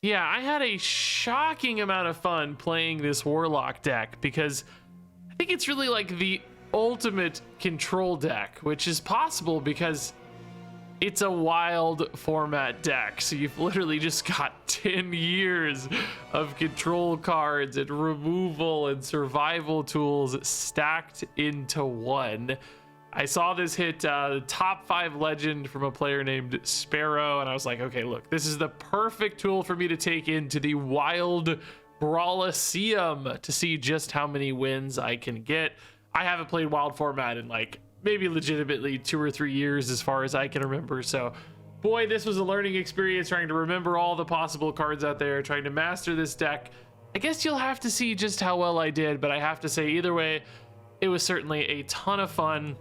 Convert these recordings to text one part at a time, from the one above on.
Yeah, I had a shocking amount of fun playing this Warlock deck because I think it's really like the ultimate control deck, which is possible because it's a wild format deck. So you've literally just got 10 years of control cards and removal and survival tools stacked into one. I saw this hit the top 5 legend from a player named Sparrow, and I was like, okay, look, this is the perfect tool for me to take into the Wild Brawliseum to see just how many wins I can get. I haven't played Wild format in like maybe legitimately 2 or 3 years as far as I can remember. So boy, this was a learning experience trying to remember all the possible cards out there, trying to master this deck. I guess you'll have to see just how well I did, but I have to say either way, it was certainly a ton of fun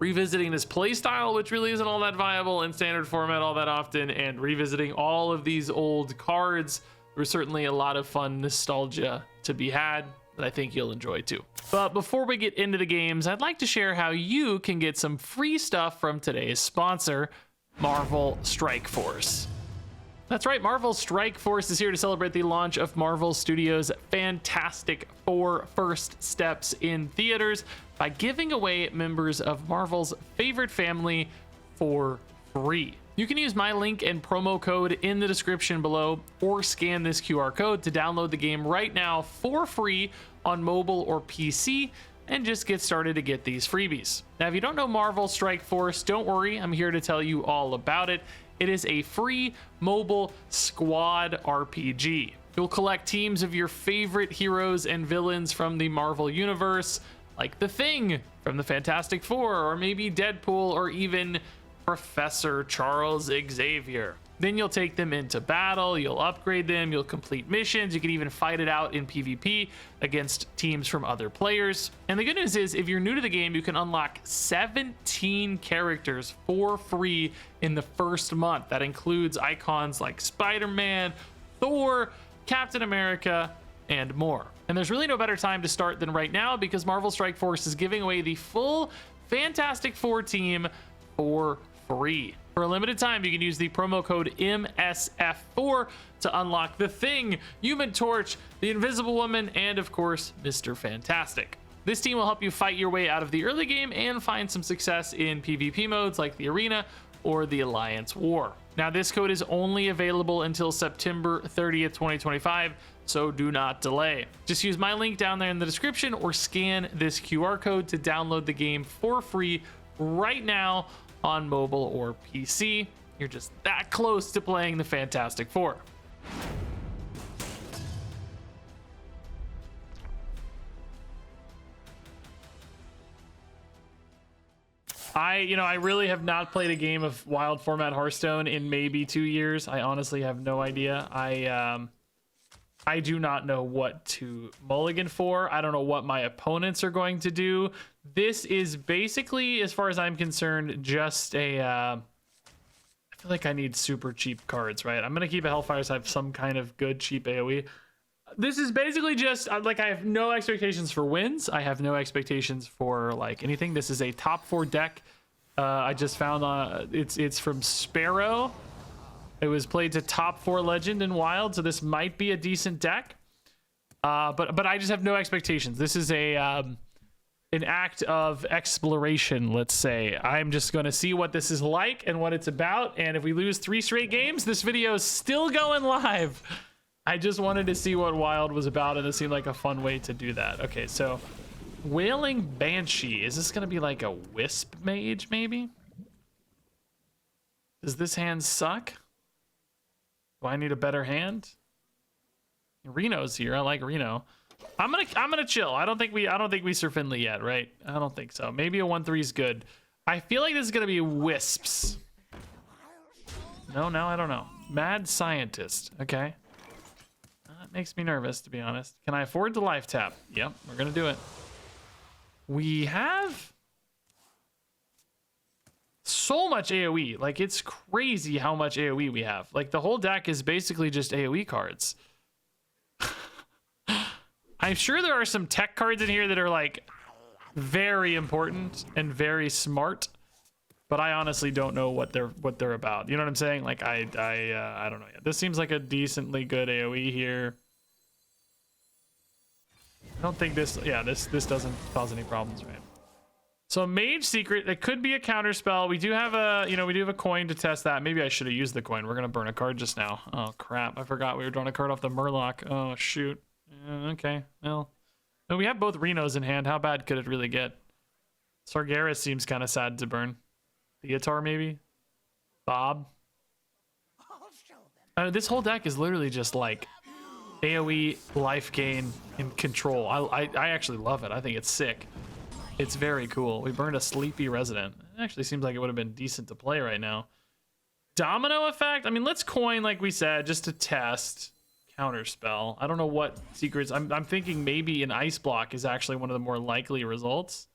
revisiting this playstyle, which really isn't all that viable in standard format all that often, and revisiting all of these old cards. There was certainly a lot of fun nostalgia to be had that I think you'll enjoy too. But before we get into the games, I'd like to share how you can get some free stuff from today's sponsor, Marvel Strike Force. That's right, Marvel Strike Force is here to celebrate the launch of Marvel Studios' Fantastic Four First Steps in theaters by giving away members of Marvel's favorite family for free. You can use my link and promo code in the description below or scan this QR code to download the game right now for free on mobile or PC and just get started to get these freebies. Now, if you don't know Marvel Strike Force, don't worry, I'm here to tell you all about it. It is a free mobile squad RPG. You'll collect teams of your favorite heroes and villains from the Marvel Universe, like The Thing from the Fantastic Four, or maybe Deadpool, or even Professor Charles Xavier. Then you'll take them into battle, you'll upgrade them, you'll complete missions, you can even fight it out in PvP against teams from other players. And the good news is, if you're new to the game, you can unlock 17 characters for free in the first month. That includes icons like Spider-Man, Thor, Captain America, and more. And there's really no better time to start than right now, because Marvel Strike Force is giving away the full Fantastic Four team for free. For a limited time, you can use the promo code MSF4 to unlock The Thing, Human Torch, the Invisible Woman, and of course, Mr. Fantastic. This team will help you fight your way out of the early game and find some success in PvP modes like the Arena or the Alliance War. Now, this code is only available until September 30th, 2025, so do not delay. Just use my link down there in the description or scan this QR code to download the game for free right now on mobile or PC. You're just that close to playing the Fantastic Four. I really have not played a game of wild format Hearthstone in maybe 2 years. I honestly have no idea. I do not know what to mulligan for. I don't know what my opponents are going to do. This is basically, as far as I'm concerned, just a... I feel like I need super cheap cards, right? I'm going to keep a Hellfire so I have some kind of good cheap AoE. This is basically just, like, I have no expectations for wins. I have no expectations for, like, anything. This is a top 4 deck. I just found it's from Sparrow. It was played to top 4 legend in Wild, so this might be a decent deck. But I just have no expectations. This is an act of exploration, let's say. I'm just going to see what this is like and what it's about. And if we lose 3 straight games, this video is still going live. I just wanted to see what Wild was about, and it seemed like a fun way to do that. Okay, so Wailing Banshee. Is this going to be like a Wisp Mage, maybe? Does this hand suck? Do I need a better hand? Reno's here. I like Reno. I'm gonna chill. I don't think we Sir Finley yet, right? I don't think so. Maybe a 1/3 is good. I feel like this is gonna be Wisps. No, I don't know. Mad Scientist. Okay. That makes me nervous, to be honest. Can I afford the life tap? Yep, we're gonna do it. We have so much AoE. Like, it's crazy how much AoE we have. Like, the whole deck is basically just AoE cards. I'm sure there are some tech cards in here that are, like, very important and very smart. but I honestly don't know what they're about. You know what I'm saying? Like I don't know yet. This seems like a decently good AoE here. I don't think this doesn't cause any problems, right? So Mage Secret, it could be a counter spell. We do have a coin to test that. Maybe I should have used the coin. We're gonna burn a card just now. Oh crap, I forgot we were drawing a card off the Murloc. Oh shoot. Okay, well, we have both Renos in hand. How bad could it really get? Sargeras seems kind of sad to burn. Theatar maybe? Bob? This whole deck is literally just like AoE, life gain, and control. I actually love it. I think it's sick. It's very cool. We burned a Sleepy Resident. It actually seems like it would have been decent to play right now. Domino effect? I mean, let's coin like we said, just to test. Counterspell. I don't know what secrets. I'm thinking maybe an Ice Block is actually one of the more likely results.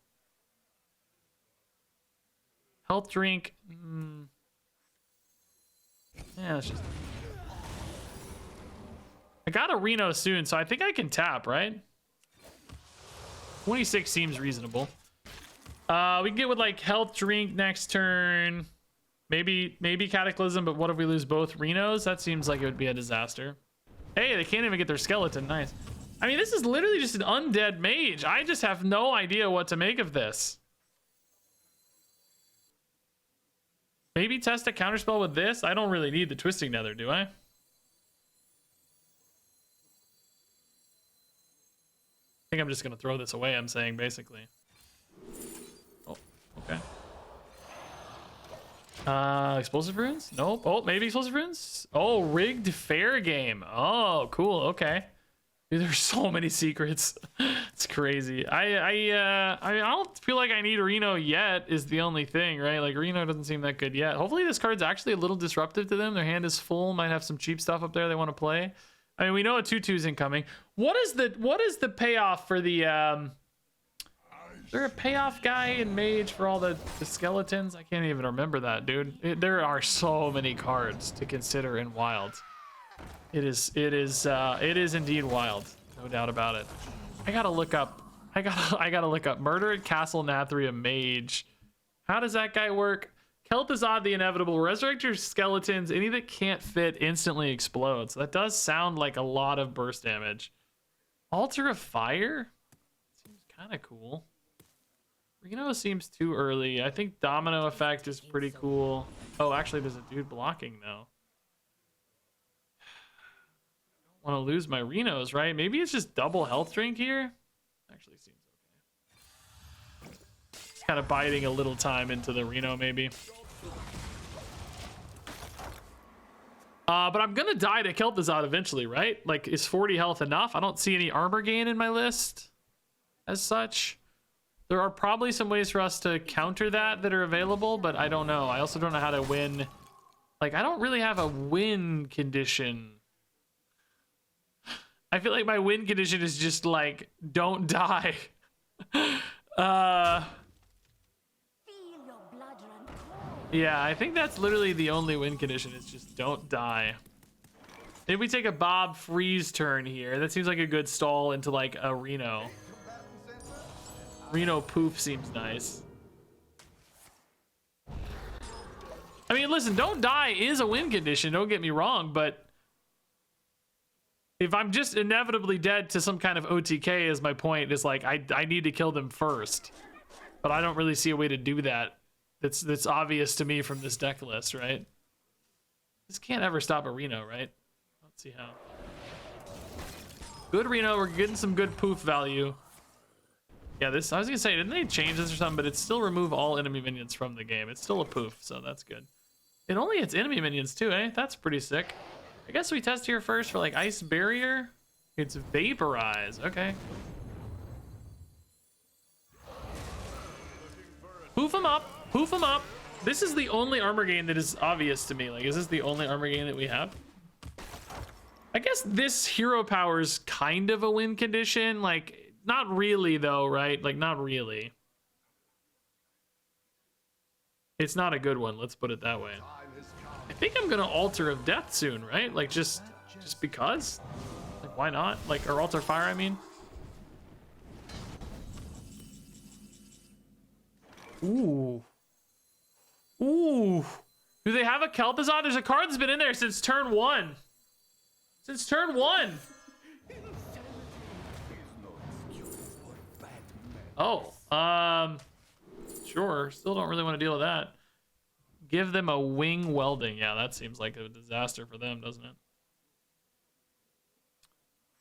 Health drink. Yeah, it's just. I got a Reno soon, so I think I can tap, right? 26 seems reasonable. We can get with like health drink next turn. Maybe Cataclysm, but what if we lose both Renos? That seems like it would be a disaster. Hey, they can't even get their skeleton. Nice. I mean, this is literally just an undead mage. I just have no idea what to make of this. Maybe test a counterspell with this. I don't really need the Twisting Nether, do I? I think I'm just gonna throw this away, I'm saying, basically. Oh, okay. Explosive runes? Nope. Oh, maybe explosive runes? Oh, rigged fair game. Oh, cool. Okay. Dude, there's so many secrets. It's crazy. I don't feel like I need Reno yet is the only thing, right? Like Reno doesn't seem that good yet. Hopefully this card's actually a little disruptive to them. Their hand is full, might have some cheap stuff up there they want to play. I mean, we know a 2/2's incoming. What is the payoff for the is there a payoff guy in Mage for all the skeletons? I can't even remember that, dude. There are so many cards to consider in Wild. It is indeed wild, no doubt about it. I gotta look up Murder at Castle Nathrium Mage. How does that guy work? Kel'Thuzad the Inevitable. Resurrect your skeletons. Any that can't fit instantly explode. So that does sound like a lot of burst damage. Altar of Fire? Seems kind of cool. Reno seems too early. I think Domino Effect is pretty cool. Oh, actually, there's a dude blocking though. I don't want to lose my Renos, right? Maybe it's just double health drink here. Actually seems okay. Just kind of biding a little time into the Reno, maybe. But I'm gonna die to Kel'Thuzad eventually, right? Like, is 40 health enough? I don't see any armor gain in my list as such. There are probably some ways for us to counter that are available, but I don't know. I also don't know how to win. Like, I don't really have a win condition. I feel like my win condition is just like, don't die. Yeah, I think that's literally the only win condition is just don't die. Maybe we take a Bob freeze turn here. That seems like a good stall into like a Reno. Reno poof seems nice. I mean, listen, don't die is a win condition, don't get me wrong, but if I'm just inevitably dead to some kind of OTK is my point, is like I need to kill them first. But I don't really see a way to do that. That's obvious to me from this deck list, right? This can't ever stop a Reno, right? Let's see how. Good Reno, we're getting some good poof value. Yeah, this, I was gonna say, didn't they change this or something, but it still remove all enemy minions from the game. It's still a poof, so that's good. It only hits enemy minions too, eh? That's pretty sick. I guess we test here first for like Ice Barrier. It's Vaporize, okay. Poof him up, poof him up. This is the only armor gain that is obvious to me. Like, is this the only armor gain that we have? I guess this hero power is kind of a win condition. Like, not really though, right? Like, not really. It's not a good one, let's put it that way. I think I'm gonna Altar of Death soon, right? Like, just because? Like, why not? Like, or Altar Fire, I mean. Ooh. Ooh. Do they have a Kel'Thuzad? There's a card that's been in there since turn 1. Since turn 1. Oh, sure. Still don't really want to deal with that. Give them a wing welding. Yeah, that seems like a disaster for them, doesn't it?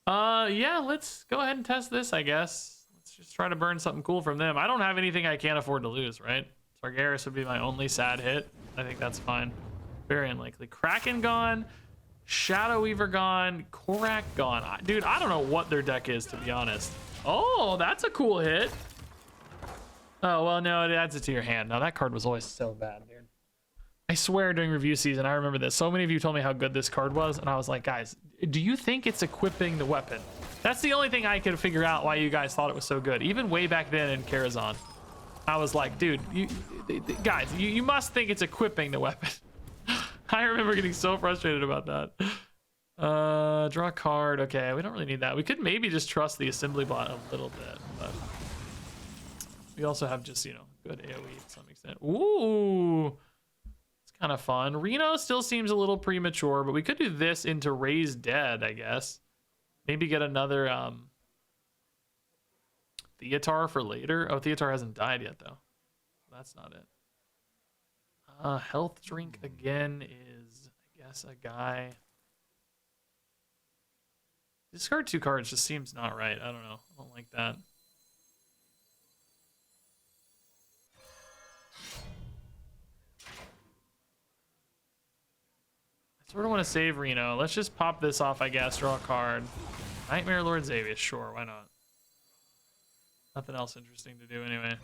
Yeah, let's go ahead and test this, I guess. Let's just try to burn something cool from them. I don't have anything I can't afford to lose, right? Sargeras would be my only sad hit. I think that's fine. Very unlikely. Kraken gone. Shadow Weaver gone. Korak gone. Dude, I don't know what their deck is, to be honest. Oh, that's a cool hit. Oh, well, no, it adds it to your hand. Now, that card was always so bad, dude. I swear during review season, I remember this. So many of you told me how good this card was, and I was like, guys, do you think it's equipping the weapon? That's the only thing I could figure out why you guys thought it was so good. Even way back then in Karazhan, I was like, dude, guys, you must think it's equipping the weapon. I remember getting so frustrated about that. Draw a card. Okay, we don't really need that. We could maybe just trust the assembly bot a little bit, but we also have just, you know, good AoE to some extent. Ooh, it's kind of fun. Reno still seems a little premature, but we could do this into Raise Dead, I guess. Maybe get another Theatar for later. Oh, Theatar hasn't died yet, though. That's not it. Health drink again is, I guess, a guy. Discard 2 cards just seems not right. I don't know. I don't like that. I sort of want to save Reno. Let's just pop this off, I guess. Draw a card. Nightmare Lord Xavius. Sure, why not? Nothing else interesting to do anyway.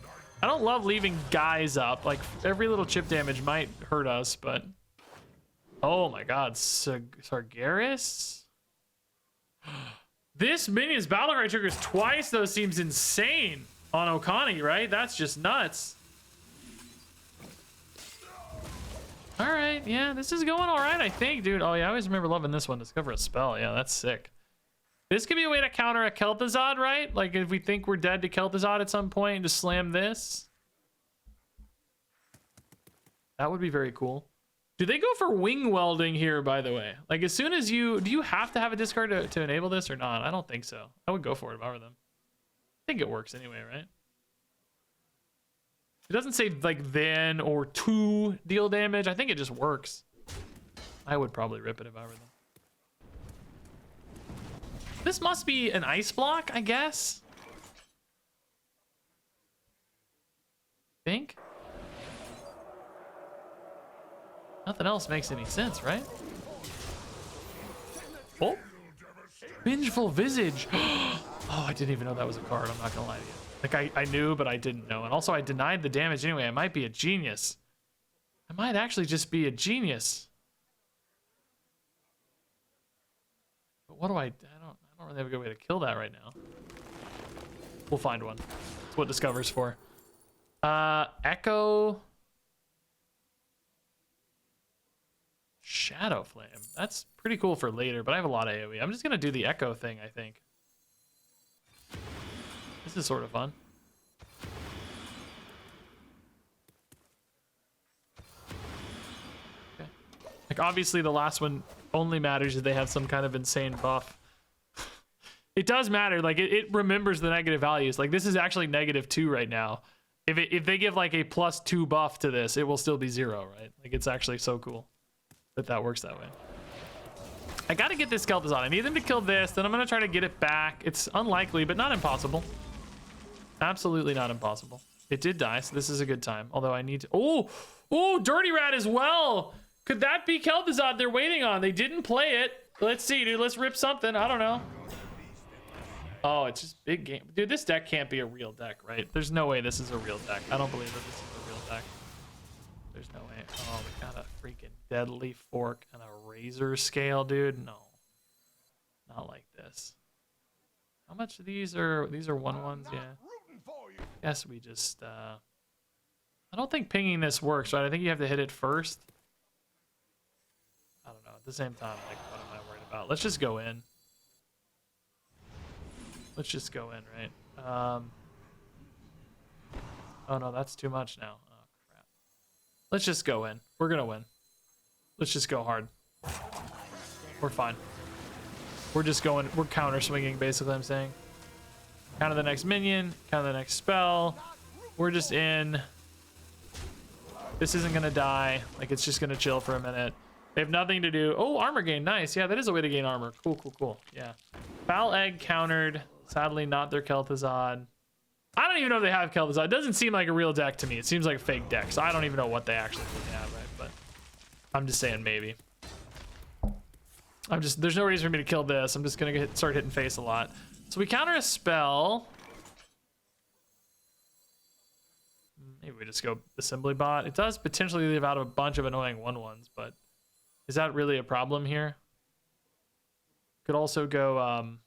I don't love leaving guys up. Like, every little chip damage might hurt us, but... Oh my god, Sargeras? This minion's battle cry triggers twice, though, seems insane on Okani, right? That's just nuts. Alright, yeah, this is going alright, I think, dude. Oh yeah, I always remember loving this one. Discover a spell. Yeah, that's sick. This could be a way to counter a Kel'Thuzad, right? Like, if we think we're dead to Kel'Thuzad at some point and just slam this. That would be very cool. Do they go for wing welding here, by the way? Like, as soon as you... Do you have to have a discard to enable this or not? I don't think so. I would go for it if I were them. I think it works anyway, right? It doesn't say, like, then or to deal damage. I think it just works. I would probably rip it if I were them. This must be an ice block, I guess. Think? Nothing else makes any sense, right? Oh, Vengeful Visage. Oh, I didn't even know that was a card. I'm not gonna lie to you. Like, I knew, but I didn't know. And also, I denied the damage anyway. I might be a genius. I might actually just be a genius. But what do I don't really have a good way to kill that right now. We'll find one. That's what Discover's for. Echo. Shadow Flame. That's pretty cool for later, but I have a lot of AoE. I'm just gonna do the Echo thing, I think. This is sort of fun. Okay. Like, obviously the last one only matters if they have some kind of insane buff. It does matter. Like, it remembers the negative values. Like, this is actually -2 right now. If they give like a +2 buff to this, it will still be 0, right? Like, it's actually so cool that works that way. I gotta get this Kel'Thuzad. I need them to kill this, then I'm gonna try to get it back. It's unlikely, but not impossible. Absolutely not impossible. It did die, so this is a good time. Although I need to... Oh, Dirty Rat as well! Could that be Kel'Thuzad they're waiting on? They didn't play it. Let's see, dude. Let's rip something. I don't know. Oh, it's just big game. Dude, this deck can't be a real deck, right? There's no way this is a real deck. I don't believe that this is a real deck. There's no way. Oh, we got a freaking Deadly Fork and a Razor Scale, dude. No. Not like this. How much of these are 1/1s? Yeah. Guess we just I don't think pinging this works, right? I think you have to hit it first. I don't know. At the same time, like, what am I worried about? Let's just go in. Let's just go in, right? Oh no, that's too much now. Oh crap. Let's just go in. We're gonna win. Let's just go hard. We're fine. We're just going, we're counter swinging basically, I'm saying. Counter the next minion, counter the next spell. We're just in. This isn't gonna die. Like, it's just gonna chill for a minute. They have nothing to do. Oh, armor gain, nice. Yeah, that is a way to gain armor. Cool, cool, cool. Yeah. Foul Egg countered. Sadly, not their Kel'Thuzad. I don't even know if they have Kel'Thuzad. It doesn't seem like a real deck to me. It seems like a fake deck, so I don't even know what they actually really have, right? But I'm just saying maybe. There's no reason for me to kill this. I'm just gonna start hitting face a lot. So we counter a spell. Maybe we just go assembly bot. It does potentially leave out a bunch of annoying 1/1s, but is that really a problem here? Could also go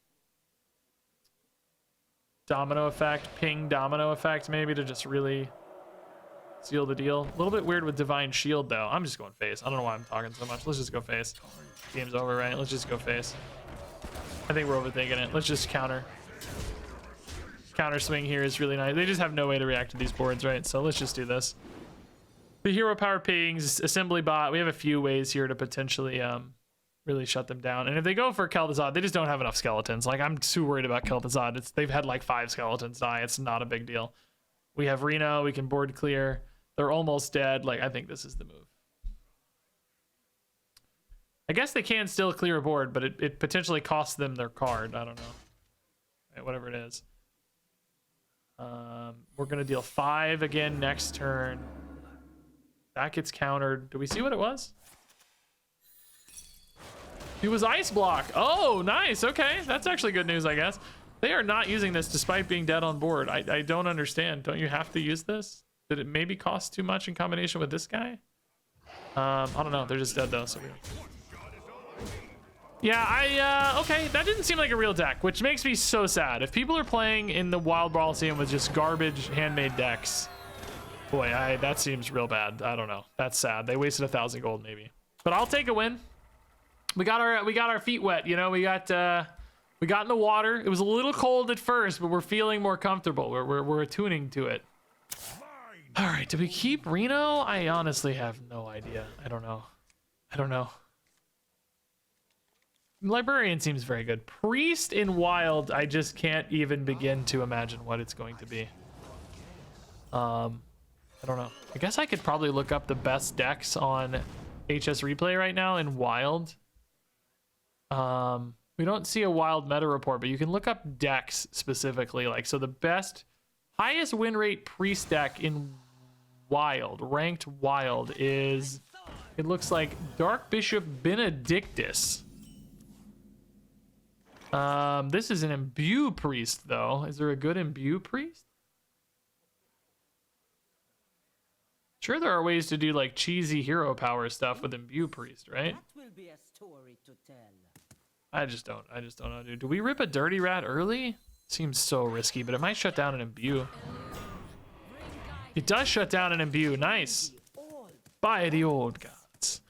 domino effect, ping domino effect maybe to just really seal the deal. A little bit weird with divine shield though. I'm just going face. I don't know why I'm talking so much. Let's just go face. Game's over, right? Let's just go face. I think we're overthinking it. Let's just counter. Counter swing here is really nice. They just have no way to react to these boards, right? So let's just do this. The hero power pings, assembly bot. We have a few ways here to potentially really shut them down. And if they go for Kel'Thuzad, they just don't have enough skeletons. Like, I'm too worried about Kel'Thuzad. They've had like 5 skeletons die. It's not a big deal. We have Reno. We can board clear. They're almost dead. Like, I think this is the move. I guess they can still clear a board, but it potentially costs them their card. I don't know. Right, whatever it is. We're going to deal 5 again next turn. That gets countered. Do we see what it was? It was Ice Block. Oh, nice. Okay. That's actually good news, I guess. They are not using this despite being dead on board. I don't understand. Don't you have to use this? Did it maybe cost too much in combination with this guy? I don't know. They're just dead, though. So yeah, okay. That didn't seem like a real deck, which makes me so sad. If people are playing in the Wild Brawliseum with just garbage handmade decks, boy, that seems real bad. I don't know. That's sad. They wasted 1,000 gold, maybe. But I'll take a win. We got our feet wet, you know. We got in the water. It was a little cold at first, but we're feeling more comfortable. We're attuning to it. All right, do we keep Reno? I honestly have no idea. I don't know. Librarian seems very good. Priest in Wild, I just can't even begin to imagine what it's going to be. I don't know. I guess I could probably look up the best decks on HS Replay right now in Wild. We don't see a Wild meta report, but you can look up decks specifically. Like, so the best, highest win rate Priest deck in Wild, ranked Wild, is, it looks like Dark Bishop Benedictus. This is an Imbue Priest, though. Is there a good Imbue Priest? Sure, there are ways to do like cheesy hero power stuff with Imbue Priest, right? That will be a story to tell. I just don't know, dude. Do we rip a Dirty Rat early? Seems so risky, but it might shut down an Imbue. It does shut down an Imbue. Nice. By the old gods.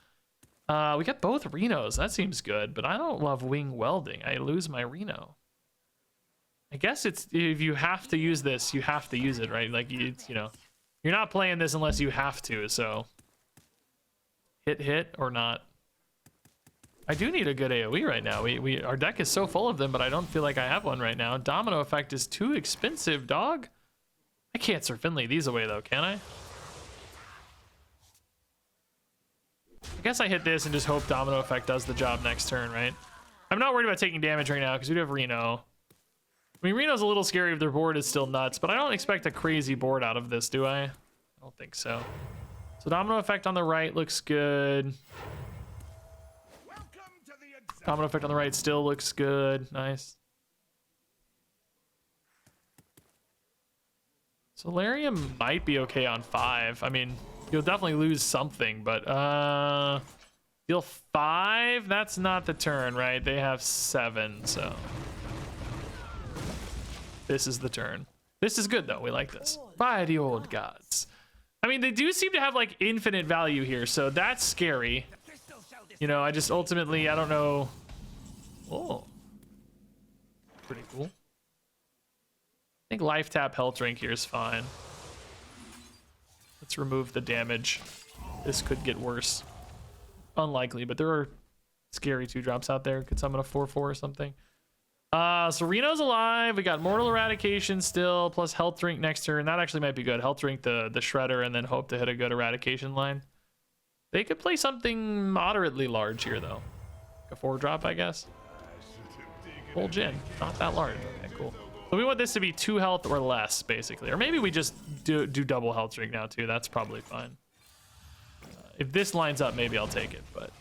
We got both Renos. That seems good, but I don't love wing welding. I lose my Reno. I guess it's, if you have to use this, you have to use it, right? Like, it's, you know, you're not playing this unless you have to, so hit or not. I do need a good AoE right now. Our deck is so full of them, but I don't feel like I have one right now. Domino effect is too expensive, dog. I can't Sir Finley these away though, can I? I guess I hit this and just hope Domino effect does the job next turn, right? I'm not worried about taking damage right now because we do have Reno. I mean, Reno's a little scary if their board is still nuts, but I don't expect a crazy board out of this, do I? I don't think so. So Domino effect on the right looks good. Domino effect on the right still looks good. Nice. Solarium might be okay on 5. I mean, you'll definitely lose something, but deal 5? That's not the turn, right? They have 7, so this is the turn. This is good though. We like this. By the old gods. I mean, they do seem to have like infinite value here, so that's scary. You know, I just ultimately, I don't know. Oh, pretty cool. I think life tap health drink here is fine. Let's remove the damage. this could get worse. Unlikely, but there are scary 2-drops out there. Could summon a 4/4 or something. So Reno's alive. We got Mortal Eradication still, plus Health Drink next turn. That actually might be good. Health Drink the Shredder, and then hope to hit a good Eradication line. They could play something moderately large here, though. Like a 4-drop, I guess. Full Jin. Not that large. Okay, cool. So we want this to be 2 health or less, basically. Or maybe we just do double Health Drink now, too. That's probably fine. If this lines up, maybe I'll take it. But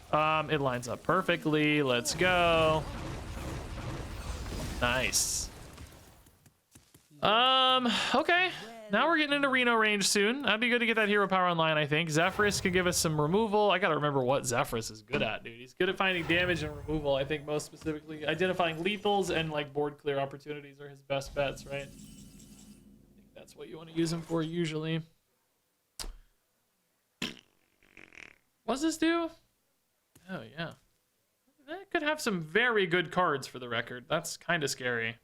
it lines up perfectly. Let's go. Nice. Okay. Now we're getting into Reno range soon. That'd be good to get that hero power online, I think. Zephyrus could give us some removal. I gotta remember what Zephyrus is good at, dude. He's good at finding damage and removal, I think, most specifically. Identifying lethals and, like, board clear opportunities are his best bets, right? I think that's what you want to use him for, usually. What's this do? Oh, yeah. That could have some very good cards for the record. That's kind of scary.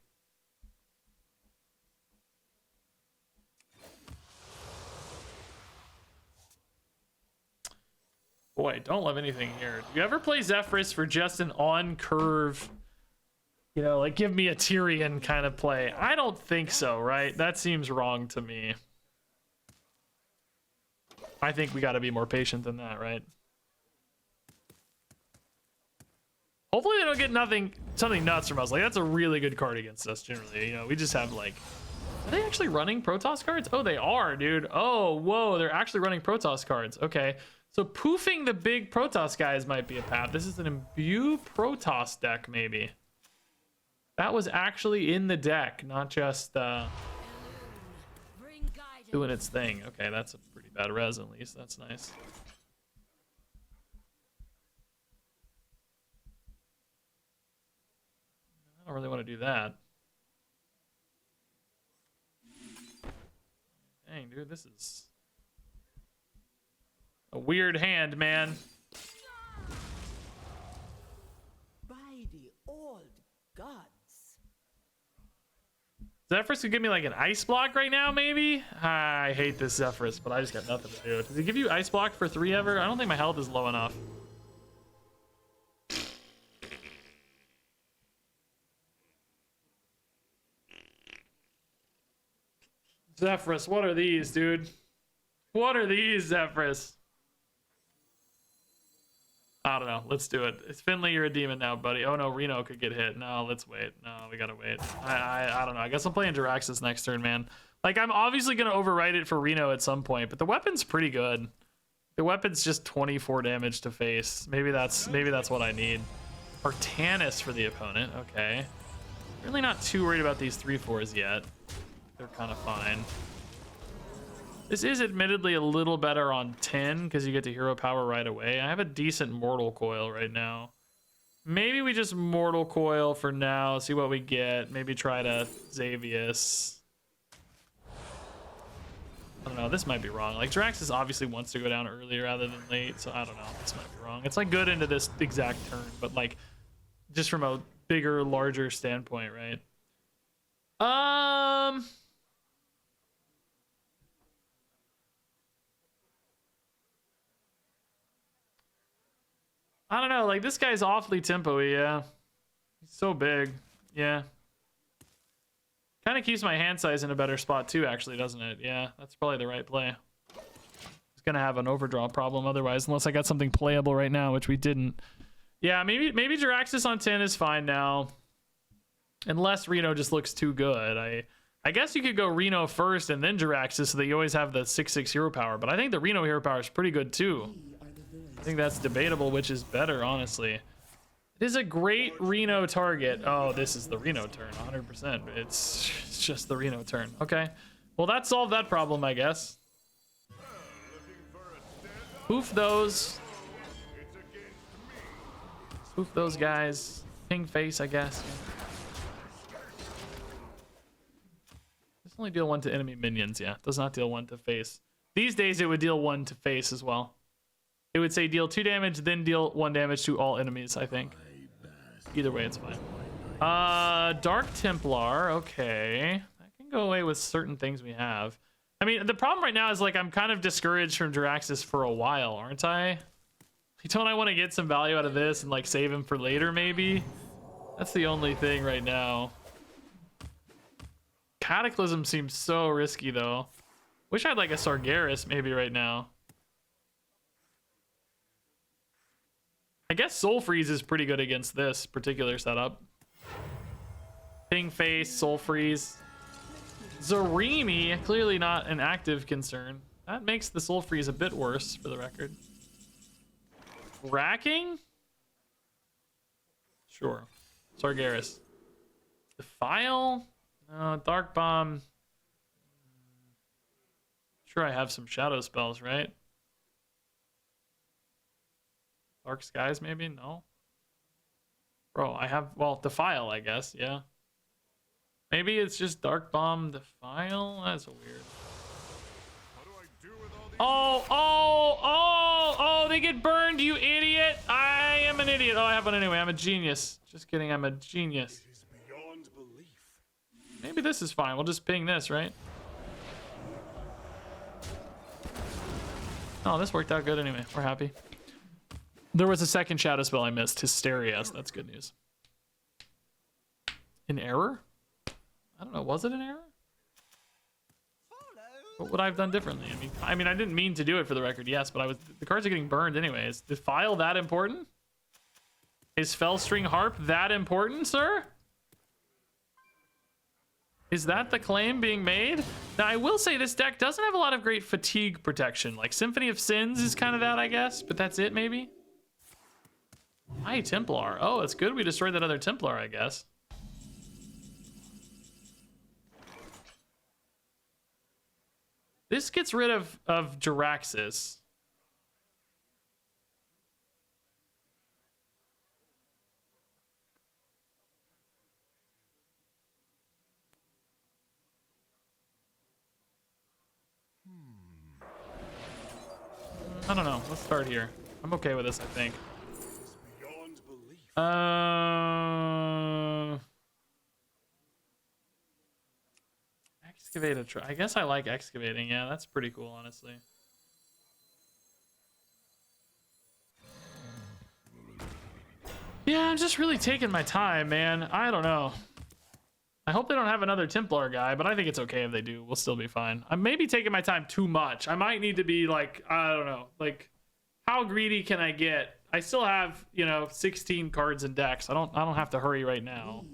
Boy, don't love anything here. Do you ever play Zephyrus for just an on-curve, you know, like give me a Tyrion kind of play? I don't think so, right? That seems wrong to me. I think we got to be more patient than that, right? Hopefully they don't get something nuts from us. Like, that's a really good card against us, generally. You know, we just have, like... Are they actually running Protoss cards? Oh, they are, dude. Oh, whoa, they're actually running Protoss cards. Okay. So poofing the big Protoss guys might be a path. This is an Imbue Protoss deck, maybe. That was actually in the deck, not just doing its thing. Okay, that's a pretty bad res, at least. That's nice. I don't really want to do that. Dang, dude, this is a weird hand, man. By the old gods. Zephyrus could give me like an ice block right now, maybe? I hate this Zephyrus, but I just got nothing to do. Does he give you ice block for 3 ever? I don't think my health is low enough. Zephyrus, what are these, dude? What are these, Zephyrus? I don't know. Let's do it. It's Finley, you're a demon now, buddy. Oh no, Reno could get hit. No, let's wait. No, we gotta wait. I don't know. I guess I'm playing Jiraxis next turn, man. Like, I'm obviously gonna overwrite it for Reno at some point, but the weapon's pretty good. The weapon's just 24 damage to face. Maybe that's what I need. Artanis for the opponent. Okay. Really not too worried about these 3/4s yet. They're kind of fine. This is admittedly a little better on 10 because you get to hero power right away. I have a decent Mortal Coil right now. Maybe we just Mortal Coil for now, see what we get. Maybe try to Xavius. I don't know, this might be wrong. Like, Jiraxis obviously wants to go down early rather than late, so I don't know. This might be wrong. It's like good into this exact turn, but like just from a bigger, larger standpoint, right? I don't know, like this guy's awfully tempo-y, yeah. He's so big, yeah. Kind of keeps my hand size in a better spot too, actually, doesn't it? Yeah, that's probably the right play. He's gonna have an overdraw problem otherwise, unless I got something playable right now, which we didn't. Yeah, maybe Jiraxis on 10 is fine now. Unless Reno just looks too good. I guess you could go Reno first and then Jiraxis so that you always have the 6/6 hero power, but I think the Reno hero power is pretty good too. I think that's debatable, which is better, honestly. It is a great Reno target. Oh, this is the Reno turn, 100%. It's just the Reno turn. Okay. Well, that solved that problem, I guess. Poof those. Poof those guys. Ping face, I guess. This only deal 1 to enemy minions, yeah. Does not deal 1 to face. These days, it would deal 1 to face as well. It would say deal 2 damage, then deal 1 damage to all enemies, I think. Either way, it's fine. Dark Templar, okay. That can go away with certain things we have. I mean, the problem right now is like I'm kind of discouraged from Jiraxis for a while, aren't I? Don't I want to get some value out of this and like save him for later maybe? That's the only thing right now. Cataclysm seems so risky though. Wish I had like a Sargeras maybe right now. I guess Soul Freeze is pretty good against this particular setup. Ping Face, Soul Freeze. Zarimi, clearly not an active concern. That makes the Soul Freeze a bit worse for the record. Racking? Sure. Sargeras. Defile? No, Dark Bomb. Sure, I have some shadow spells, right? Dark Skies, maybe? No. Bro, I have, well, Defile, I guess, yeah. Maybe it's just Dark Bomb Defile? That's weird. Oh, they get burned, you idiot! I am an idiot. Oh, I have one anyway. I'm a genius. Just kidding, I'm a genius. Maybe this is fine. We'll just ping this, right? Oh, this worked out good anyway. We're happy. There was a second shadow spell I missed. Hysteria, so that's good news. An error? I don't know. Was it an error? What would I have done differently? I mean, I didn't mean to do it for the record, yes, but the cards are getting burned anyway. Is Defile that important? Is Fellstring Harp that important, sir? Is that the claim being made? Now, I will say this deck doesn't have a lot of great fatigue protection. Like, Symphony of Sins is kind of that, I guess, but that's it, maybe? Hi, Templar. Oh, it's good we destroyed that other Templar, I guess. This gets rid of Jiraxis. I don't know. Let's start here. I'm okay with this, I think. Excavate a I guess I like excavating. Yeah, that's pretty cool, honestly. Yeah, I'm just really taking my time, man. I don't know. I hope they don't have another Templar guy, but I think it's okay if they do. We'll still be fine. I'm maybe taking my time too much. I might need to be like, I don't know, like how greedy can I get? I still have, you know, 16 cards in decks. I don't have to hurry right now.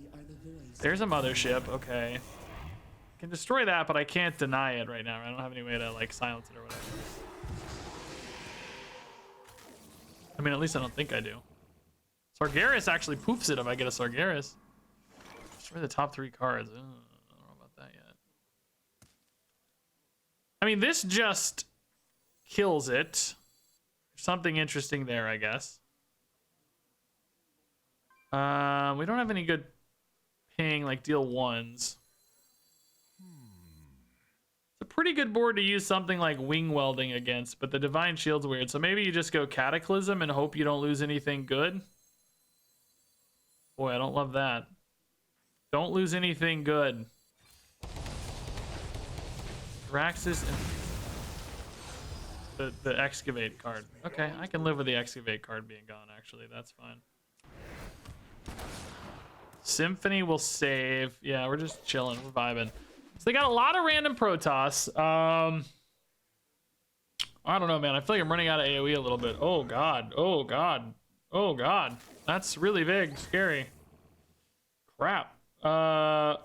There's a mothership. Okay. I can destroy that, but I can't deny it right now. I don't have any way to like silence it or whatever. I mean, at least I don't think I do. Sargeras actually poofs it if I get a Sargeras. Destroy the top 3 cards. I don't know about that yet. I mean, this just kills it. There's something interesting there, I guess. We don't have any good ping, like deal 1s. It's a pretty good board to use something like Wing Welding against, but the Divine Shield's weird. So maybe you just go Cataclysm and hope you don't lose anything good. Boy, I don't love that. Don't lose anything good. Raxus and the Excavate card. Okay, I can live with the Excavate card being gone, actually. That's fine. Symphony will save. Yeah, we're just chilling. We're vibing. So they got a lot of random Protoss. I don't know, man. I feel like I'm running out of AoE a little bit. Oh, God. Oh, God. Oh, God. That's really big. Scary. Crap. Crap.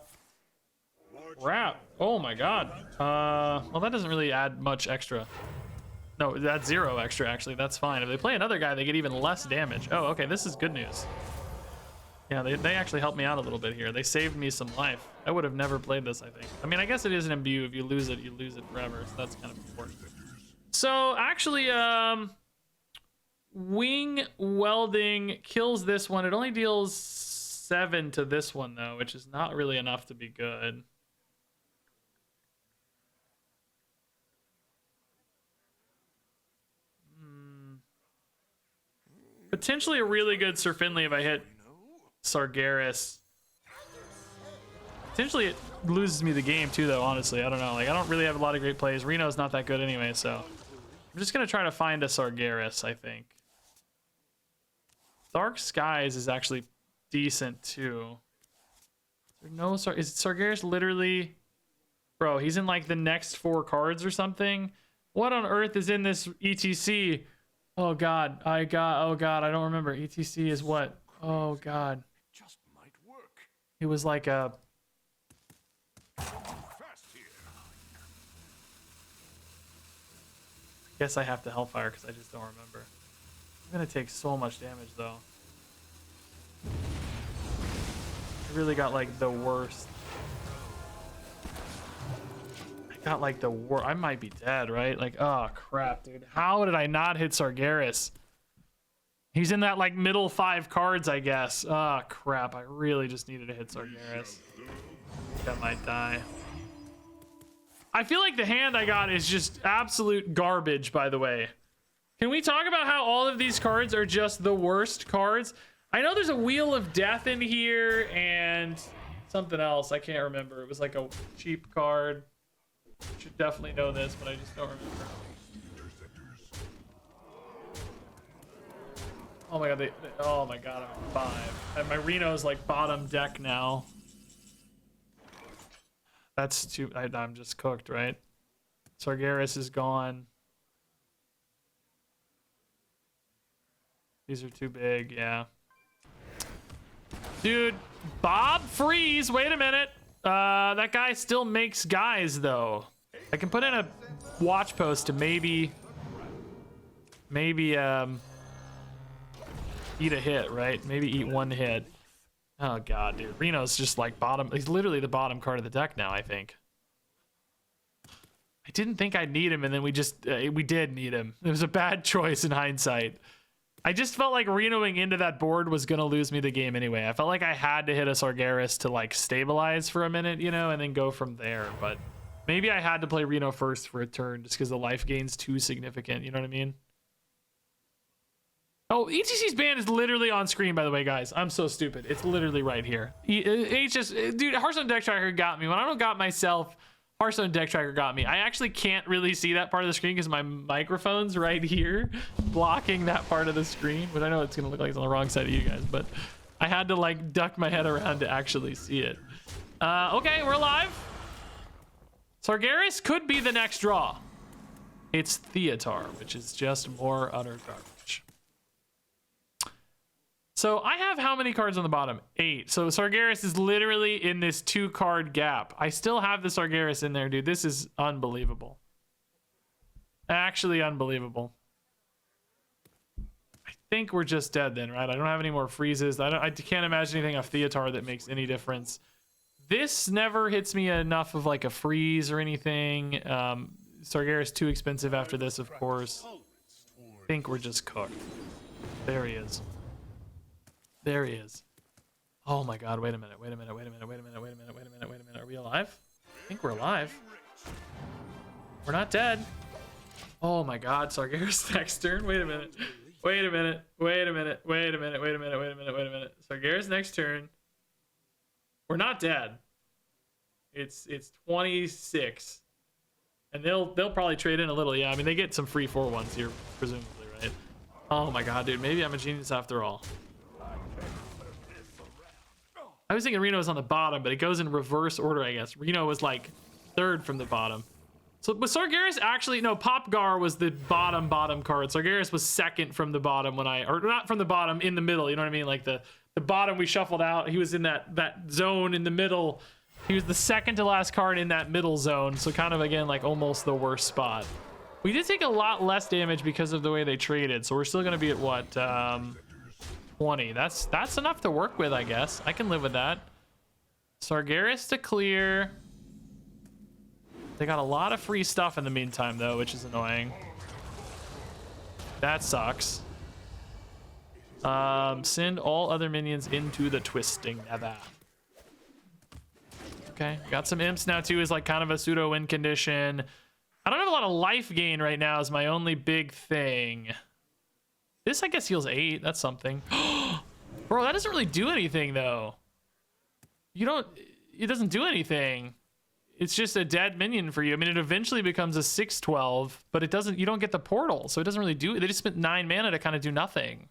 Oh, my God. Well, that doesn't really add much extra. No, that's 0 extra, actually. That's fine. If they play another guy, they get even less damage. Oh, okay. This is good news. Yeah, they actually helped me out a little bit here. They saved me some life. I would have never played this, I think. I mean, I guess it is an imbue. If you lose it forever. So that's kind of important. So, actually, Wing Welding kills this one. It only deals 7 to this one, though, which is not really enough to be good. Potentially a really good Sir Finley if I hit Sargeras. Potentially it loses me the game too, though, honestly. I don't know. Like, I don't really have a lot of great plays. Reno's not that good anyway, so I'm just going to try to find a Sargeras, I think. Dark Skies is actually decent too. Is there no is Sargeras literally... Bro, he's in like the next 4 cards or something. What on earth is in this ETC? Oh god, oh god, I don't remember. ETC is what? Oh god. It just might work. It was like a... Fast here. Guess I have to Hellfire because I just don't remember. I'm gonna take so much damage though. I really got like the worst. I got like the worst. I might be dead, right? Like, oh crap, dude. How did I not hit Sargeras? He's in that like middle 5 cards, I guess. Oh crap, I really just needed to hit Sargeras. I think I might die. I feel like the hand I got is just absolute garbage, by the way. Can we talk about how all of these cards are just the worst cards? I know there's a Wheel of Death in here and something else. I can't remember. It was like a cheap card. Should definitely know this, but I just don't remember. Oh my god, oh my god, I'm at 5. And my Reno's like bottom deck now. That's too... I'm just cooked, right? Sargeras is gone. These are too big, yeah. Dude, Bob Freeze, wait a minute. That guy still makes guys, though. I can put in a watch post to maybe eat a hit, right? Maybe eat 1 hit. Oh god, dude. Reno's just like bottom. He's literally the bottom card of the deck now, I think. I didn't think I'd need him, and then we did need him. It was a bad choice in hindsight. I just felt like Renoing into that board was gonna lose me the game anyway. I felt like I had to hit a Sargeras to like stabilize for a minute, you know, and then go from there. But maybe I had to play Reno first for a turn just because the life gain's too significant, you know what I mean? Oh, ETC's ban is literally on screen, by the way, guys. I'm so stupid. It's literally right here. Dude, Hearthstone Deck Tracker got me. When I don't got myself, Hearthstone Deck Tracker got me. I actually can't really see that part of the screen because my microphone's right here, blocking that part of the screen, which I know it's gonna look like it's on the wrong side of you guys, but I had to like duck my head around to actually see it. Okay, we're live. Sargeras could be the next draw. It's Theatar, which is just more utter garbage. So I have how many cards on the bottom? 8. So Sargeras is literally in this 2-card gap. I still have the Sargeras in there, dude. This is unbelievable. Actually unbelievable. I think we're just dead then, right? I don't have any more freezes. I can't imagine anything off Theatar that makes any difference. This never hits me enough of like a freeze or anything. Sargeras too expensive after this, of course. I think we're just cooked. There he is. There he is. Oh my god, wait a minute. Are we alive? I think we're alive. We're not dead. Oh my god, Sargeras next turn. Wait a minute. Sargeras next turn. We're not dead. It's 26. And they'll probably trade in a little. Yeah, I mean they get some free 4/1s here, presumably, right? Oh my god, dude. Maybe I'm a genius after all. I was thinking Reno was on the bottom, but it goes in reverse order, I guess. Reno was like 3rd from the bottom. So was Sargeras actually... No, Popgar was the bottom card. Sargeras was 2nd from the bottom when or not from the bottom, in the middle, you know what I mean? Like the bottom we shuffled out, he was in that zone in the middle. He was the 2nd to last card in that middle zone. So kind of, again, like almost the worst spot. We did take a lot less damage because of the way they traded. So we're still going to be at what... 20. That's enough to work with, I guess. I can live with that. Sargeras to clear. They got a lot of free stuff in the meantime, though, which is annoying. That sucks. Send all other minions into the twisting nether. Okay, got some imps now too, is like kind of a pseudo win condition. I don't have a lot of life gain right now is my only big thing. This, I guess, heals 8. That's something. Bro, that doesn't really do anything, though. You don't... it doesn't do anything. It's just a dead minion for you. I mean, it eventually becomes a 6/12, but it doesn't. You don't get the portal, so it doesn't really do. They just spent 9 mana to kind of do nothing.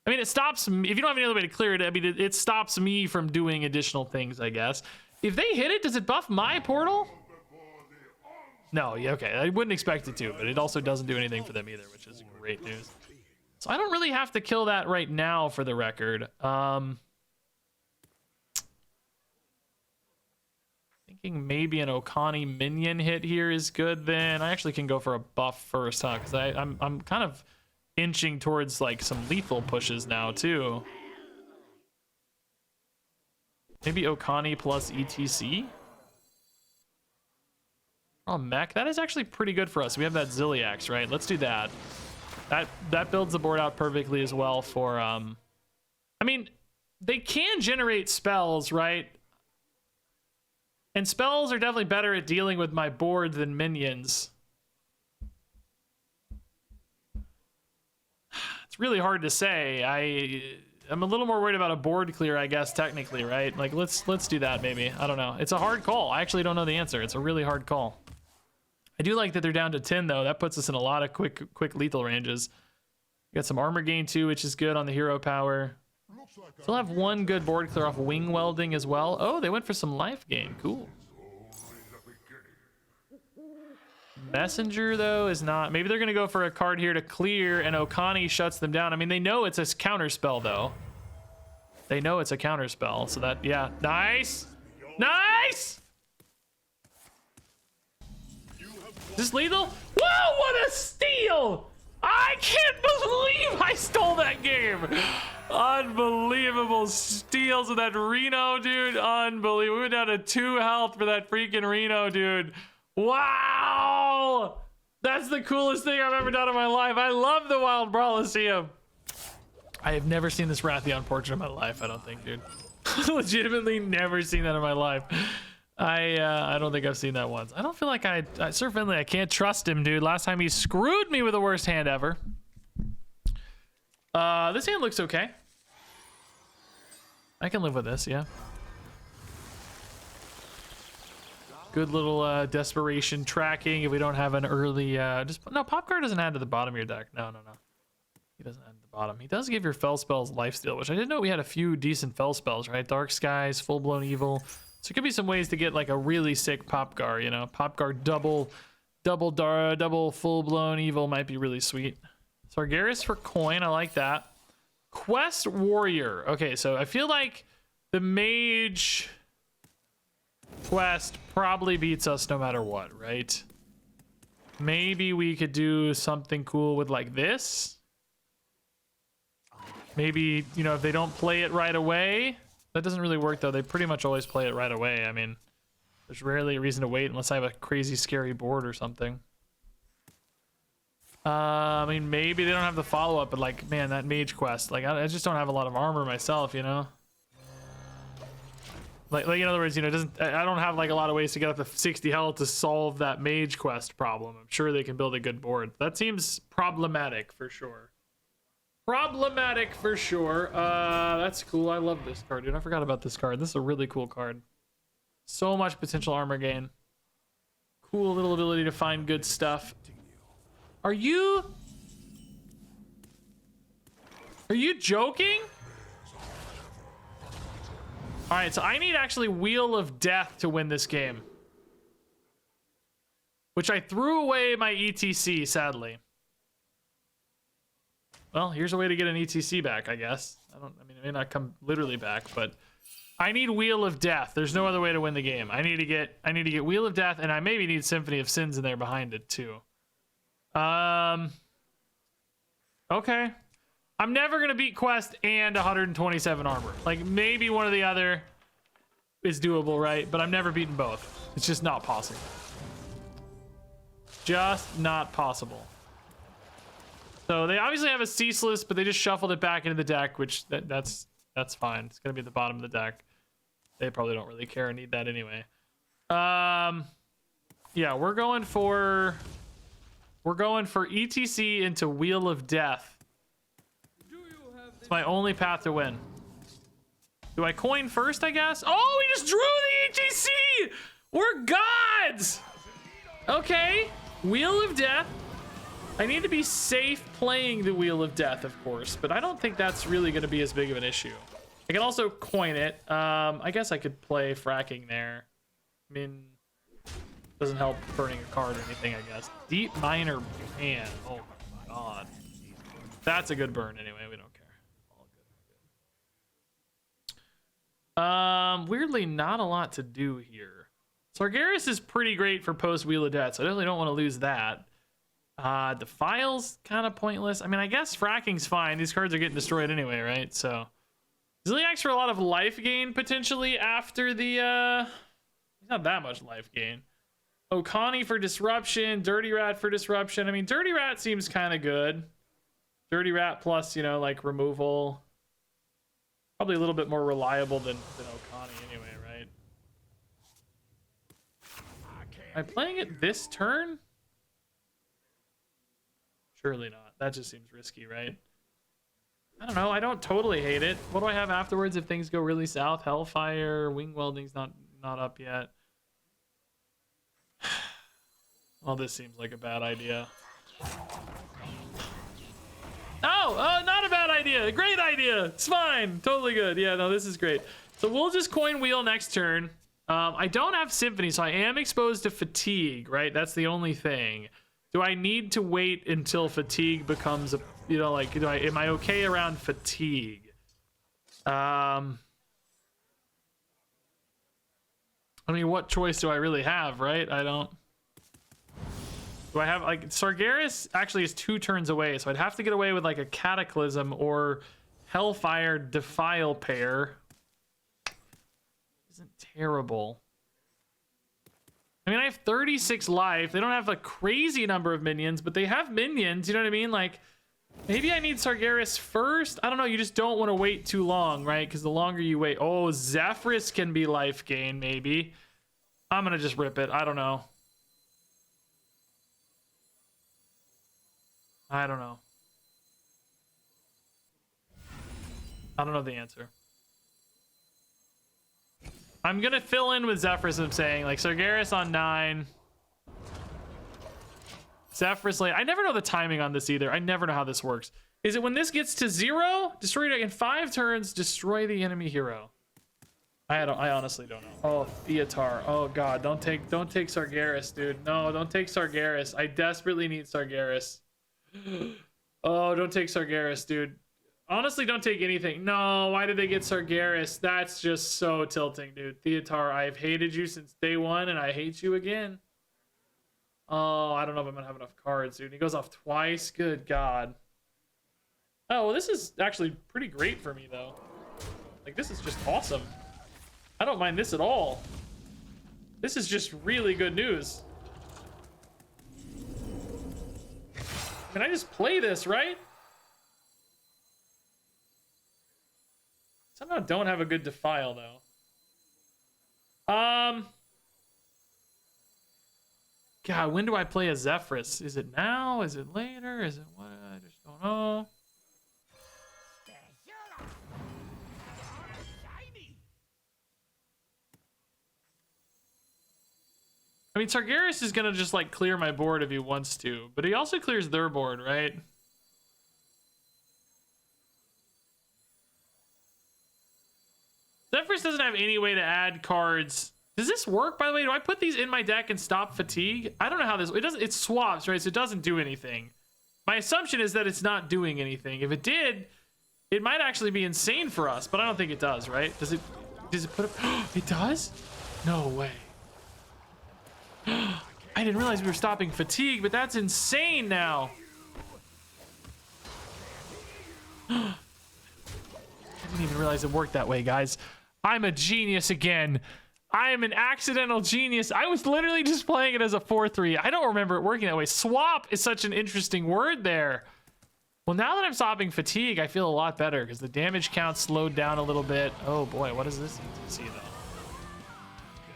I mean, it stops me if you don't have any other way to clear it. I mean, it stops me from doing additional things, I guess. If they hit it, does it buff my portal? No, yeah, okay. I wouldn't expect it to, but it also doesn't do anything for them either, which is great news. So I don't really have to kill that right now, for the record. Thinking maybe an Okani minion hit here is good. Then I actually can go for a buff first, huh? Because I'm kind of inching towards like some lethal pushes now too. Maybe Okani plus ETC. Oh, mech. That is actually pretty good for us. We have that Zilliax, right? Let's do that. That builds the board out perfectly as well for I mean, they can generate spells, right? And spells are definitely better at dealing with my board than minions. It's really hard to say. I'm a little more worried about a board clear, I guess, technically, right? Like, let's do that, maybe. I don't know. It's a hard call. I actually don't know the answer. It's a really hard call. I do like that they're down to 10, though. That puts us in a lot of quick lethal ranges. We got some armor gain, too, which is good on the hero power. Still have one good board clear off wing welding as well. Oh, they went for some life gain. Cool. Messenger, though, is not. Maybe they're going to go for a card here to clear, and Okani shuts them down. I mean, they know it's a counter spell, though. They know it's a counter spell, so that, yeah. Nice! Nice! Is this lethal? Whoa, what a steal! I can't believe I stole that game! Unbelievable steals of that Reno, dude. Unbelievable. We went down to 2 health for that freaking Reno, dude. Wow! That's the coolest thing I've ever done in my life. I love the Wild Brawliseum. I have never seen this Rathion portrait in my life, I don't think, dude. Legitimately never seen that in my life. I don't think I've seen that once. I don't feel like Sir Finley, I can't trust him, dude. Last time he screwed me with the worst hand ever. This hand looks okay. I can live with this, yeah. Good little desperation tracking if we don't have an early no, Pop Guard doesn't add to the bottom of your deck. No. He doesn't add to the bottom. He does give your fell spells lifesteal, which I didn't know we had a few decent fell spells, right? Dark Skies, Full Blown Evil. So it could be some ways to get like a really sick Pop Guard, you know? Pop Guard double Full Blown Evil might be really sweet. Sargeras for coin, I like that. Quest Warrior. Okay, so I feel like the Mage quest probably beats us no matter what, right? Maybe we could do something cool with like this. Maybe, you know, if they don't play it right away. That doesn't really work, though. They pretty much always play it right away. I mean, there's rarely a reason to wait unless I have a crazy, scary board or something. I mean, maybe they don't have the follow-up, but, like, man, that Mage quest. Like, I just don't have a lot of armor myself, you know? Like in other words, you know, I don't have, like, a lot of ways to get up to 60 health to solve that Mage quest problem. I'm sure they can build a good board. That seems problematic, for sure. Problematic for sure. That's cool. I love this card, dude. I forgot about this card. This is a really cool card. So much potential armor gain. Cool little ability to find good stuff. Are you joking? All right, so I need actually Wheel of Death to win this game, which I threw away my ETC, sadly. Well, here's a way to get an ETC back, I guess. I mean, it may not come literally back, but I need Wheel of Death. There's no other way to win the game. I need to get Wheel of Death, and I maybe need Symphony of Sins in there behind it too. Okay. I'm never gonna beat Quest and 127 armor. Like, maybe one or the other is doable, right? But I'm never beating both. It's just not possible. Just not possible. So they obviously have a Ceaseless, but they just shuffled it back into the deck, which that's fine. It's gonna be at the bottom of the deck. They probably don't really care or need that anyway. Yeah, we're going for ETC into Wheel of Death. It's my only path to win. Do I coin first, I guess? Oh, we just drew the HEC! We're gods! Okay, Wheel of Death. I need to be safe playing the Wheel of Death, of course, but I don't think that's really going to be as big of an issue. I can also coin it. I guess I could play fracking there. I mean, doesn't help burning a card or anything, I guess. Deep Miner Pan. Oh my god. That's a good burn anyway. We don't care. All good. Weirdly, not a lot to do here. Sargeras is pretty great for post Wheel of Death, so I definitely don't want to lose that. Defile's kind of pointless. I mean, I guess fracking's fine. These cards are getting destroyed anyway, right? So Ziliax for a lot of life gain potentially after the not that much life gain. Okani for disruption, Dirty Rat for disruption. I mean, Dirty Rat seems kind of good. Dirty Rat plus, you know, like removal. Probably a little bit more reliable than Okani anyway, right? Am I playing it this turn? Surely not. That just seems risky, right? I don't know. I don't totally hate it. What do I have afterwards if things go really south? Hellfire, Wing Welding's not up yet. Well, this seems like a bad idea. Oh, not a bad idea. A great idea. It's fine. Totally good. Yeah, no, this is great. So we'll just coin wheel next turn. I don't have Symphony, so I am exposed to Fatigue, right? That's the only thing. Do I need to wait until Fatigue becomes a, you know, like, am I okay around Fatigue? I mean, what choice do I really have, right? I don't. Do I have, like, Sargeras actually is 2 turns away, so I'd have to get away with, like, a Cataclysm or Hellfire Defile pair. Isn't terrible. I mean, I have 36 life. They don't have a crazy number of minions, but they have minions, you know what I mean? Like, maybe I need Sargeras first? I don't know, you just don't want to wait too long, right? Because the longer you wait... Oh, Zephrys can be life gain, maybe. I'm going to just rip it. I don't know. I don't know. I don't know the answer. I'm gonna fill in with Zephrys. I'm saying, like, Sargeras on 9. Zephrys late. I never know the timing on this either. I never know how this works. Is it when this gets to 0? Destroy it in 5 turns. Destroy the enemy hero. I honestly don't know. Oh, Theatar. Oh god, don't take Sargeras, dude. No, don't take Sargeras. I desperately need Sargeras. Oh, don't take Sargeras, dude. Honestly, don't take anything. No, why did they get Sargeras? That's just so tilting, dude. Theatar, I've hated you since day 1, and I hate you again. Oh, I don't know if I'm gonna have enough cards, dude. He goes off twice. Good god. Oh, well, this is actually pretty great for me, though. Like, this is just awesome. I don't mind this at all. This is just really good news. Can I just play this, right? Somehow don't have a good Defile, though. God, when do I play a Zephrys? Is it now? Is it later? Is it what? I just don't know. I mean, Sargeras is gonna just, like, clear my board if he wants to, but he also clears their board, right? Zephrys doesn't have any way to add cards. Does this work, by the way? Do I put these in my deck and stop Fatigue? I don't know how this... It doesn't... It swaps, right? So it doesn't do anything. My assumption is that it's not doing anything. If it did, it might actually be insane for us, but I don't think it does, right? Does it put up... It does? No way. I didn't realize we were stopping Fatigue, but that's insane now. I didn't even realize it worked that way, guys. I'm a genius again. I am an accidental genius. I was literally just playing it as a 4-3. I don't remember it working that way. Swap is such an interesting word there. Well, now that I'm stopping Fatigue, I feel a lot better because the damage count slowed down a little bit. Oh boy, what does this see though?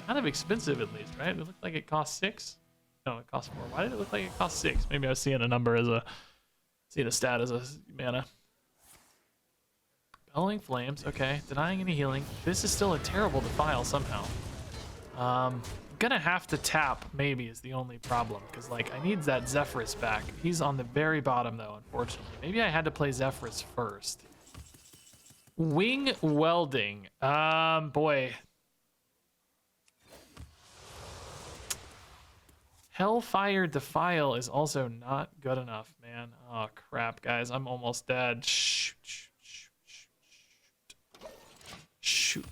Kind of expensive at least, right? It looked like it cost 6. No, it cost 4. Why did it look like it cost 6? Maybe I was seeing a number as a, seeing a stat as a mana. Bellowing Flames, okay. Denying any healing. This is still a terrible defile somehow. I'm gonna have to tap, maybe, is the only problem. Because, like, I need that Zephyrus back. He's on the very bottom, though, unfortunately. Maybe I had to play Zephyrus first. Wing Welding. Boy. Hellfire Defile is also not good enough, man. Oh, crap, guys. I'm almost dead. Shoot.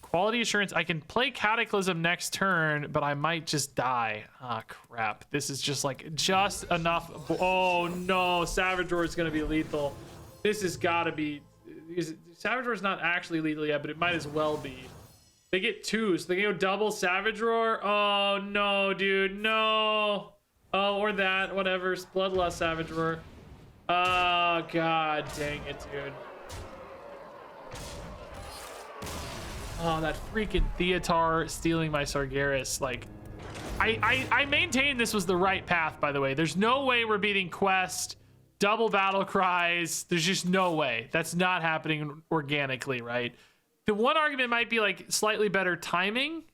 Quality Assurance. I can play Cataclysm next turn, but I might just die. Ah, crap. This is just, like, just enough. Oh, no. Savage Roar is going to be lethal. This has got to be... Savage Roar is not actually lethal yet, but it might as well be. They get two, so they can go double Savage Roar. Oh, no, dude. No. Oh, or that. Whatever. Bloodlust Savage Roar. Oh, god dang it, dude. Oh, that freaking Theatar stealing my Sargeras. Like, I maintain this was the right path, by the way. There's no way we're beating Quest, double battle cries. There's just no way. That's not happening organically, right? The one argument might be, like, slightly better timing.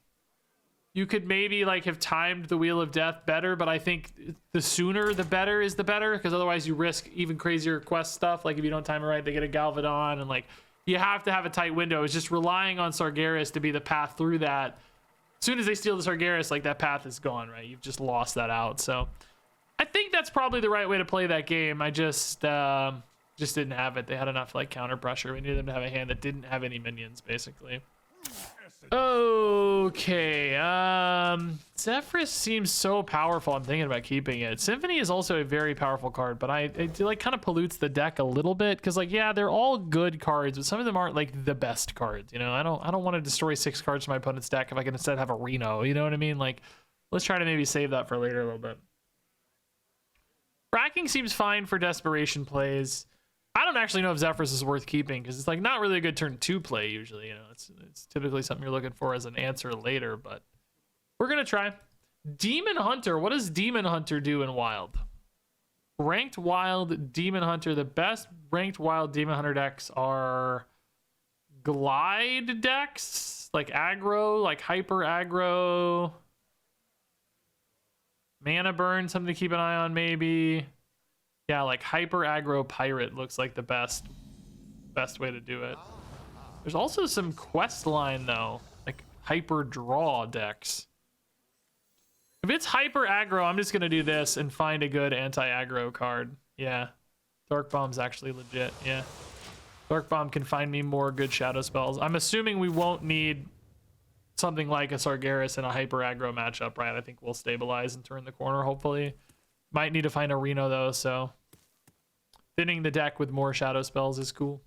You could maybe, like, have timed the Wheel of Death better, but I think the sooner the better is the better, because otherwise you risk even crazier Quest stuff. Like, if you don't time it right, they get a Galvadon, and, like, you have to have a tight window. It's just relying on Sargeras to be the path through that. As soon as they steal the Sargeras, like, that path is gone, right? You've just lost that out. So I think that's probably the right way to play that game. I just didn't have it. They had enough, like, counter pressure. We needed them to have a hand that didn't have any minions, basically. Okay, Zephyrus seems so powerful. I'm thinking about keeping it. Symphony is also a very powerful card, but it like kind of pollutes the deck a little bit, because, like, yeah, they're all good cards, but some of them aren't, like, the best cards. You know, I don't want to destroy 6 cards from my opponent's deck if I can instead have a Reno. You know what I mean? Like, let's try to maybe save that for later a little bit. Fracking seems fine for desperation plays. I don't actually know if Zephyrus is worth keeping, because it's, like, not really a good turn 2 play usually. You know, it's typically something you're looking for as an answer later, but we're gonna try. Demon Hunter. What does Demon Hunter do in Wild? Ranked Wild Demon Hunter. The best ranked Wild Demon Hunter decks are Glide decks, like aggro, like hyper aggro. Mana Burn, something to keep an eye on, maybe. Yeah, like hyper aggro pirate looks like the best way to do it. There's also some quest line, though, like hyper draw decks. If it's hyper aggro, I'm just gonna do this and find a good anti-aggro card. Yeah, Dark Bomb's actually legit. Yeah, Dark Bomb can find me more good shadow spells. I'm assuming we won't need something like a Sargeras in a hyper aggro matchup, right? I think we'll stabilize and turn the corner, hopefully. Might need to find a Reno, though, so thinning the deck with more shadow spells is cool.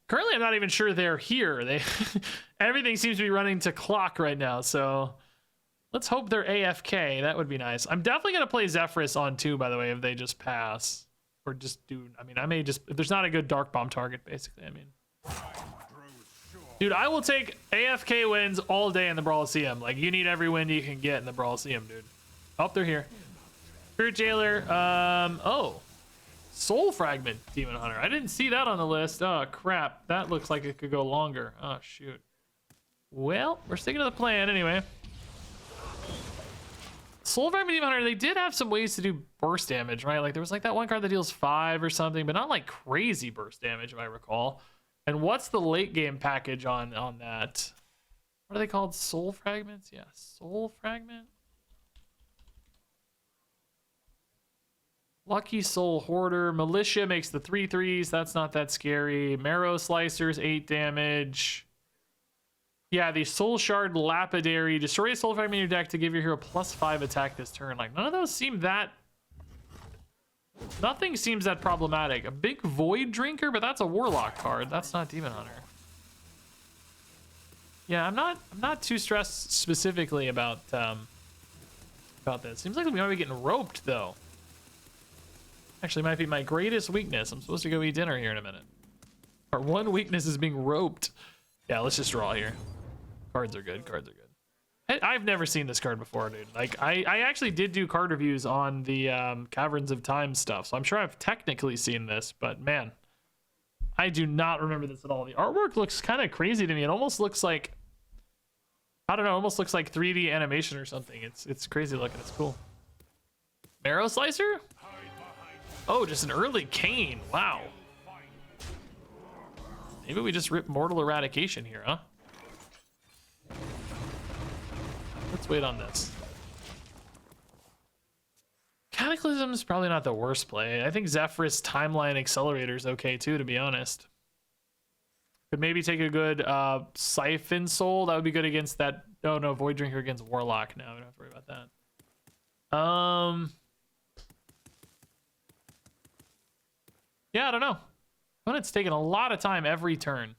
Currently, I'm not even sure they're here. Everything seems to be running to clock right now, so let's hope they're AFK. That would be nice. I'm definitely going to play Zephyrus on 2, by the way, if they just pass. Or just do... I mean, I may just... If there's not a good Dark Bomb target, basically, I mean... Dude, I will take AFK wins all day in the Brawliseum. Like, you need every win you can get in the Brawliseum, dude. Oh, they're here. Spirit Jailer. Oh. Soul Fragment Demon Hunter. I didn't see that on the list. Oh, crap. That looks like it could go longer. Oh, shoot. Well, we're sticking to the plan anyway. Soul Fragment Demon Hunter, they did have some ways to do burst damage, right? Like, there was, like, that one card that deals 5 or something, but not, like, crazy burst damage, if I recall. And what's the late game package on that? What are they called? Soul Fragments? Yeah, Soul Fragment. Lucky Soul Hoarder. Militia makes the 3/3s. That's not that scary. Marrow Slicers, 8 damage. Yeah, the Soul Shard Lapidary. Destroy a Soul Fragment in your deck to give your hero +5 attack this turn. Like, none of those seem that... Nothing seems that problematic. A big Void Drinker, but that's a Warlock card. That's not Demon Hunter. Yeah, I'm not too stressed specifically about this. Seems like we might be getting roped, though. Actually, might be my greatest weakness. I'm supposed to go eat dinner here in a minute. Our one weakness is being roped. Yeah, let's just draw here. Cards are good. Cards are good. I've never seen this card before, dude. Like, I actually did do card reviews on the Caverns of Time stuff, so I'm sure I've technically seen this, but man, I do not remember this at all. The artwork looks kind of crazy to me. It almost looks like, I don't know, almost looks like 3D animation or something. It's crazy looking. It's cool. Marrow Slicer? Oh, just an early Cane. Wow. Maybe we just rip Mortal Eradication here, huh? Let's wait on this. Cataclysm is probably not the worst play. I think Zephyrus Timeline Accelerator is okay too, to be honest. Could maybe take a good Siphon Soul. That would be good against that. Oh no, Void Drinker against Warlock. No, we don't have to worry about that. Yeah, I don't know. Opponent's taking a lot of time every turn.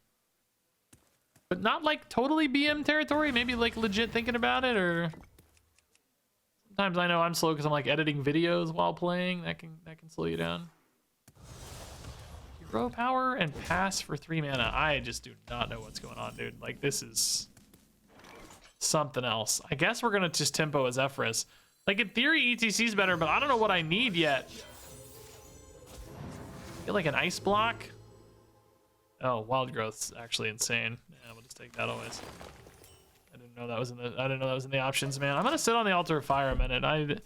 But not like totally BM territory. Maybe like legit thinking about it, or sometimes I know I'm slow because I'm like editing videos while playing. That can slow you down. Hero power and pass for 3 mana. I just do not know what's going on, dude. Like, this is something else. I guess we're gonna just tempo a Zephyrus. Like, in theory, ETC is better, but I don't know what I need yet. I feel like an ice block. Oh, wild growth's actually insane. Yeah, we'll just take that always. I didn't know that was in the options, man. I'm gonna sit on the Altar of Fire a minute.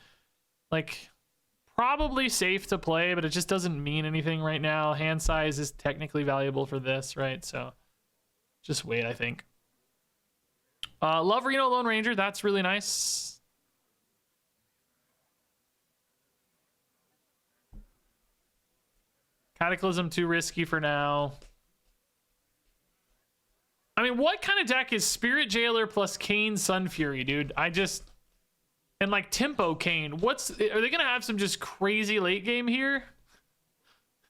Probably safe to play, but it just doesn't mean anything right now. Hand size is technically valuable for this, right? So just wait, I think. Love Reno Lone Ranger. That's really nice. Cataclysm too risky for now. I mean, what kind of deck is Spirit Jailer plus Cane Sun Fury, dude? And like Tempo Cane. Are they gonna have some just crazy late game here?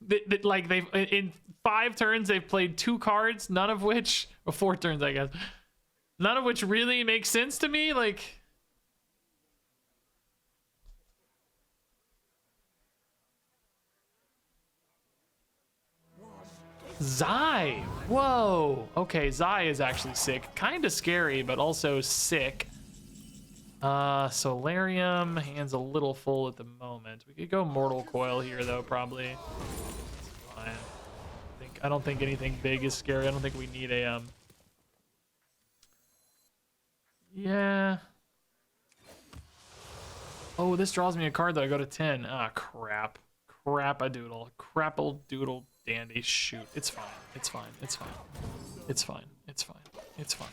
That like they've in 5 turns they've played 2 cards, none of which, or 4 turns I guess, none of which really make sense to me. Like, Zai. Whoa. Okay, Zai is actually sick. Kind of scary, but also sick. Solarium, hand's a little full at the moment. We could go Mortal Coil here though, probably. Fine. I don't think anything big is scary. I don't think we need a yeah. Oh, this draws me a card though. I go to 10. Ah, crap. Crap-a-doodle. Crapple-doodle dandy. Shoot. It's fine. It's fine. It's fine. It's fine. It's fine. It's fine.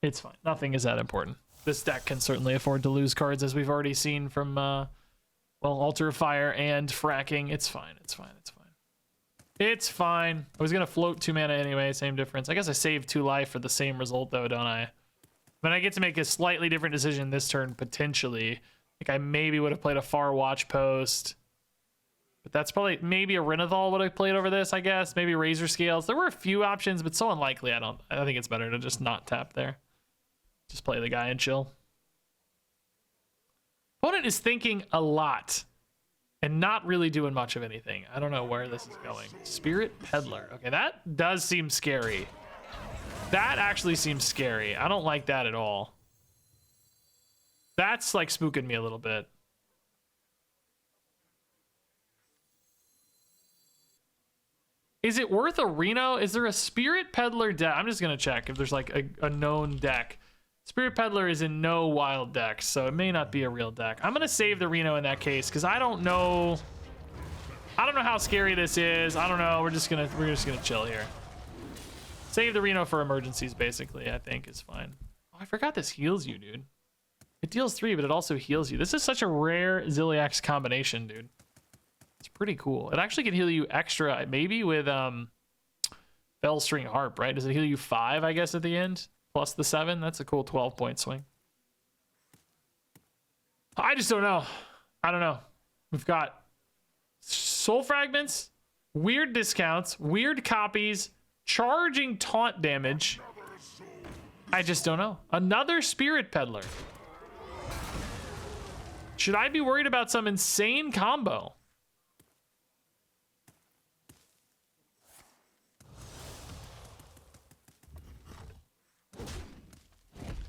It's fine. Nothing is that important. This deck can certainly afford to lose cards, as we've already seen from, well, Altar of Fire and Fracking. It's fine. It's fine. It's fine. It's fine. I was going to float 2 mana anyway. Same difference. I guess I saved 2 life for the same result, though, don't I? But I get to make a slightly different decision this turn, potentially. Like, I maybe would have played a Far Watch Post. But that's probably, maybe a Renathal would have played over this, I guess. Maybe Razor Scales. There were a few options, but so unlikely. I think it's better to just not tap there. Just play the guy and chill. Opponent is thinking a lot and not really doing much of anything. I don't know where this is going. Spirit Peddler. Okay, that does seem scary. That actually seems scary. I don't like that at all. That's like spooking me a little bit. Is it worth a Reno? Is there a Spirit Peddler deck? I'm just going to check if there's like a known deck. Spirit Peddler is in no wild decks, so it may not be a real deck. I'm gonna save the Reno in that case because I don't know how scary this is. I don't know. We're just gonna chill here. Save the Reno for emergencies, basically. I think is fine. Oh, I forgot this heals you, dude. It deals 3, but it also heals you. This is such a rare Ziliax combination, dude. It's pretty cool. It actually can heal you extra, maybe with Bellstring Harp, right? Does it heal you 5? I guess at the end. Plus the 7, that's a cool 12-point swing. I just don't know. I don't know. We've got soul fragments, weird discounts, weird copies, charging taunt damage. I just don't know. Another Spirit Peddler. Should I be worried about some insane combo?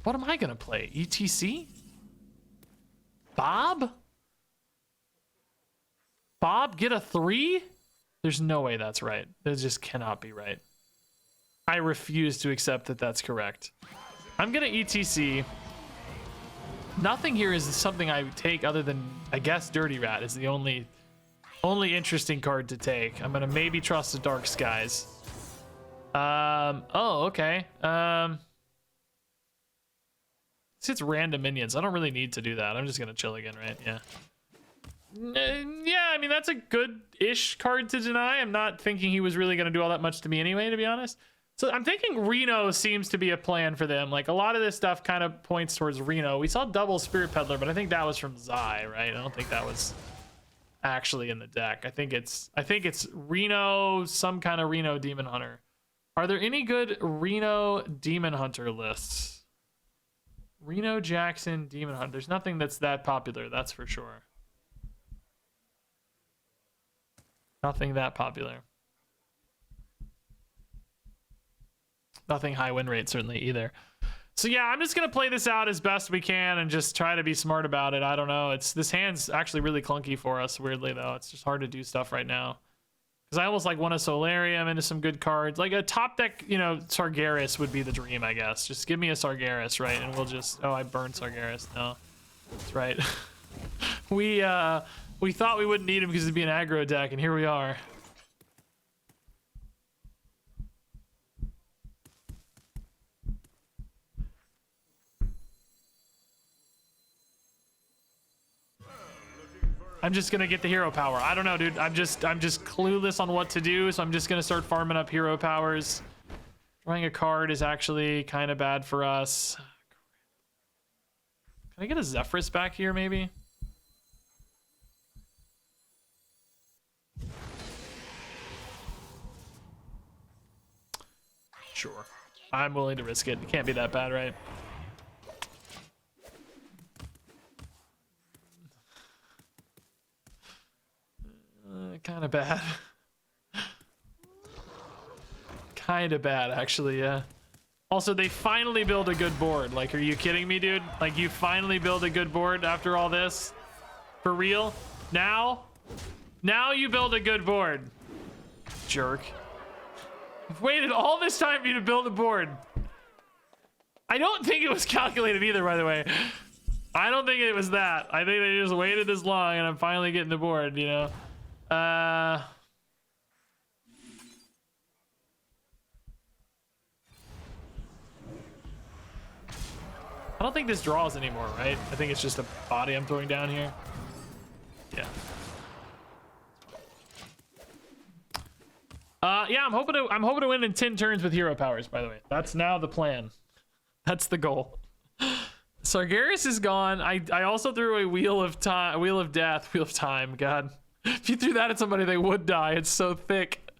What am I gonna play? ETC? Bob? Bob, get a 3? There's no way that's right. That just cannot be right. I refuse to accept that that's correct. I'm gonna ETC. Nothing here is something I would take other than, I guess, Dirty Rat is the only interesting card to take. I'm gonna maybe trust the Dark Skies. Oh, okay. It's random minions. I don't really need to do that. I'm just gonna chill again, right? Yeah. Yeah, I mean, that's a good-ish card to deny. I'm not thinking he was really gonna do all that much to me anyway, to be honest. So I'm thinking Reno seems to be a plan for them. Like, a lot of this stuff kind of points towards Reno. We saw double Spirit Peddler, but I think that was from Zai, right? I don't think that was actually in the deck. I think it's Reno, some kind of Reno Demon Hunter. Are there any good Reno Demon Hunter lists? Reno Jackson Demon Hunter. There's nothing that's that popular, that's for sure. Nothing that popular. Nothing high win rate certainly either. So yeah, I'm just gonna play this out as best we can and just try to be smart about it. I don't know. This hand's actually really clunky for us, weirdly though. It's just hard to do stuff right now. Because I almost like want a Solarium into some good cards. Like a top deck, you know, Sargeras would be the dream, I guess. Just give me a Sargeras, right? And we'll just, oh, I burned Sargeras. No, that's right. We thought we wouldn't need him because it'd be an aggro deck, and here we are. I'm just gonna get the hero power. I don't know, dude. I'm just clueless on what to do, so I'm just gonna start farming up hero powers. Drawing a card is actually kind of bad for us. Can I get a Zephrys back here, maybe? Sure. I'm willing to risk it. It can't be that bad, right? Kind of bad. Kind of bad, actually, yeah. Also, they finally build a good board. Like, are you kidding me, dude? Like, you finally build a good board after all this? For real? Now you build a good board. Jerk. I've waited all this time for you to build a board. I don't think it was calculated either, by the way. I don't think it was that. I think they just waited this long and I'm finally getting the board, you know? I don't think this draws anymore, right? I think it's just a body I'm throwing down here. Yeah. Yeah, I'm hoping to win in 10 turns with hero powers, by the way. That's now the plan. That's the goal. Sargeras is gone. I also threw a Wheel of Time, Wheel of Death, Wheel of Time, God. If you threw that at somebody, they would die. It's so thick.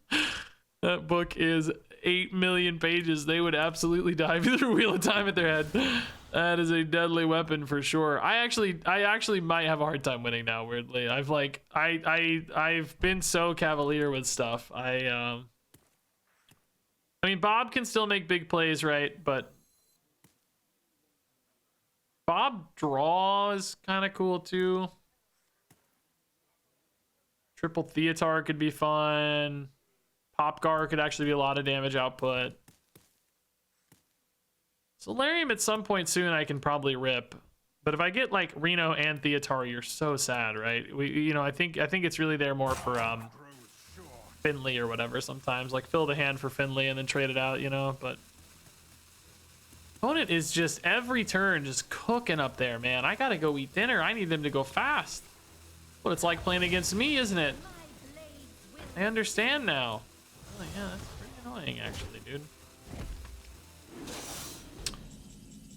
That book is 8 million pages. They would absolutely die if you threw Wheel of Time at their head. That is a deadly weapon for sure. I actually might have a hard time winning now, weirdly. I've been so cavalier with stuff. I mean, Bob can still make big plays, right? But Bob draw is kind of cool too. Triple Theatar could be fun. Popgar could actually be a lot of damage output. Solarium at some point soon I can probably rip. But if I get like Reno and Theatar, you're so sad, right? I think it's really there more for Finley or whatever sometimes. Like fill the hand for Finley and then trade it out, you know, but opponent is just every turn just cooking up there, man. I gotta go eat dinner. I need them to go fast. What it's like playing against me, isn't it? I understand now. Oh, yeah, that's pretty annoying, actually, dude.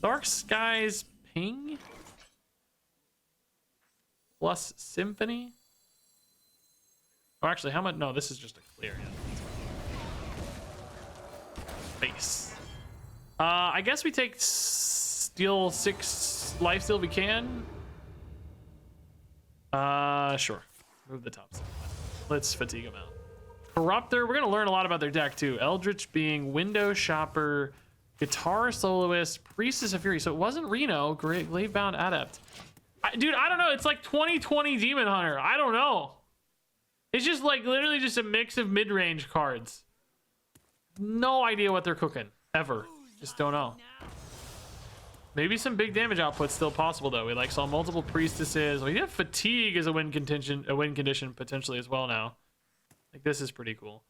Dark Skies Ping? Plus Symphony? Oh, actually, how much? No, this is just a clear. Yeah. Base. I guess we take steal 6 lifesteal if we can. Sure. Move the top side. Let's fatigue them out. Corruptor, we're gonna learn a lot about their deck too. Eldritch Being, Window Shopper, Guitar Soloist, Priestess of Fury. So it wasn't Reno, Gravebound Adept. Dude, I don't know. It's like 2020 Demon Hunter. I don't know. It's just like literally just a mix of mid-range cards. No idea what they're cooking, ever. Just don't know. Maybe some big damage output's still possible though. We like saw multiple priestesses. We have fatigue as a win condition potentially as well now. Like this is pretty cool.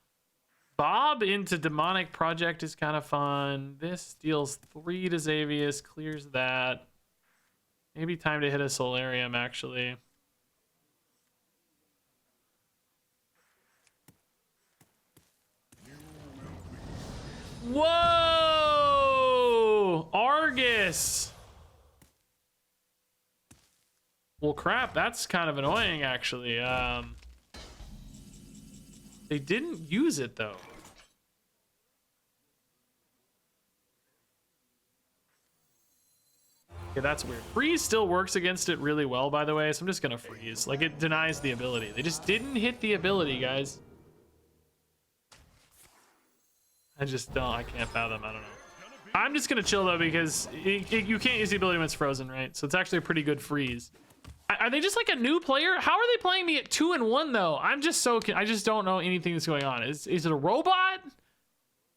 Bob into demonic project is kind of fun. This deals 3 to Xavius, clears that. Maybe time to hit a Solarium actually. Whoa! Argus! Well, crap, that's kind of annoying, actually. They didn't use it, though. Okay, that's weird. Freeze still works against it really well, by the way, so I'm just gonna freeze. Like, it denies the ability. They just didn't hit the ability, guys. I can't fathom, I don't know. I'm just gonna chill though because you can't use the ability when it's frozen, right? So it's actually a pretty good freeze. Are they just like a new player? How are they playing me at 2-1 though? I just don't know anything that's going on. Is it a robot?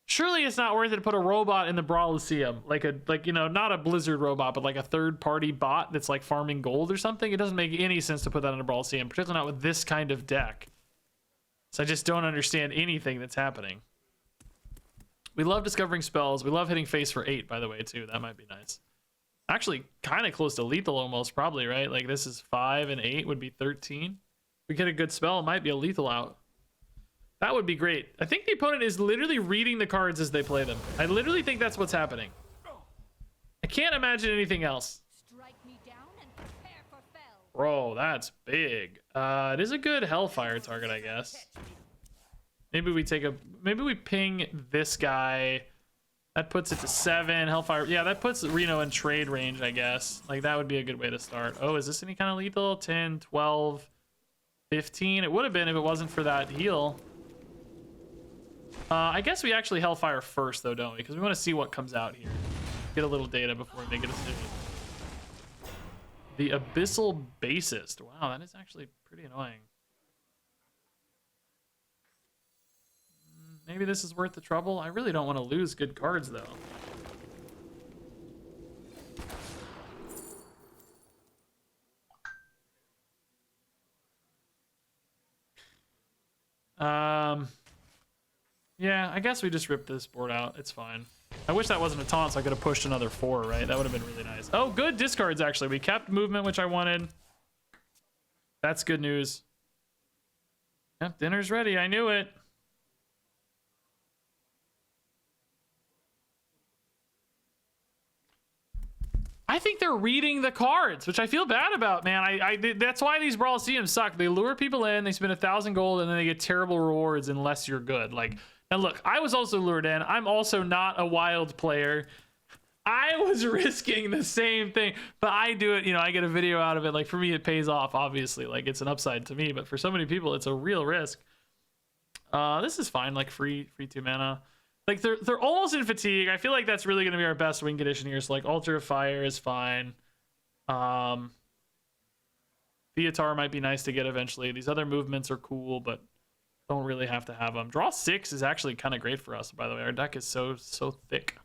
Surely it's not worth it to put a robot in the Brawliseum, like you know, not a Blizzard robot, but like a third-party bot that's like farming gold or something. It doesn't make any sense to put that in a Brawliseum, particularly not with this kind of deck. So I just don't understand anything that's happening. We love discovering spells. We love hitting face for 8, by the way, too. That might be nice. Actually, kind of close to lethal almost, probably, right? Like, this is 5 and 8 would be 13. If we get a good spell, it might be a lethal out. That would be great. I think the opponent is literally reading the cards as they play them. I literally think that's what's happening. I can't imagine anything else. Strike me down and prepare for fell. Bro, that's big. It is a good Hellfire target, I guess. Maybe we ping this guy. That puts it to 7. Hellfire. Yeah, that puts Reno in trade range, I guess. Like, that would be a good way to start. Oh, is this any kind of lethal? 10, 12, 15. It would have been if it wasn't for that heal. I guess we actually Hellfire first, though, don't we? Because we want to see what comes out here. Get a little data before we make a decision. The Abyssal Bassist. Wow, that is actually pretty annoying. Maybe this is worth the trouble. I really don't want to lose good cards, though. Yeah, I guess we just ripped this board out. It's fine. I wish that wasn't a taunt, so I could have pushed another 4, right? That would have been really nice. Oh, good discards, actually. We kept movement, which I wanted. That's good news. Yep, dinner's ready. I knew it. I think they're reading the cards, which I feel bad about, man. That's why these Brawliseums suck. They lure people in, they spend 1,000 gold, and then they get terrible rewards unless you're good. Like, and look, I was also lured in. I'm also not a wild player. I was risking the same thing, but I do it, you know, I get a video out of it. Like, for me, it pays off, obviously. Like, it's an upside to me, but for so many people, it's a real risk. This is fine, like free 2 mana. Like, they're almost in fatigue. I feel like that's really going to be our best win condition here. So, like, Altar of Fire is fine. Theatar might be nice to get eventually. These other movements are cool, but don't really have to have them. Draw 6 is actually kind of great for us, by the way. Our deck is so thick.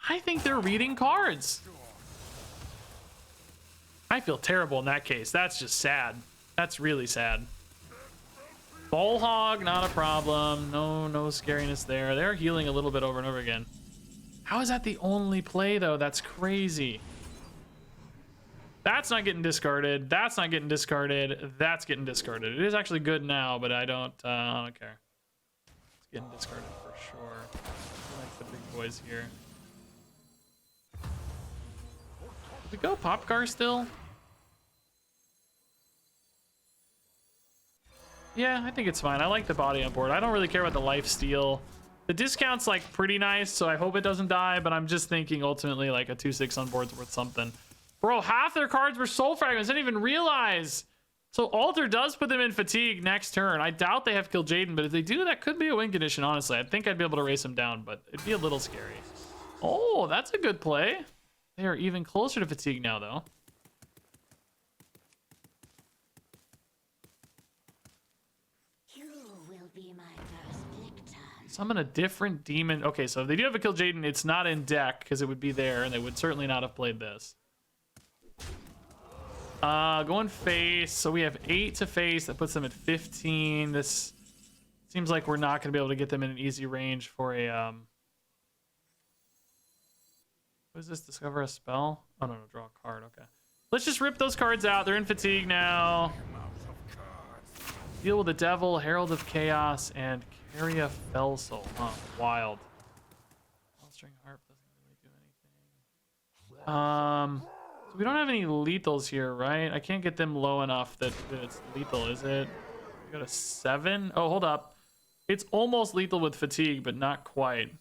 I think they're reading cards. I feel terrible in that case. That's just sad. That's really sad. Ball Hog, not a problem. No scariness there. They're healing a little bit over and over again. How is that the only play, though? That's crazy. That's not getting discarded. That's not getting discarded. That's getting discarded. It is actually good now, but I don't care. It's getting discarded for sure. I like the big boys here. Did we go Popgar still? Yeah, I think it's fine. I like the body on board. I don't really care about the life steal. The discount's like pretty nice, so I hope it doesn't die, but I'm just thinking ultimately like a 2/6 on board's worth something. Bro, half their cards were soul fragments. I didn't even realize. So Altar does put them in fatigue next turn. I doubt they have killed Jaden, but if they do, that could be a win condition, honestly. I think I'd be able to race them down, but it'd be a little scary. Oh, that's a good play. They are even closer to fatigue now, though. Summon a different demon. Okay, so if they do have a Kill Jaden, it's not in deck because it would be there, and they would certainly not have played this. Going face. So we have 8 to face. That puts them at 15. This seems like we're not going to be able to get them in an easy range for a what is this? Discover a spell? Oh no, draw a card. Okay. Let's just rip those cards out. They're in fatigue now. Deal with the Devil, Herald of Chaos, and carry a Fell Soul. Huh, wild. String Harp doesn't really do anything. So we don't have any lethals here, right? I can't get them low enough that it's lethal, is it? We got a 7. Oh, hold up. It's almost lethal with fatigue, but not quite.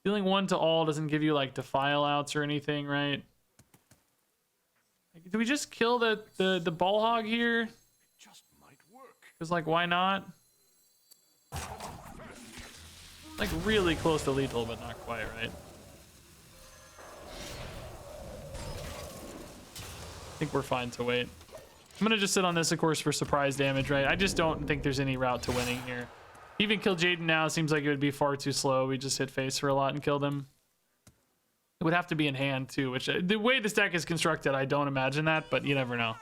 Dealing 1 to all doesn't give you like defile outs or anything, right? Do we just kill the ball hog here? It just might work. Because like, why not? Like really close to lethal, but not quite, right? I think we're fine to wait. I'm gonna just sit on this, of course, for surprise damage, right? I just don't think there's any route to winning here. Even kill Jaden now seems like it would be far too slow. We just hit face for a lot and killed him. It would have to be in hand too, which the way this deck is constructed, I don't imagine that, but you never know.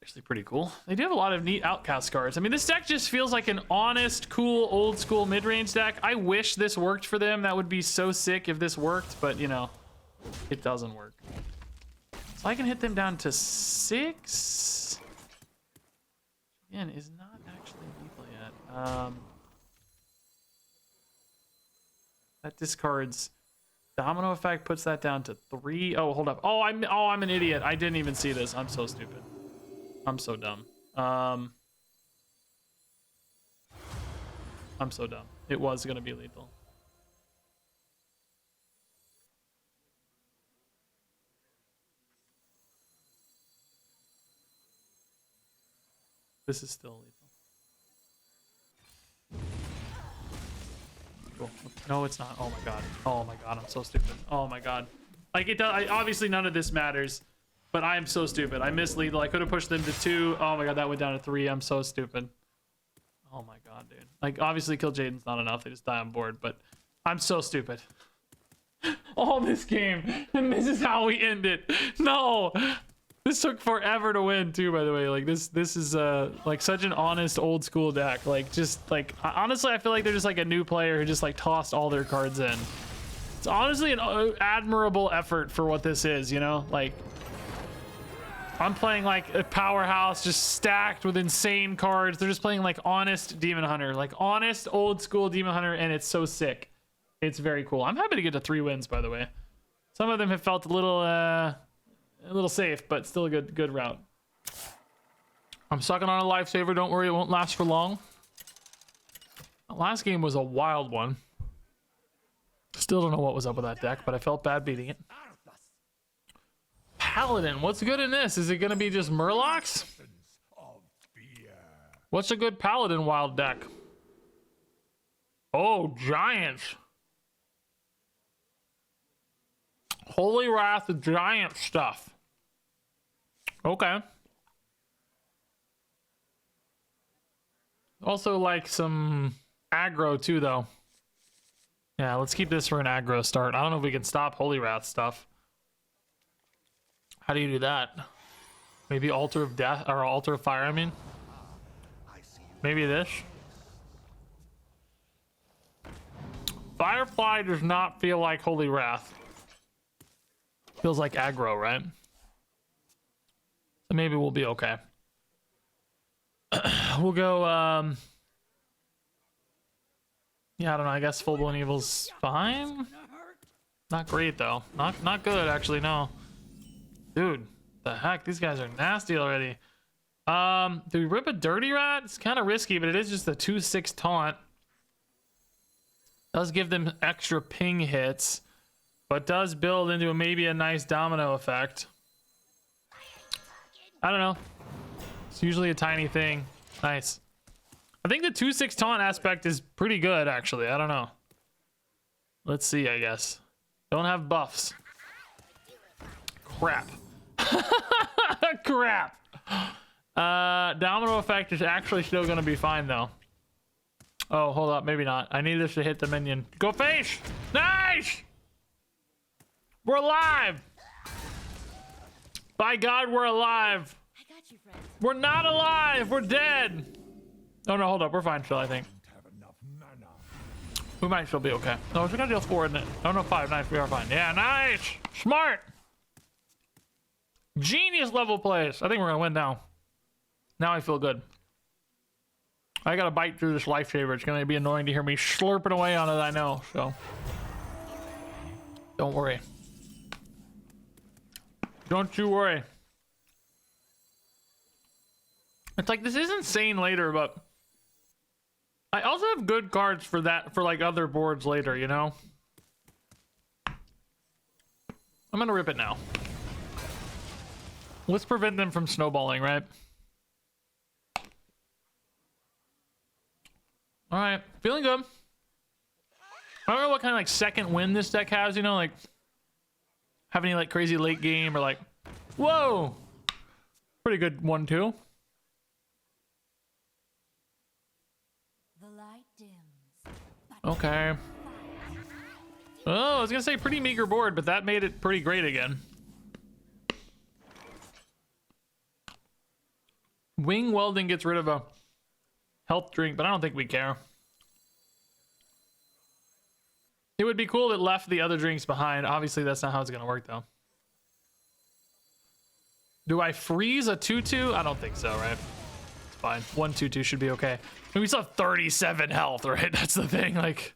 Actually pretty cool. They do have a lot of neat outcast cards. I mean, this deck just feels like an honest, cool, old school mid-range deck. I wish this worked for them. That would be so sick if this worked, but you know, it doesn't work. So I can hit them down to 6. Again, is not actually lethal yet. That discards domino effect, puts that down to 3. Oh, hold up. Oh, I'm an idiot. I didn't even see this. I'm so stupid. I'm so dumb. I'm so dumb. It was gonna be lethal. This is still lethal. Cool. No, it's not. Oh my god. Oh my god. I'm so stupid. Oh my god. Like it does. Obviously, none of this matters. But I am so stupid. I missed lethal. I could have pushed them to 2. Oh my god, that went down to 3. I'm so stupid. Oh my god, dude. Like, obviously, kill Jaden's not enough. They just die on board. But I'm so stupid. All this game, and this is how we end it. No. This took forever to win too, by the way. Like this is like such an honest old school deck. Like just like honestly, I feel like they're just like a new player who just like tossed all their cards in. It's honestly an admirable effort for what this is, you know? Like I'm playing like a powerhouse just stacked with insane cards. They're just playing like honest Demon Hunter, like honest old school Demon Hunter, and it's so sick. It's very cool. I'm happy to get to 3 wins, by the way. Some of them have felt a little safe, but still a good route. I'm sucking on a lifesaver. Don't worry, it won't last for long. The last game was a wild one. Still don't know what was up with that deck, but I felt bad beating it. Paladin, what's good in this? Is it gonna be just Murlocs? What's a good Paladin wild deck? Oh, Giants. Holy Wrath Giant stuff. Okay. Also like some aggro too, though. Yeah, let's keep this for an aggro start. I don't know if we can stop Holy Wrath stuff. How do you do that? Maybe Altar of Death or Altar of Fire, I mean. Maybe this. Firefly does not feel like Holy Wrath. Feels like aggro, right? So maybe we'll be okay. We'll go, yeah, I don't know. I guess Full Blown Evil's fine. Not great, though. Not good, actually, no. Dude, the heck? These guys are nasty already. Do we rip a Dirty Rat? It's kind of risky, but it is just a 2/6 taunt. Does give them extra ping hits, but does build into maybe a nice domino effect. I don't know. It's usually a tiny thing. Nice. I think the 2/6 taunt aspect is pretty good, actually. I don't know. Let's see, I guess. Don't have buffs. Crap. Crap. Domino effect is actually still gonna be fine though. Oh, hold up, maybe not. I need this to hit the minion. Go face! Nice! We're alive! By God, we're alive! I got you, friend. We're not alive! We're dead! Oh no, hold up, we're fine still, I think. We might still be okay. No, we got deal 4, isn't it? Oh no, 5, nice, we are fine. Yeah, nice! Smart! Genius level plays! I think we're gonna win now. Now I feel good. I gotta bite through this lifesaver. It's gonna be annoying to hear me slurping away on it, I know, so. Don't worry. Don't you worry. It's like, this is insane later, but I also have good cards for that, for like other boards later, you know? I'm gonna rip it now. Let's prevent them from snowballing, right? All right, feeling good. I don't know what kind of like second win this deck has, you know, like have any like crazy late game or like, whoa, pretty good 1-2. The light dims. Okay. Oh, I was gonna say pretty meager board, but that made it pretty great again. Wing Welding gets rid of a health drink, but I don't think we care. It would be cool if it left the other drinks behind. Obviously, that's not how it's gonna work, though. Do I freeze a 2-2? I don't think so, right? It's fine. 1-2-2 should be okay. I mean, we still have 37 health, right? That's the thing. Like,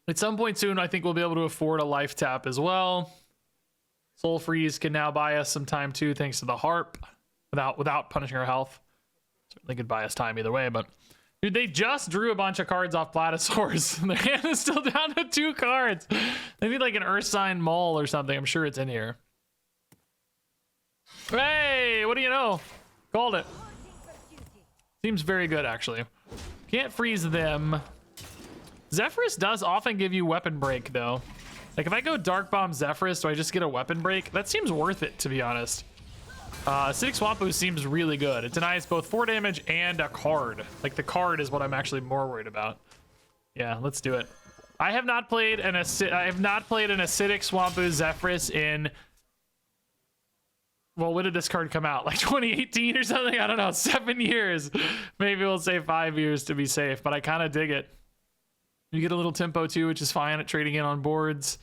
at some point soon, I think we'll be able to afford a life tap as well. Soul Freeze can now buy us some time too, thanks to the harp, without punishing our health. Certainly could buy us time either way, but dude, they just drew a bunch of cards off Platosaurus. Their hand is still down to 2 cards. They need like an Ursine Maul or something. I'm sure it's in here. Hey, what do you know? Called it. Seems very good, actually. Can't freeze them. Zephyrus does often give you weapon break, though. Like, if I go Dark Bomb Zephyrus, do I just get a weapon break? That seems worth it, to be honest. Acidic Swamp Boost seems really good. It denies both 4 damage and a card. Like, the card is what I'm actually more worried about. Yeah, let's do it. I have not played an Acidic Swamp Boost Zephyrus in... Well, when did this card come out? Like 2018 or something? I don't know. 7 years. Maybe we'll say 5 years to be safe, but I kind of dig it. You get a little tempo too, which is fine at trading in on boards.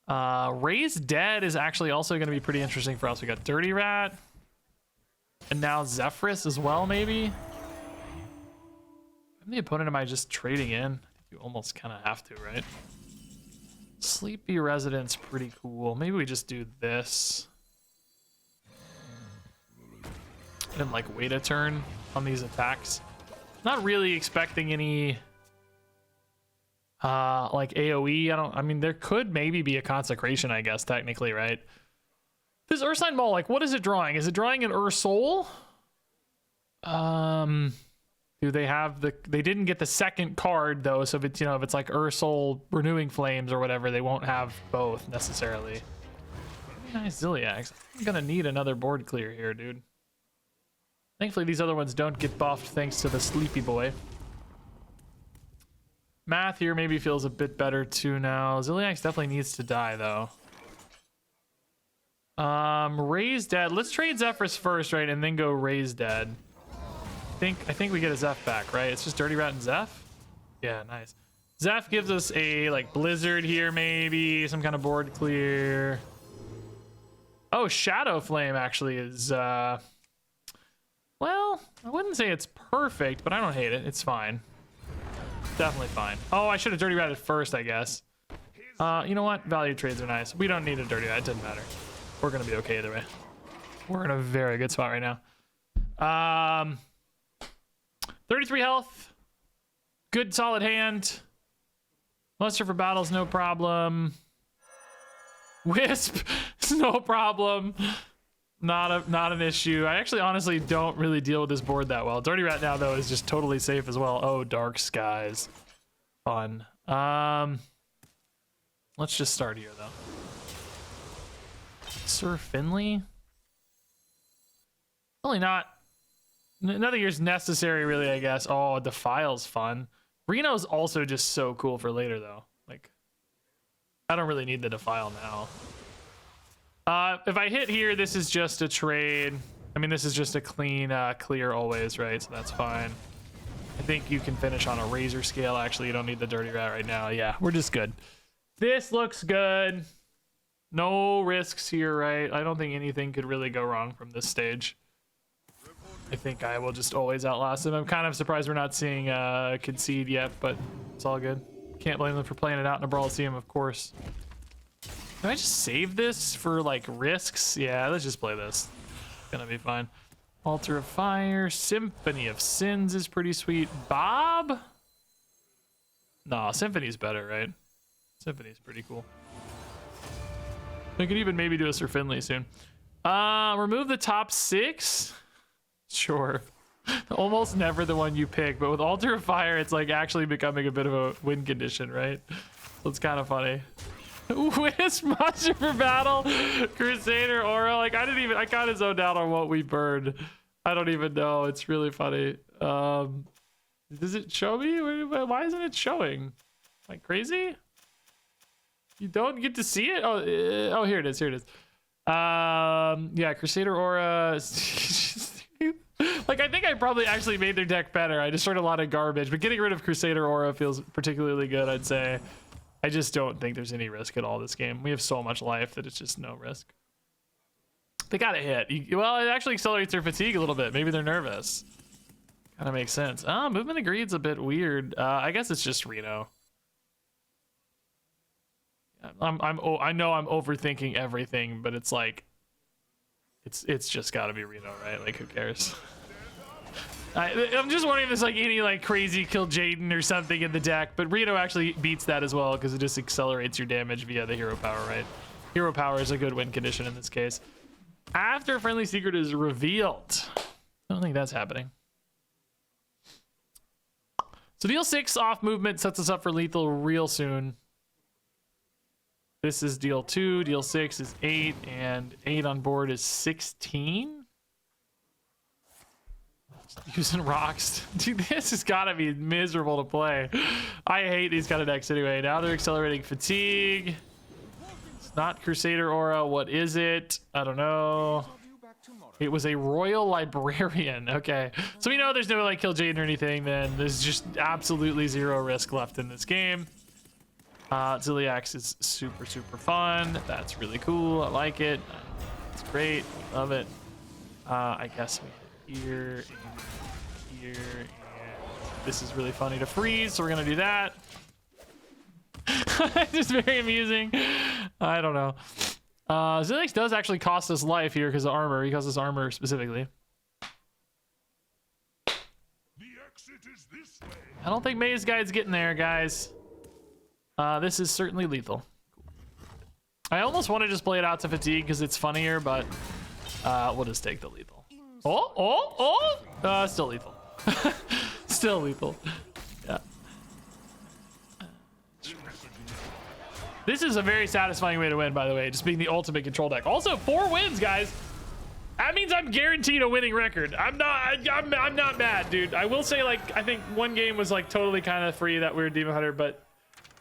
Raised Dead is actually also going to be pretty interesting for us. We got Dirty Rat. And now Zephyrus as well, maybe? How many opponent am I just trading in? I think you almost kind of have to, right? Sleepy Residence, pretty cool. Maybe we just do this. And like wait a turn on these attacks. Not really expecting any... like AoE, I mean, there could maybe be a consecration, I guess, technically, right? This Ursine Maul, like, what is it drawing? Is it drawing an Ursoul? Do they have they didn't get the second card, though, so if it's, you know, if it's like Ursoul Renewing Flames or whatever, they won't have both, necessarily. Nice Ziliax. I'm gonna need another board clear here, dude. Thankfully, these other ones don't get buffed thanks to the Sleepy Boy. Math here maybe feels a bit better too now. Ziliax definitely needs to die though. Raise Dead. Let's trade Zephyrus first, right? And then go Raise Dead. I think we get a Zeph back, right? It's just Dirty Rat and Zeph? Yeah, nice. Zeph gives us a like Blizzard here, maybe. Some kind of board clear. Oh, Shadow Flame actually is well, I wouldn't say it's perfect, but I don't hate it. It's fine. Definitely fine. Oh, I should have Dirty Ratted first, I guess. You know what? Value trades are nice. We don't need a Dirty Rat. It doesn't matter. We're going to be okay either way. We're in a very good spot right now. 33 health. Good solid hand. Muster for battles, no problem. Wisp, no problem. Not an issue. I actually honestly don't really deal with this board that well. Dirty Rat now though is just totally safe as well. Oh, Dark Skies. Fun. Let's just start here though. Sir Finley? Probably not. Nothing here's necessary, really, I guess. Oh, Defile's fun. Reno's also just so cool for later, though. Like, I don't really need the Defile now. If I hit here, this is just a trade. I mean, this is just a clean clear always, right? So that's fine. I think you can finish on a razor scale. Actually, you don't need the dirty rat right now. Yeah, we're just good. This looks good. No risks here, right? I don't think anything could really go wrong from this stage. I think I will just always outlast him. I'm kind of surprised we're not seeing concede yet, but it's all good. Can't blame them for playing it out in a Brawliseum, of course. Can I just save this for like risks? Yeah, let's just play this. It's gonna be fine. Altar of Fire, Symphony of Sins is pretty sweet. Bob? Nah, Symphony's better, right? Symphony's pretty cool. We could even maybe do a Sir Finley soon. Remove the top 6? Sure. Almost never the one you pick, but with Altar of Fire, it's like actually becoming a bit of a win condition, right? So it's kind of funny. Wisp Monster for Battle, Crusader Aura. Like I kind of zoned out on what we burned. I don't even know. It's really funny. Does it show me? Why isn't it showing? Like crazy? You don't get to see it? Oh, here it is. Here it is. Yeah, Crusader Aura. Like I think I probably actually made their deck better. I destroyed a lot of garbage, but getting rid of Crusader Aura feels particularly good, I'd say. I just don't think there's any risk at all this game. We have so much life that it's just no risk. They got a hit. Well, it actually accelerates their fatigue a little bit. Maybe they're nervous. Kind of makes sense. Movement of Greed's a bit weird. I guess it's just Reno. I know I'm overthinking everything, but it's like it's just got to be Reno, right? Like who cares? I'm just wondering if there's like any like crazy kill Jaden or something in the deck, but Reno actually beats that as well because it just accelerates your damage via the hero power, right? Hero power is a good win condition in this case. After a friendly secret is revealed. I don't think that's happening. So deal 6 off movement sets us up for lethal real soon. This is deal 2, deal 6 is 8, and 8 on board is 16. Using rocks. Dude, this has got to be miserable to play. I hate these kind of decks anyway. Now they're accelerating fatigue. It's not Crusader Aura. What is it? I don't know. It was a Royal Librarian. Okay. So we know there's no like kill Jaden or anything, then there's just absolutely zero risk left in this game. Ziliax is super, super fun. That's really cool. I like it. It's great. Love it. I guess we here and here, and this is really funny to freeze, so we're gonna do that. Just very amusing. I don't know. Zilix does actually cost us life here because of armor. He costs us armor specifically. The exit is this way. I don't think Maze Guide's getting there, guys. This is certainly lethal. I almost want to just play it out to fatigue because it's funnier, but we'll just take the lethal. Still lethal. Still lethal. Yeah. This is a very satisfying way to win, by the way, just being the ultimate control deck. Also, 4 wins, guys. That means I'm guaranteed a winning record. I'm not mad, dude. I will say, like, I think one game was like totally kind of free, that weird Demon Hunter, but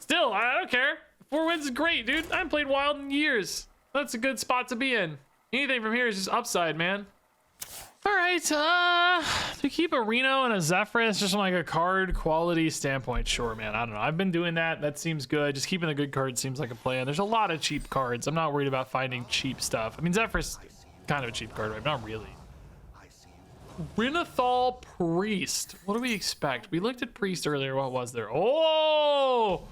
still, I don't care. 4 wins is great, dude. I haven't played Wild in years. That's a good spot to be in. Anything from here is just upside, man. All right, to keep a Reno and a Zephrys just from like a card quality standpoint, sure, man. I don't know. I've been doing that. That seems good. Just keeping the good cards seems like a plan. There's a lot of cheap cards. I'm not worried about finding cheap stuff. I mean, Zephrys kind of a cheap card, right? But not really. Renathal Priest. What do we expect? We looked at Priest earlier. What was there? Oh!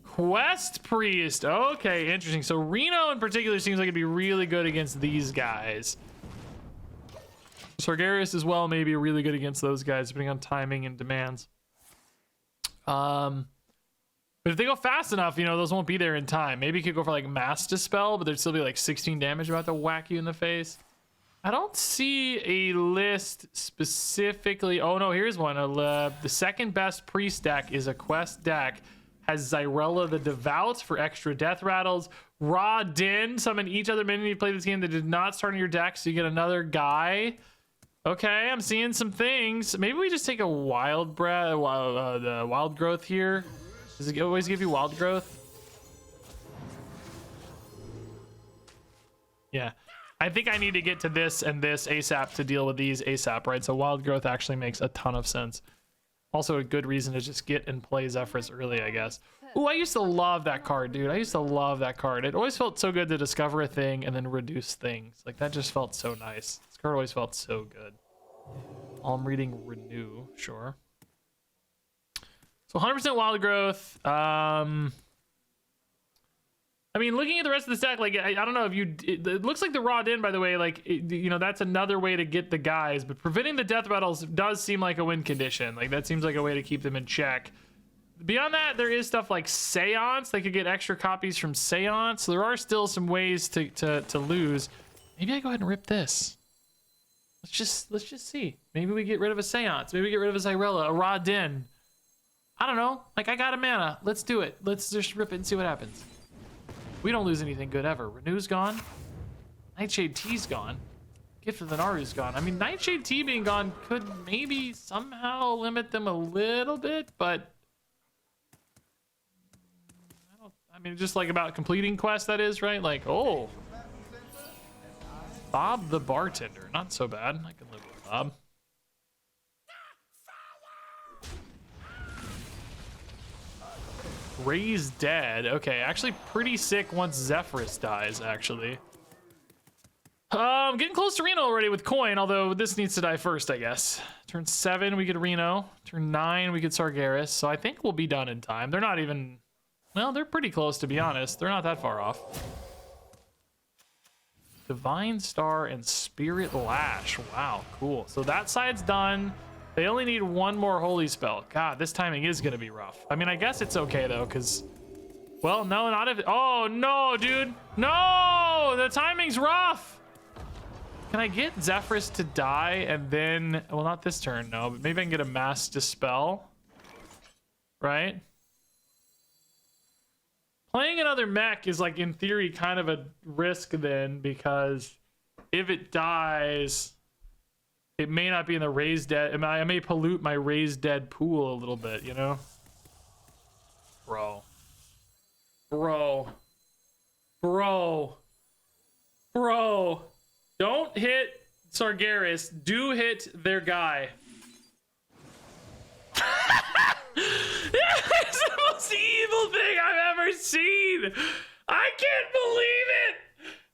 Quest Priest. Okay, interesting. So Reno in particular seems like it'd be really good against these guys. Sargeras as well may be really good against those guys, depending on timing and demands. But if they go fast enough, you know, those won't be there in time. Maybe you could go for like Mass Dispel, but there'd still be like 16 damage about to whack you in the face. I don't see a list specifically. Oh no, here's one. The second best priest deck is a quest deck. has Zyrella the Devout for extra death rattles. Raw Din, summon each other minion you play this game that did not start in your deck, so you get another guy. Okay, I'm seeing some things. Maybe we just take a wild wild growth here. Does it always give you wild growth? Yeah. I think I need to get to this and this ASAP to deal with these ASAP, right? So wild growth actually makes a ton of sense. Also a good reason to just get and play Zephyrus early, I guess. Ooh, I used to love that card, dude. I used to love that card. It always felt so good to discover a thing and then reduce things. Like, that just felt so nice. This card always felt so good. I'm reading Renew, sure. So 100% wild growth. I mean, looking at the rest of the stack, like, I don't know if you... It looks like the Raw Din, by the way, like, you know, that's another way to get the guys. But preventing the death battles does seem like a win condition. Like, that seems like a way to keep them in check. Beyond that, there is stuff like Seance. They could get extra copies from Seance. So there are still some ways to lose. Maybe I go ahead and rip this. Let's just see. Maybe we get rid of a Seance. Maybe we get rid of a Zyrella, a Raw Din. I don't know. Like, I got a mana. Let's do it. Let's just rip it and see what happens. We don't lose anything good ever. Renew's gone. Nightshade T's gone. Gift of the Naru's gone. I mean, Nightshade T being gone could maybe somehow limit them a little bit, but I mean, just like about completing quests, that is, right? Like, oh, Bob the bartender. Not so bad. I can live with Bob. Ray's dead. Okay, actually pretty sick once Zephyrus dies, actually. Getting close to Reno already with coin, although this needs to die first, I guess. Turn 7, we get Reno. Turn 9, we get Sargeras. So I think we'll be done in time. They're not even... Well, they're pretty close, to be honest. They're not that far off. Divine Star and Spirit Lash. Wow, cool. So that side's done. They only need one more holy spell. God, this timing is gonna be rough. I mean, I guess it's okay though, because, well, no, not if. Oh no, dude, no, the timing's rough. Can I get Zephyrus to die and then, well, not this turn, no, but maybe I can get a Mass Dispel, right? Playing another mech is, like, in theory, kind of a risk then, because if it dies, it may not be in the raised dead. I may pollute my raised dead pool a little bit, you know? Bro. Don't hit Sargeras. Do hit their guy. It's the most evil thing I've ever seen. I can't believe it.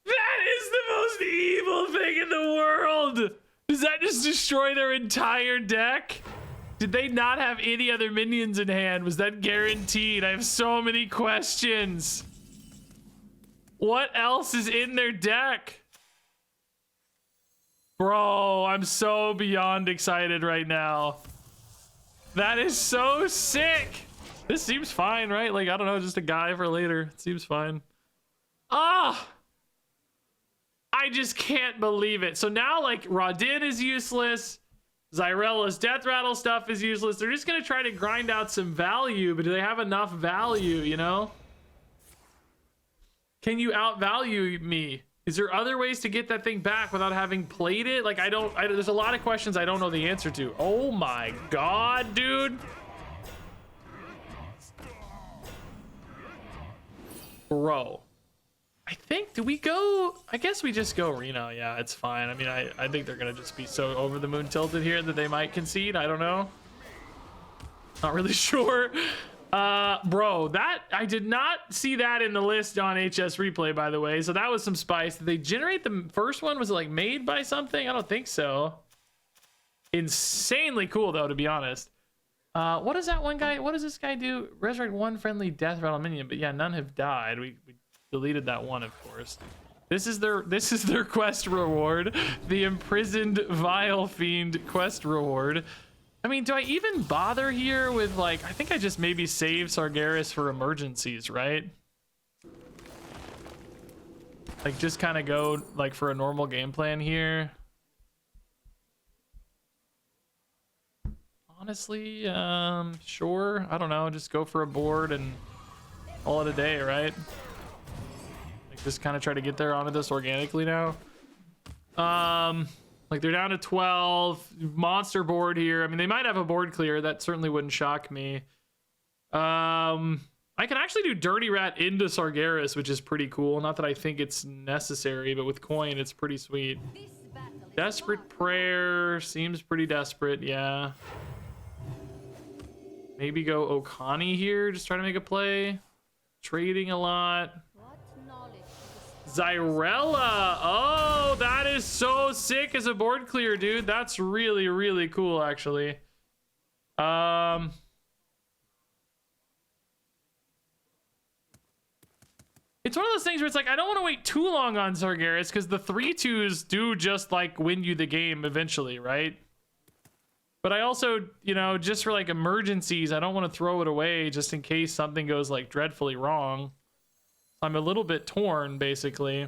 That is the most evil thing in the world. Does that just destroy their entire deck? Did they not have any other minions in hand? Was that guaranteed? I have so many questions. What else is in their deck? Bro, I'm so beyond excited right now. That is so sick. This seems fine, right? Like, I don't know, just a guy for later. It seems fine. Ah! I just can't believe it. So now, like, Radin is useless. Zyrella's death rattle stuff is useless. They're just gonna try to grind out some value, but do they have enough value, you know? Can you outvalue me? Is there other ways to get that thing back without having played it? Like, there's a lot of questions I don't know the answer to. Oh my God, dude. Bro. I think, do we go? I guess we just go Reno. Yeah, it's fine. I mean, I think they're gonna just be so over the moon tilted here that they might concede. I don't know. Not really sure. Bro, that, I did not see that in the list on HS Replay, by the way. So that was some spice. Did they generate the first one? Was it like made by something? I don't think so. Insanely cool though, to be honest. What does that one guy, what does this guy do? Resurrect one friendly death rattle minion, but yeah, none have died. We deleted that one, of course. This is their quest reward. The imprisoned vile fiend quest reward. I mean, do I even bother here with, like, I think I just maybe save Sargeras for emergencies, right? Like, just kind of go, like, for a normal game plan here. Honestly, sure. I don't know. Just go for a board and call it a day, right? Like, just kind of try to get there onto this organically now. Like, they're down to 12. Monster board here. I mean, they might have a board clear. That certainly wouldn't shock me. I can actually do Dirty Rat into Sargeras, which is pretty cool. Not that I think it's necessary, but with coin, it's pretty sweet. Desperate Prayer seems pretty desperate, yeah. Maybe go Okani here, just try to make a play. Trading a lot. Zyrella. Oh, that is so sick as a board clear, dude. That's really, really cool, actually. It's one of those things where it's like, I don't want to wait too long on Sargeras because the 3/2s do just like win you the game eventually, right? But I also, you know, just for like emergencies, I don't want to throw it away just in case something goes like dreadfully wrong. I'm a little bit torn, basically.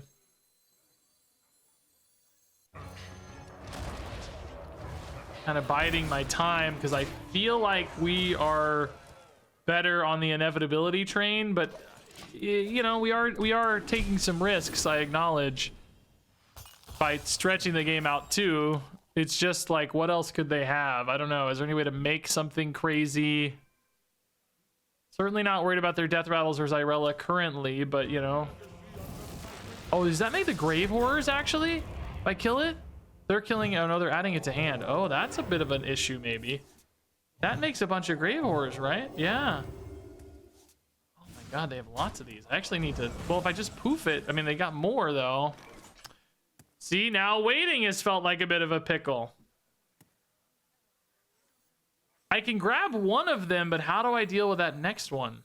Kind of biding my time because I feel like we are better on the inevitability train, but you know, we are taking some risks, I acknowledge, by stretching the game out too. It's just like, what else could they have? I don't know. Is there any way to make something crazy? Certainly not worried about their Death Rattles or Zyrella currently, but you know. Oh, does that make the Grave Horrors actually? If I kill it? They're killing, oh no, they're adding it to hand. Oh, that's a bit of an issue maybe. That makes a bunch of Grave Horrors, right? Yeah. God, they have lots of these. I actually need to, well, if I just poof it, I mean, they got more though. See, now waiting has felt like a bit of a pickle. I can grab one of them, but how do I deal with that next one?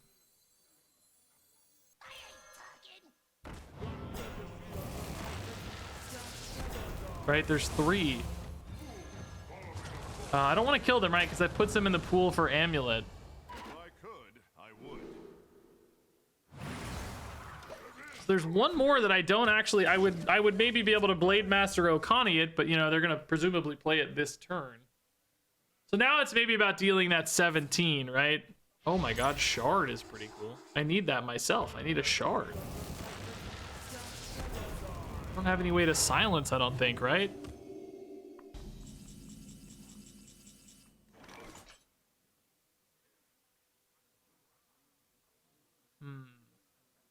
Right, there's 3. I don't want to kill them, right? Because that puts them in the pool for Amulet. There's one more that I don't actually, I would maybe be able to Blade Master Okani it, but you know, they're gonna presumably play it this turn. So now it's maybe about dealing that 17, right? Oh my god, Shard is pretty cool. I need that myself. I need a Shard. I don't have any way to silence, I don't think, right?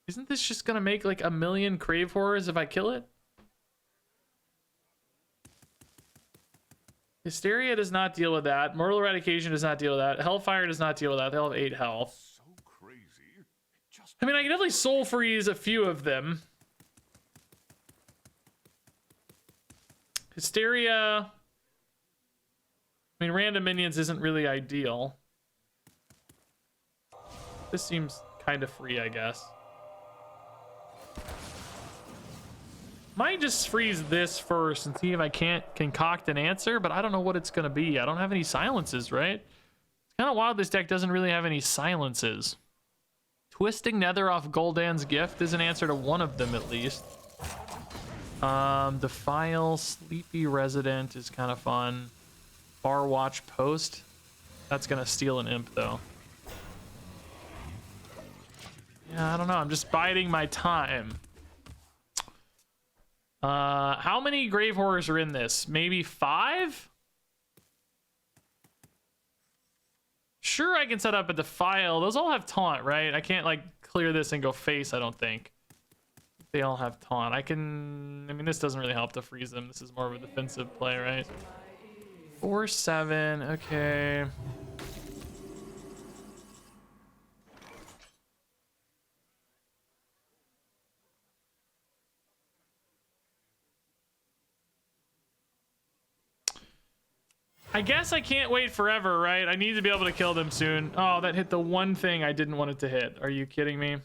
Isn't this just gonna make like a million Grave Horrors if I kill it? Hysteria does not deal with that. Mortal Eradication does not deal with that. Hellfire does not deal with that. They'll have 8 health. So crazy. I mean, I can definitely Soul Freeze a few of them. Hysteria. I mean, random minions isn't really ideal. This seems kind of free, I guess. Might just freeze this first and see if I can't concoct an answer, but I don't know what it's gonna be. I don't have any silences, right? It's kind of wild this deck doesn't really have any silences. Twisting Nether off Gul'dan's Gift is an answer to one of them at least. Defile, Sleepy Resident is kind of fun. Bar Watch Post. That's gonna steal an imp though. Yeah, I don't know. I'm just biding my time. How many Grave Horrors are in this? Maybe 5? Sure, I can set up a Defile. Those all have Taunt, right? I can't like clear this and go face, I don't think. They all have Taunt. I mean, this doesn't really help to freeze them. This is more of a defensive play, right? 4/7, okay. I guess I can't wait forever, right? I need to be able to kill them soon. Oh, that hit the one thing I didn't want it to hit. Are you kidding me?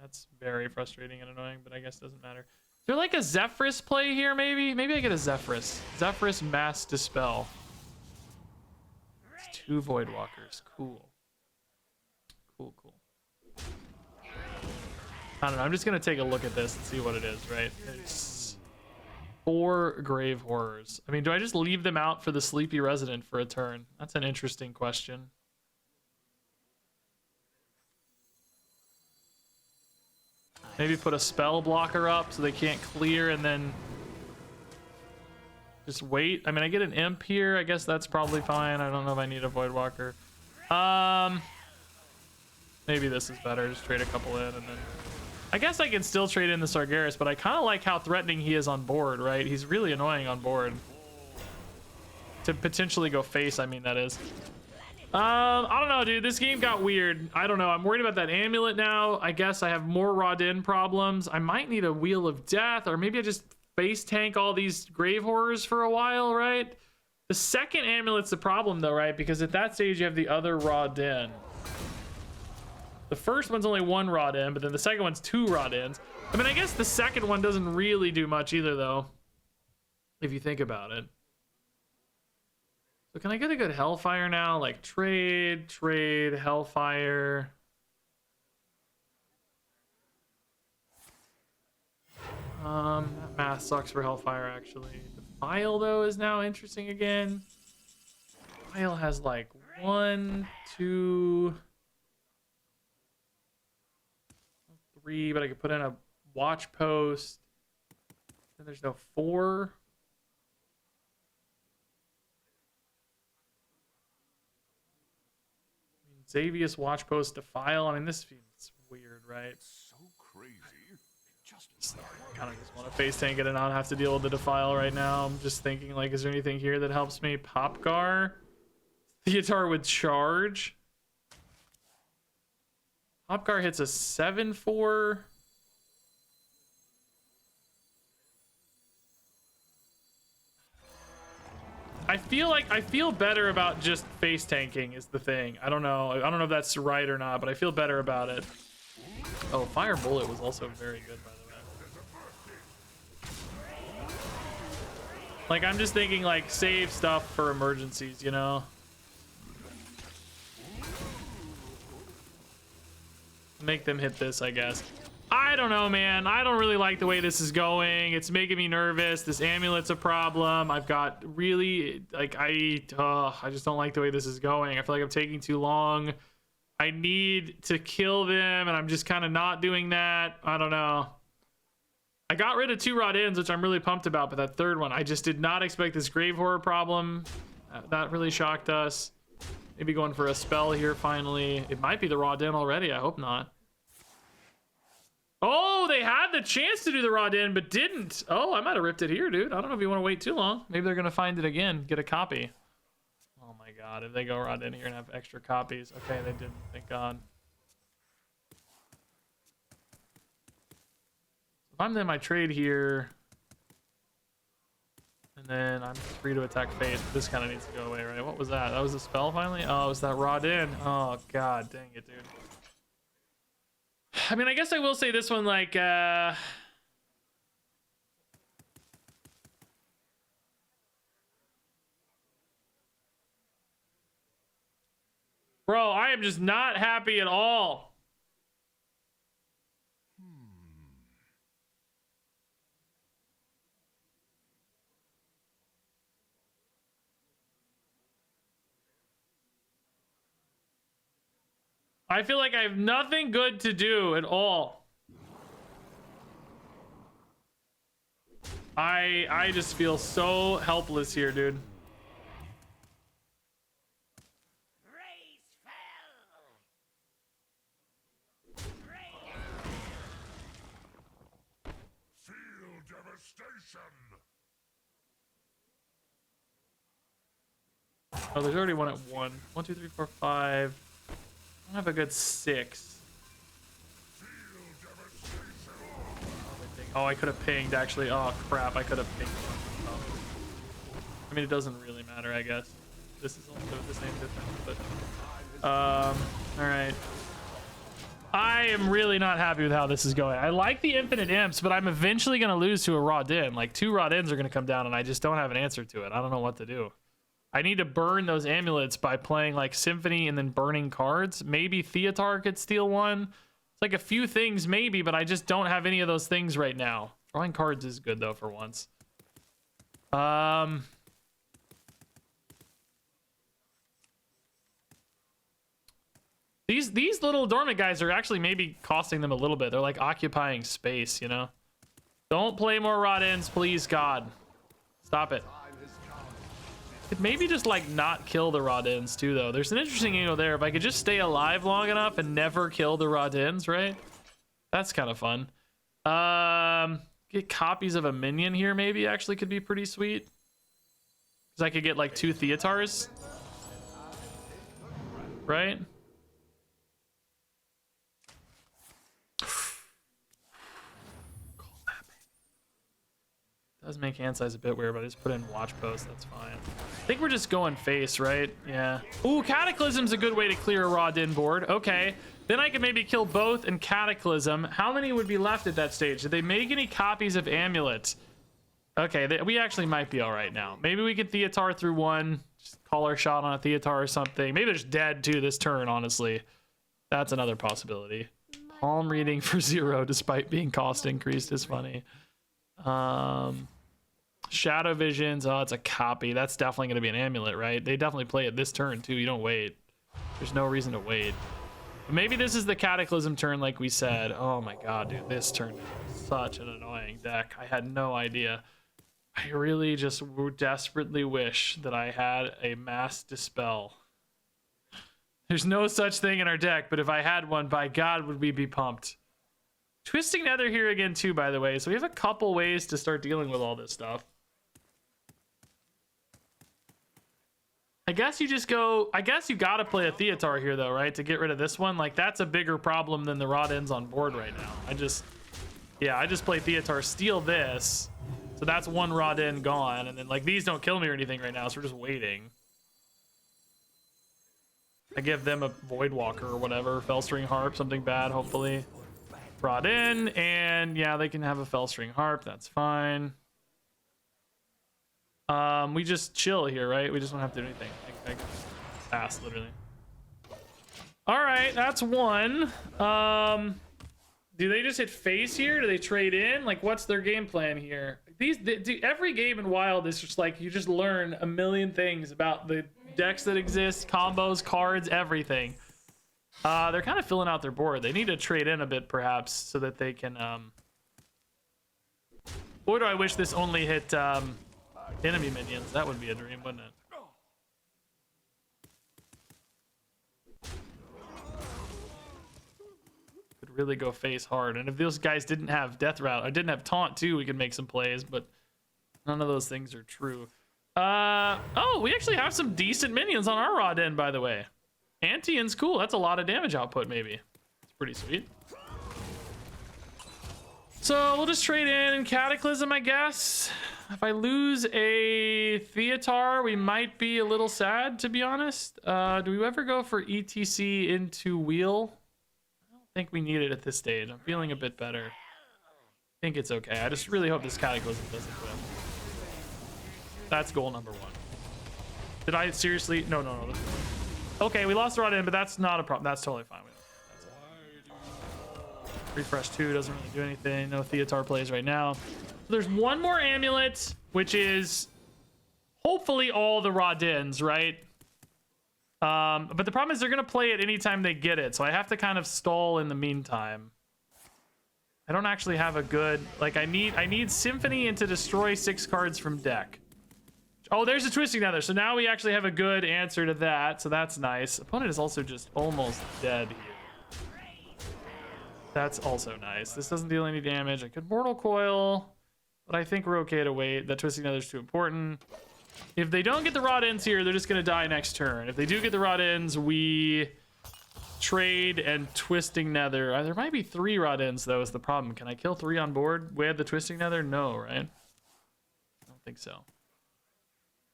That's very frustrating and annoying, but I guess it doesn't matter. Is there like a Zephyrus play here, maybe? Maybe I get a Zephyrus. Zephyrus Mass Dispel. It's 2 Voidwalkers. Cool. Cool, cool. I don't know. I'm just going to take a look at this and see what it is, right? 4 grave horrors. I mean, do I just leave them out for the sleepy resident for a turn? That's an interesting question. Maybe put a spell blocker up so they can't clear and then just wait. I mean, I get an imp here. I guess that's probably fine. I don't know if I need a void walker. Maybe this is better. Just trade a couple in and then I guess I can still trade in the Sargeras, but I kind of like how threatening he is on board, right? He's really annoying on board. To potentially go face, I mean, that is. I don't know, dude. This game got weird. I don't know. I'm worried about that amulet now. I guess I have more Rodin problems. I might need a Wheel of Death, or maybe I just face tank all these grave horrors for a while, right? The second amulet's the problem, though, right? Because at that stage, you have the other Rodin. The first one's only 1 Rodin, but then the second one's 2 Rodins. I mean, I guess the second one doesn't really do much either, though, if you think about it. So can I get a good Hellfire now? Like trade, Hellfire. That math sucks for Hellfire, actually. Defile, though, is now interesting again. Defile has like 1, 2, 3, but I could put in a watch post. Then there's no 4. Xavius, watch post, Defile. I mean, this feels weird, right? So crazy. Just kind of just want to face tank it and not have to deal with the Defile right now. I'm just thinking, like, is there anything here that helps me? Popgar? Theatar with charge? Popgar hits a 7/4. I feel better about just face tanking is the thing. I don't know if that's right or not, but I feel better about it. Oh, Fire Bullet was also very good, by the way. Like, I'm just thinking, like, save stuff for emergencies, you know? Make them hit this, I guess. I don't know, man. I don't really like the way this is going. It's making me nervous. This amulet's a problem. I've got really, like, I just don't like the way this is going. I feel like I'm taking too long. I need to kill them, and I'm just kind of not doing that. I don't know. I got rid of 2 Rodins, which I'm really pumped about, but that third one, I just did not expect this grave horror problem. That really shocked us. Maybe going for a spell here finally. It might be the Rodin already. I hope not. Oh, they had the chance to do the Rodin, but didn't. Oh, I might have ripped it here, dude. I don't know if you want to wait too long. Maybe they're going to find it again, get a copy. Oh my God, if they go Rodin here and have extra copies. Okay, they didn't, thank God. If I'm in my trade here, and then I'm free to attack face, but this kind of needs to go away, right? What was that? That was a spell finally? Oh, it was that Rodin. Oh, God, dang it, dude. I mean, I guess I will say this one, like, bro, I am just not happy at all. I feel like I have nothing good to do at all. I just feel so helpless here, dude. Feel devastation. Oh, there's already one at 1. 1, 2, 3, 4, 5. I have a good 6. Oh, I could have pinged, actually. Oh, crap. I could have pinged. Oh. I mean, it doesn't really matter, I guess. This is also the same difference, but... all right. I am really not happy with how this is going. I like the infinite imps, but I'm eventually going to lose to a Rodin. Like, 2 Rodins are going to come down, and I just don't have an answer to it. I don't know what to do. I need to burn those amulets by playing like Symphony and then burning cards. Maybe Theatar could steal one. It's like a few things maybe, but I just don't have any of those things right now. Drawing cards is good though for once. These little dormant guys are actually maybe costing them a little bit. They're like occupying space, you know? Don't play more rot-ins, please, God. Stop it. Could maybe just like not kill the rot-ins too, though. There's an interesting angle there. If I could just stay alive long enough and never kill the rot-ins, right? That's kind of fun. Get copies of a minion here maybe actually could be pretty sweet. Because I could get like 2 Theatars. Right? Does make hand size a bit weird, but I just put in watch post. That's fine. I think we're just going face, right? Yeah. Ooh, Cataclysm's a good way to clear a raw din board. Okay. Then I could maybe kill both and Cataclysm. How many would be left at that stage? Did they make any copies of Amulet? Okay, we actually might be all right now. Maybe we could Theatar through one. Just call our shot on a Theatar or something. Maybe they're just dead too this turn, honestly. That's another possibility. Palm reading for 0 despite being cost increased is funny. Shadow Visions. Oh, it's a copy. That's definitely going to be an Amulet, right? They definitely play it this turn too. You don't wait. There's no reason to wait. But maybe this is the Cataclysm turn like we said. Oh my god, dude. This turn is such an annoying deck. I had no idea. I really just desperately wish that I had a Mass Dispel. There's no such thing in our deck, but if I had one, by god, would we be pumped. Twisting Nether here again too, by the way. So we have a couple ways to start dealing with all this stuff. I guess you just go... I guess you gotta play a Theatar here though, right? To get rid of this one. Like, that's a bigger problem than the rod ends on board right now. I just play Theatar, steal this. So that's one rod end gone. And then, like, these don't kill me or anything right now, so we're just waiting. I give them a Void Walker or whatever. Fellstring Harp, something bad, hopefully. Brought in, and yeah, they can have a Fellstring Harp. That's fine. We just chill here, right? We just don't have to do anything. I can pass, literally. All right, that's one. Do they just hit face here? Do they trade in? Like, what's their game plan here? Every game in Wild is just like, you just learn a million things about the decks that exist, combos, cards, everything. They're kind of filling out their board. They need to trade in a bit, perhaps, so that they can... Boy, do I wish this only hit enemy minions. That would be a dream, wouldn't it? Could really go face hard. And if those guys didn't have Death Route, or didn't have Taunt, too, we could make some plays, but none of those things are true. Oh, we actually have some decent minions on our Rod End, by the way. Antian's cool. That's a lot of damage output, maybe. It's pretty sweet. So we'll just trade in Cataclysm, I guess. If I lose a Theatar, we might be a little sad, to be honest. Do we ever go for ETC into Wheel? I don't think we need it at this stage. I'm feeling a bit better. I think it's okay. I just really hope this Cataclysm doesn't win. That's goal number 1. Did I seriously? No. Okay, we lost the Rod in, but that's not a problem. That's totally fine. Refresh 2 doesn't really do anything. No Theatar plays right now. So there's one more Amulet, which is hopefully all the Rodins, right? But the problem is they're going to play it anytime they get it, so I have to kind of stall in the meantime. I don't actually have a good... Like, I need Symphony and to destroy 6 cards from deck. Oh, there's a Twisting Nether. So now we actually have a good answer to that. So that's nice. Opponent is also just almost dead here. That's also nice. This doesn't deal any damage. I could Mortal Coil, but I think we're okay to wait. That Twisting Nether is too important. If they don't get the Rod Ends here, they're just going to die next turn. If they do get the Rod Ends, we trade and Twisting Nether. There might be 3 Rod Ends, though, is the problem. Can I kill 3 on board? We have the Twisting Nether? No, right? I don't think so.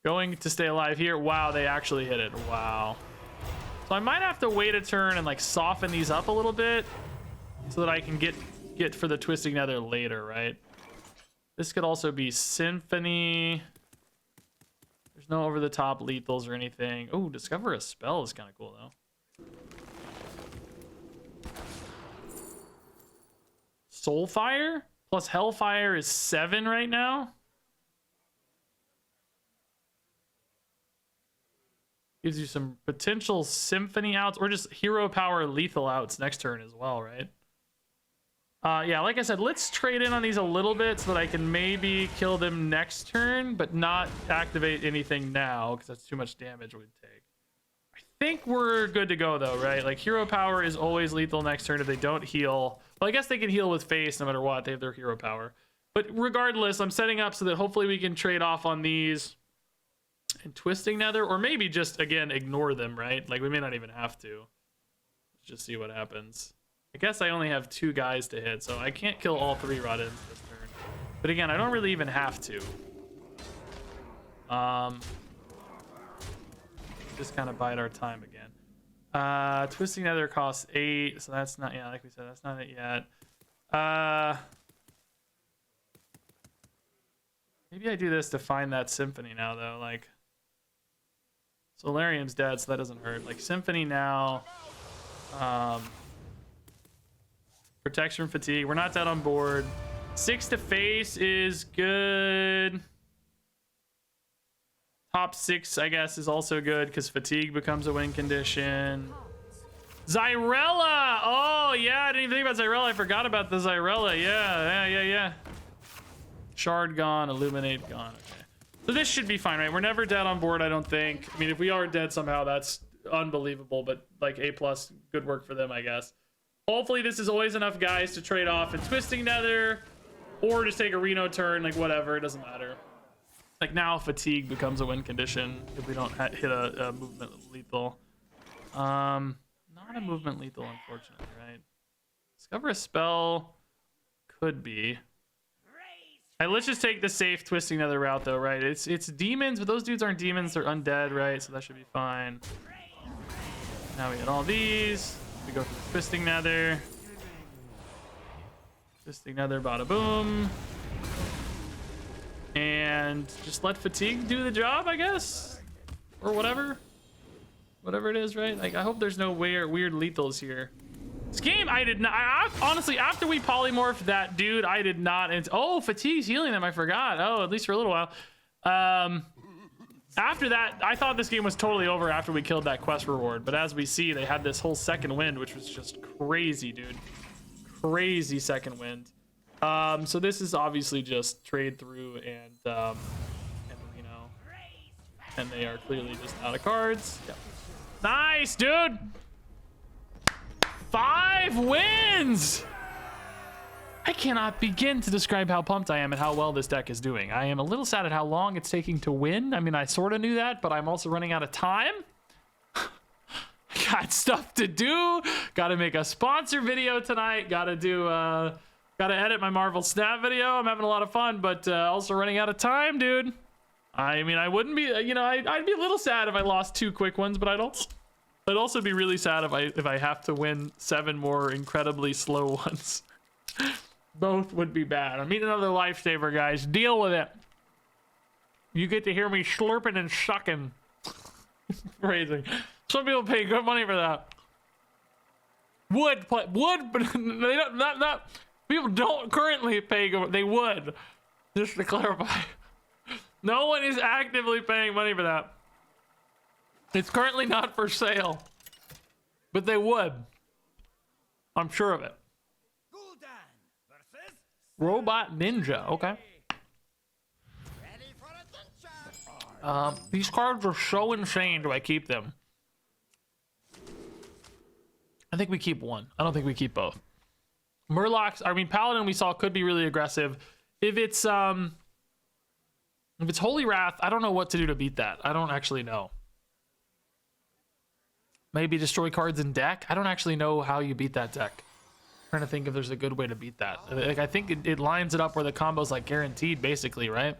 Going to stay alive here. Wow, they actually hit it. Wow. So I might have to wait a turn and like soften these up a little bit so that I can get for the Twisting Nether later, right? This could also be Symphony. There's no over-the-top lethals or anything. Oh, Discover a Spell is kind of cool, though. Soulfire plus Hellfire is 7 right now. Gives you some potential symphony outs or just hero power lethal outs next turn as well, right? Yeah, like I said, let's trade in on these a little bit so that I can maybe kill them next turn, but not activate anything now because that's too much damage it would take. I think we're good to go though, right? Like hero power is always lethal next turn if they don't heal. Well, I guess they can heal with face no matter what. They have their hero power. But regardless, I'm setting up so that hopefully we can trade off on these and Twisting Nether, or maybe just, again, ignore them, right? Like, we may not even have to. Let's just see what happens. I guess I only have 2 guys to hit, so I can't kill all 3 Rot-ins this turn. But again, I don't really even have to. Just kind of bide our time again. Twisting Nether costs 8, so that's not, yeah, like we said, that's not it yet. Maybe I do this to find that Symphony now, though. Like, Solarium's dead, so that doesn't hurt. Like, Symphony now. Protection from fatigue. We're not dead on board. 6 to face is good. Top 6, I guess, is also good because fatigue becomes a win condition. Zyrella! Oh, yeah, I didn't even think about Zyrella. I forgot about the Zyrella. Yeah. Shard gone, Illuminate gone. Okay. So this should be fine, right? We're never dead on board, I don't think. I mean, if we are dead somehow, that's unbelievable, but like A+, good work for them, I guess. Hopefully this is always enough guys to trade off and Twisting Nether, or just take a Reno turn, like whatever, it doesn't matter. Like now, fatigue becomes a win condition if we don't hit a movement lethal. Not a movement lethal, unfortunately, right? Discover a spell could be. All right, let's just take the safe Twisting Nether route, though, right? It's demons, but those dudes aren't demons; they're undead, right? So that should be fine. Now we hit all these. We go for the Twisting Nether. Twisting Nether, bada boom. And just let fatigue do the job, I guess, or whatever it is, right? Like, I hope there's no weird lethals here. This game, I did not. Honestly, after we polymorphed that dude, I did not. Oh, fatigue's healing them. I forgot. Oh, at least for a little while. After that, I thought this game was totally over after we killed that quest reward. But as we see, they had this whole second wind, which was just crazy, dude. Crazy second wind. So this is obviously just trade through and you know, and they are clearly just out of cards. Yep. Nice, dude. 5 wins. I cannot begin to describe how pumped I am and how well this deck is doing. I am a little sad at how long it's taking to win. I mean, I sort of knew that, but I'm also running out of time. Got stuff to do. Got to make a sponsor video tonight. Got to edit my Marvel Snap video. I'm having a lot of fun, but also running out of time, dude. I mean, I wouldn't be, you know, I'd be a little sad if I lost 2 quick ones, but I'd also be really sad if I have to win 7 more incredibly slow ones. Both would be bad. I mean, another lifesaver, guys. Deal with it. You get to hear me slurping and sucking. Crazy. Some people pay good money for that. Would, but they don't. Not people don't currently pay good. They would. Just to clarify, no one is actively paying money for that. It's currently not for sale, but they would. I'm sure of it. Robot Ninja, okay. These cards are so insane. Do I keep them? I think we keep one. I don't think we keep both. Murlocs, I mean, Paladin we saw could be really aggressive. If it's Holy Wrath, I don't know what to do to beat that. I don't actually know. Maybe destroy cards in deck? I don't actually know how you beat that deck. Trying to think if there's a good way to beat that. Like, I think it lines it up where the combo's like guaranteed, basically, right?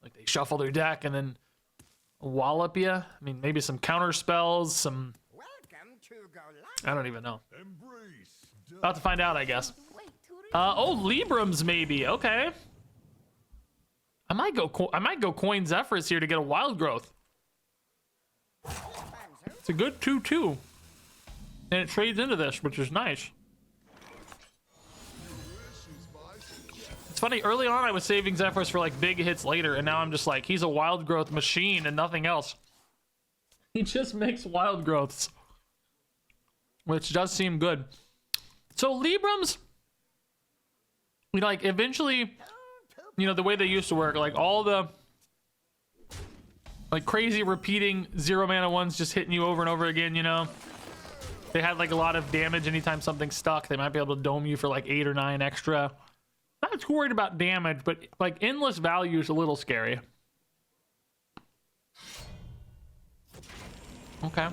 Like they shuffle their deck and then wallop you. I mean, maybe some counter spells, some. I don't even know. About to find out, I guess. Oh, Librams maybe. Okay. I might go coin Zephrys here to get a wild growth. It's a good 2/2. And it trades into this, which is nice. It's funny, early on I was saving Zephrys for like big hits later, and now I'm just like, he's a wild growth machine and nothing else. He just makes wild growths, which does seem good. So Librams, like eventually, the way they used to work, like all the like crazy repeating 0 mana ones just hitting you over and over again, they had like a lot of damage anytime something stuck. They might be able to dome you for like 8 or 9 extra. Not too worried about damage, but like endless value is a little scary. Okay.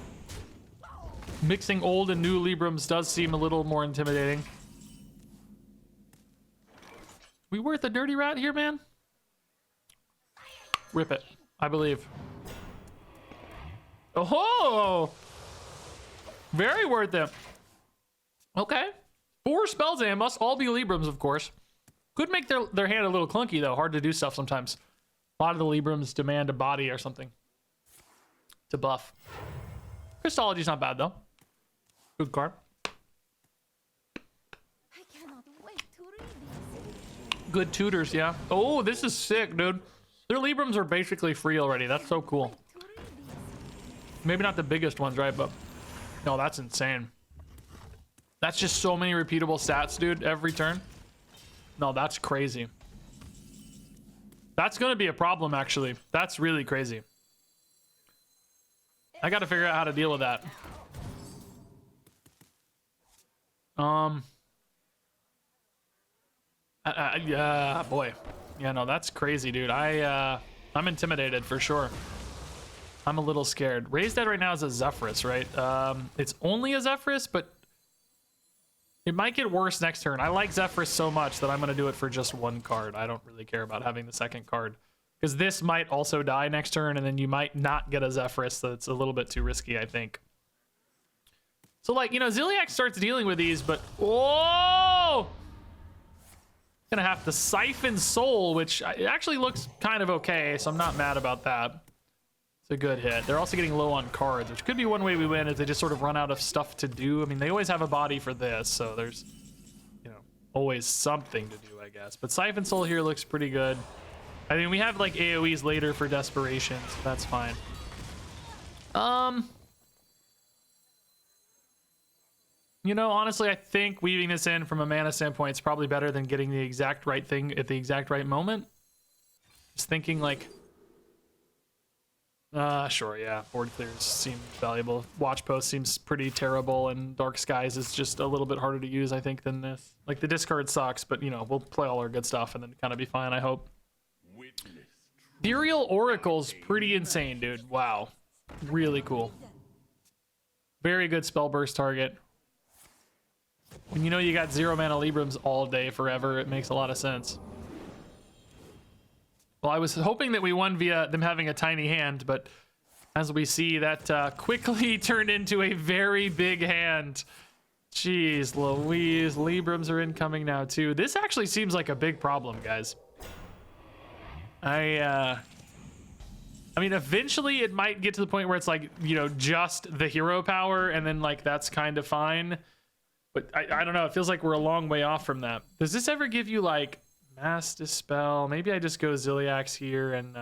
Mixing old and new Librams does seem a little more intimidating. We worth a dirty rat here, man? Rip it, I believe. Oh, very worth it. Okay. 4 spells and must all be Librams, of course. Could make their hand a little clunky, though. Hard to do stuff sometimes. A lot of the Librams demand a body or something to buff. Christology's not bad, though. Good card. I cannot wait to read these. Good tutors, yeah. Oh, this is sick, dude. Their Librams are basically free already. That's so cool. To read these. Maybe not the biggest ones, right? But no, that's insane. That's just so many repeatable stats, dude, every turn. No, that's crazy. That's going to be a problem, actually. That's really crazy. I got to figure out how to deal with that. Yeah, boy. Yeah, no, that's crazy, dude. I'm intimidated for sure. I'm a little scared. Raised Dead right now is a Zephrys, right? It's only a Zephrys, but it might get worse next turn. I like Zephrys so much that I'm going to do it for just 1 card. I don't really care about having the 2nd card. Because this might also die next turn, and then you might not get a Zephrys, so it's a little bit too risky, I think. So, like, Ziliax starts dealing with these, but... Whoa! Gonna have to Siphon Soul, which actually looks kind of okay, so I'm not mad about that. It's a good hit. They're also getting low on cards, which could be one way we win if they just sort of run out of stuff to do. I mean, they always have a body for this, so there's, always something to do, I guess. But Siphon Soul here looks pretty good. I mean, we have like AoEs later for Desperation, so that's fine. Honestly, I think weaving this in from a mana standpoint is probably better than getting the exact right thing at the exact right moment. Just thinking like, sure, yeah. Board clears seem valuable. Watch Post seems pretty terrible, and Dark Skies is just a little bit harder to use, I think, than this. Like, the discard sucks, but, we'll play all our good stuff and then kind of be fine, I hope. Ethereal Oracle's pretty insane, dude. Wow. Really cool. Very good spell burst target. When you got 0 mana Librams all day forever, it makes a lot of sense. Well, I was hoping that we won via them having a tiny hand, but as we see, that quickly turned into a very big hand. Jeez Louise, Librams are incoming now too. This actually seems like a big problem, guys. I mean, eventually it might get to the point where it's like, just the hero power, and then like that's kind of fine. But I don't know, it feels like we're a long way off from that. Does this ever give you like Mass Dispel? Maybe I just go Ziliax here and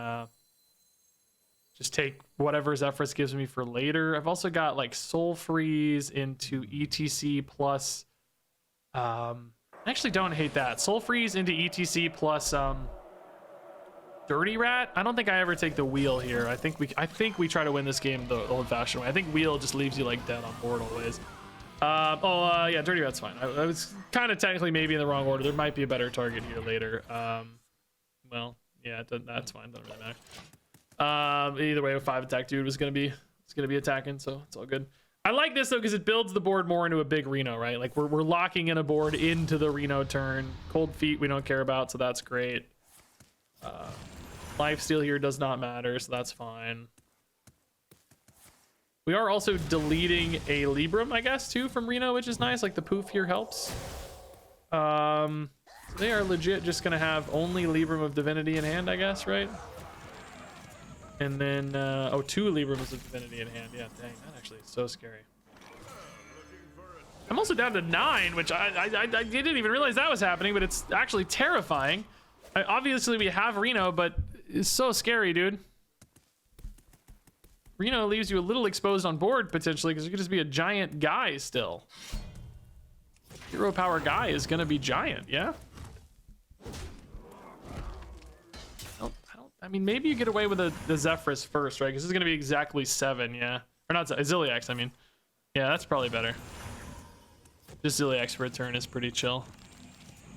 just take whatever Zephrys gives me for later. I've also got like Soul Freeze into ETC plus I actually don't hate that. Soul Freeze into ETC plus Dirty Rat. I don't think I ever take the wheel here. I think we try to win this game the old-fashioned way. I think wheel just leaves you like dead on board always. Yeah, Dirty Rat's fine. I was kind of technically maybe in the wrong order. There might be a better target here later. Well, yeah, that's fine. Doesn't really matter. Either way, a 5 attack dude was gonna be attacking, so it's all good. I like this though because it builds the board more into a big Reno, right? Like we're locking in a board into the Reno turn. Cold Feet we don't care about, so that's great. Lifesteal here does not matter, so that's fine. We are also deleting a Libram, I guess, too, from Reno, which is nice. Like, the poof here helps. So they are legit just going to have only Libram of Divinity in hand, I guess, right? And then, 2 Librams of Divinity in hand. Yeah, dang, that actually is so scary. I'm also down to 9, which I didn't even realize that was happening, but it's actually terrifying. Obviously, we have Reno, but it's so scary, dude. Reno leaves you a little exposed on board potentially because you could just be a giant guy still. Hero power guy is gonna be giant, yeah? I mean, maybe you get away with the Zephrys first, right? Because this is gonna be exactly 7, yeah. Or not, Ziliax, I mean. Yeah, that's probably better. Just Ziliax for a turn is pretty chill.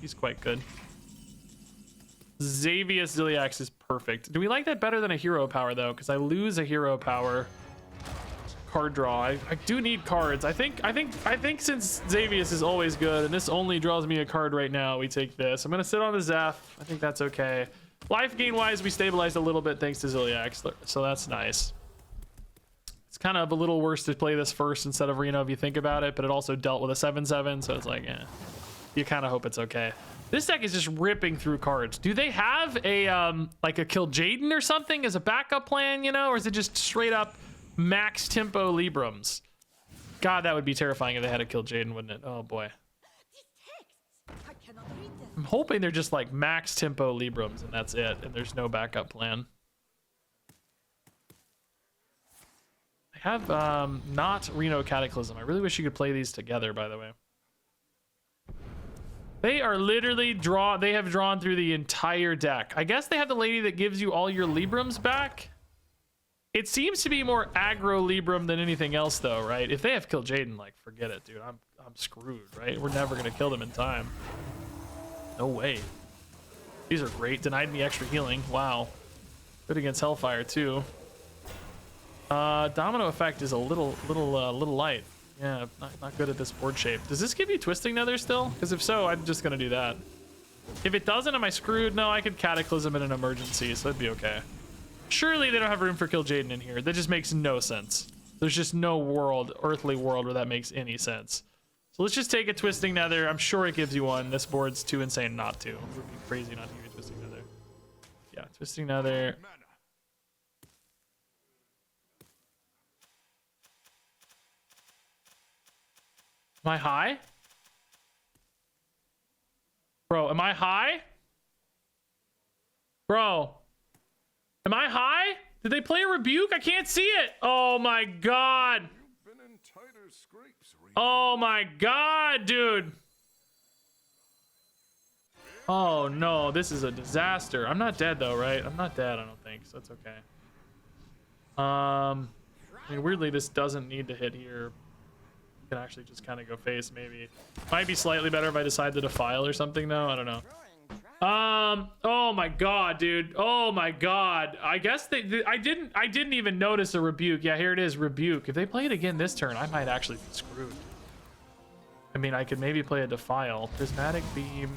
He's quite good. Xavius Ziliax is perfect. Do we like that better than a hero power though? Because I lose a hero power card draw. I do need cards. I think since Xavius is always good and this only draws me a card right now, we take this. I'm gonna sit on the Zeph. I think that's okay. Life gain wise, we stabilized a little bit thanks to Ziliax, so that's nice. It's kind of a little worse to play this first instead of Reno if you think about it, but it also dealt with a 7/7, so it's like, you kind of hope it's okay. This deck is just ripping through cards. Do they have a like a Kill Jaden or something as a backup plan, you know, or is it just straight up max tempo Librams? God, that would be terrifying if they had a Kill Jaden, wouldn't it? Oh boy. I cannot read them. I'm hoping they're just like max tempo Librams and that's it, and there's no backup plan. I have not Reno Cataclysm. I really wish you could play these together, by the way. They are literally they have drawn through the entire deck. I guess they have the lady that gives you all your Librams back. It seems to be more aggro Libram than anything else though, right? If they have Kill Jaden, like forget it, dude. I'm screwed, right? We're never gonna kill them in time. No way. These are great. Denied me extra healing. Wow. Good against Hellfire too. Domino effect is a little light. Yeah, not good at this board shape. Does this give you Twisting Nether still? Because if so, I'm just gonna do that. If it doesn't, am I screwed? No, I could Cataclysm in an emergency, so that'd be okay. Surely they don't have room for Kill Jaden in here. That just makes no sense. There's just no world, earthly world, where that makes any sense. So let's just take a Twisting Nether. I'm sure it gives you one. This board's too insane not to. It would be crazy not to give you Twisting Nether. Yeah, Twisting Nether. Am I high? Bro, am I high? Bro, am I high? Did they play a Rebuke? I can't see it. Oh my God. You've been in tighter scrapes, Reno. Oh my God, dude. Oh no, this is a disaster. I'm not dead though, right? I'm not dead, I don't think, so it's okay. I mean, weirdly, this doesn't need to hit here. Can actually just kind of go face maybe. Might be slightly better if I decide to defile or something though. I don't know. Oh my God, dude. Oh my God. I guess I didn't even notice a Rebuke. Yeah, here it is, Rebuke. If they play it again this turn, I might actually be screwed. I mean, I could maybe play a defile. Prismatic Beam.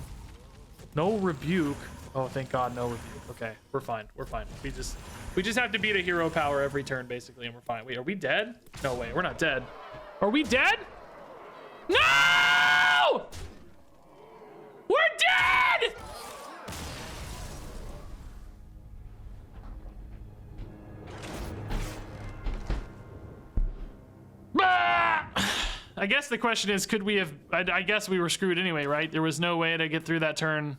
No Rebuke. Oh, thank God, no Rebuke. Okay, we're fine. We're fine. We just have to beat a hero power every turn basically, and we're fine. Wait, are we dead? No way, we're not dead. Are we dead? No! We're dead! I guess the question is, could we have... I guess we were screwed anyway, right? There was no way to get through that turn.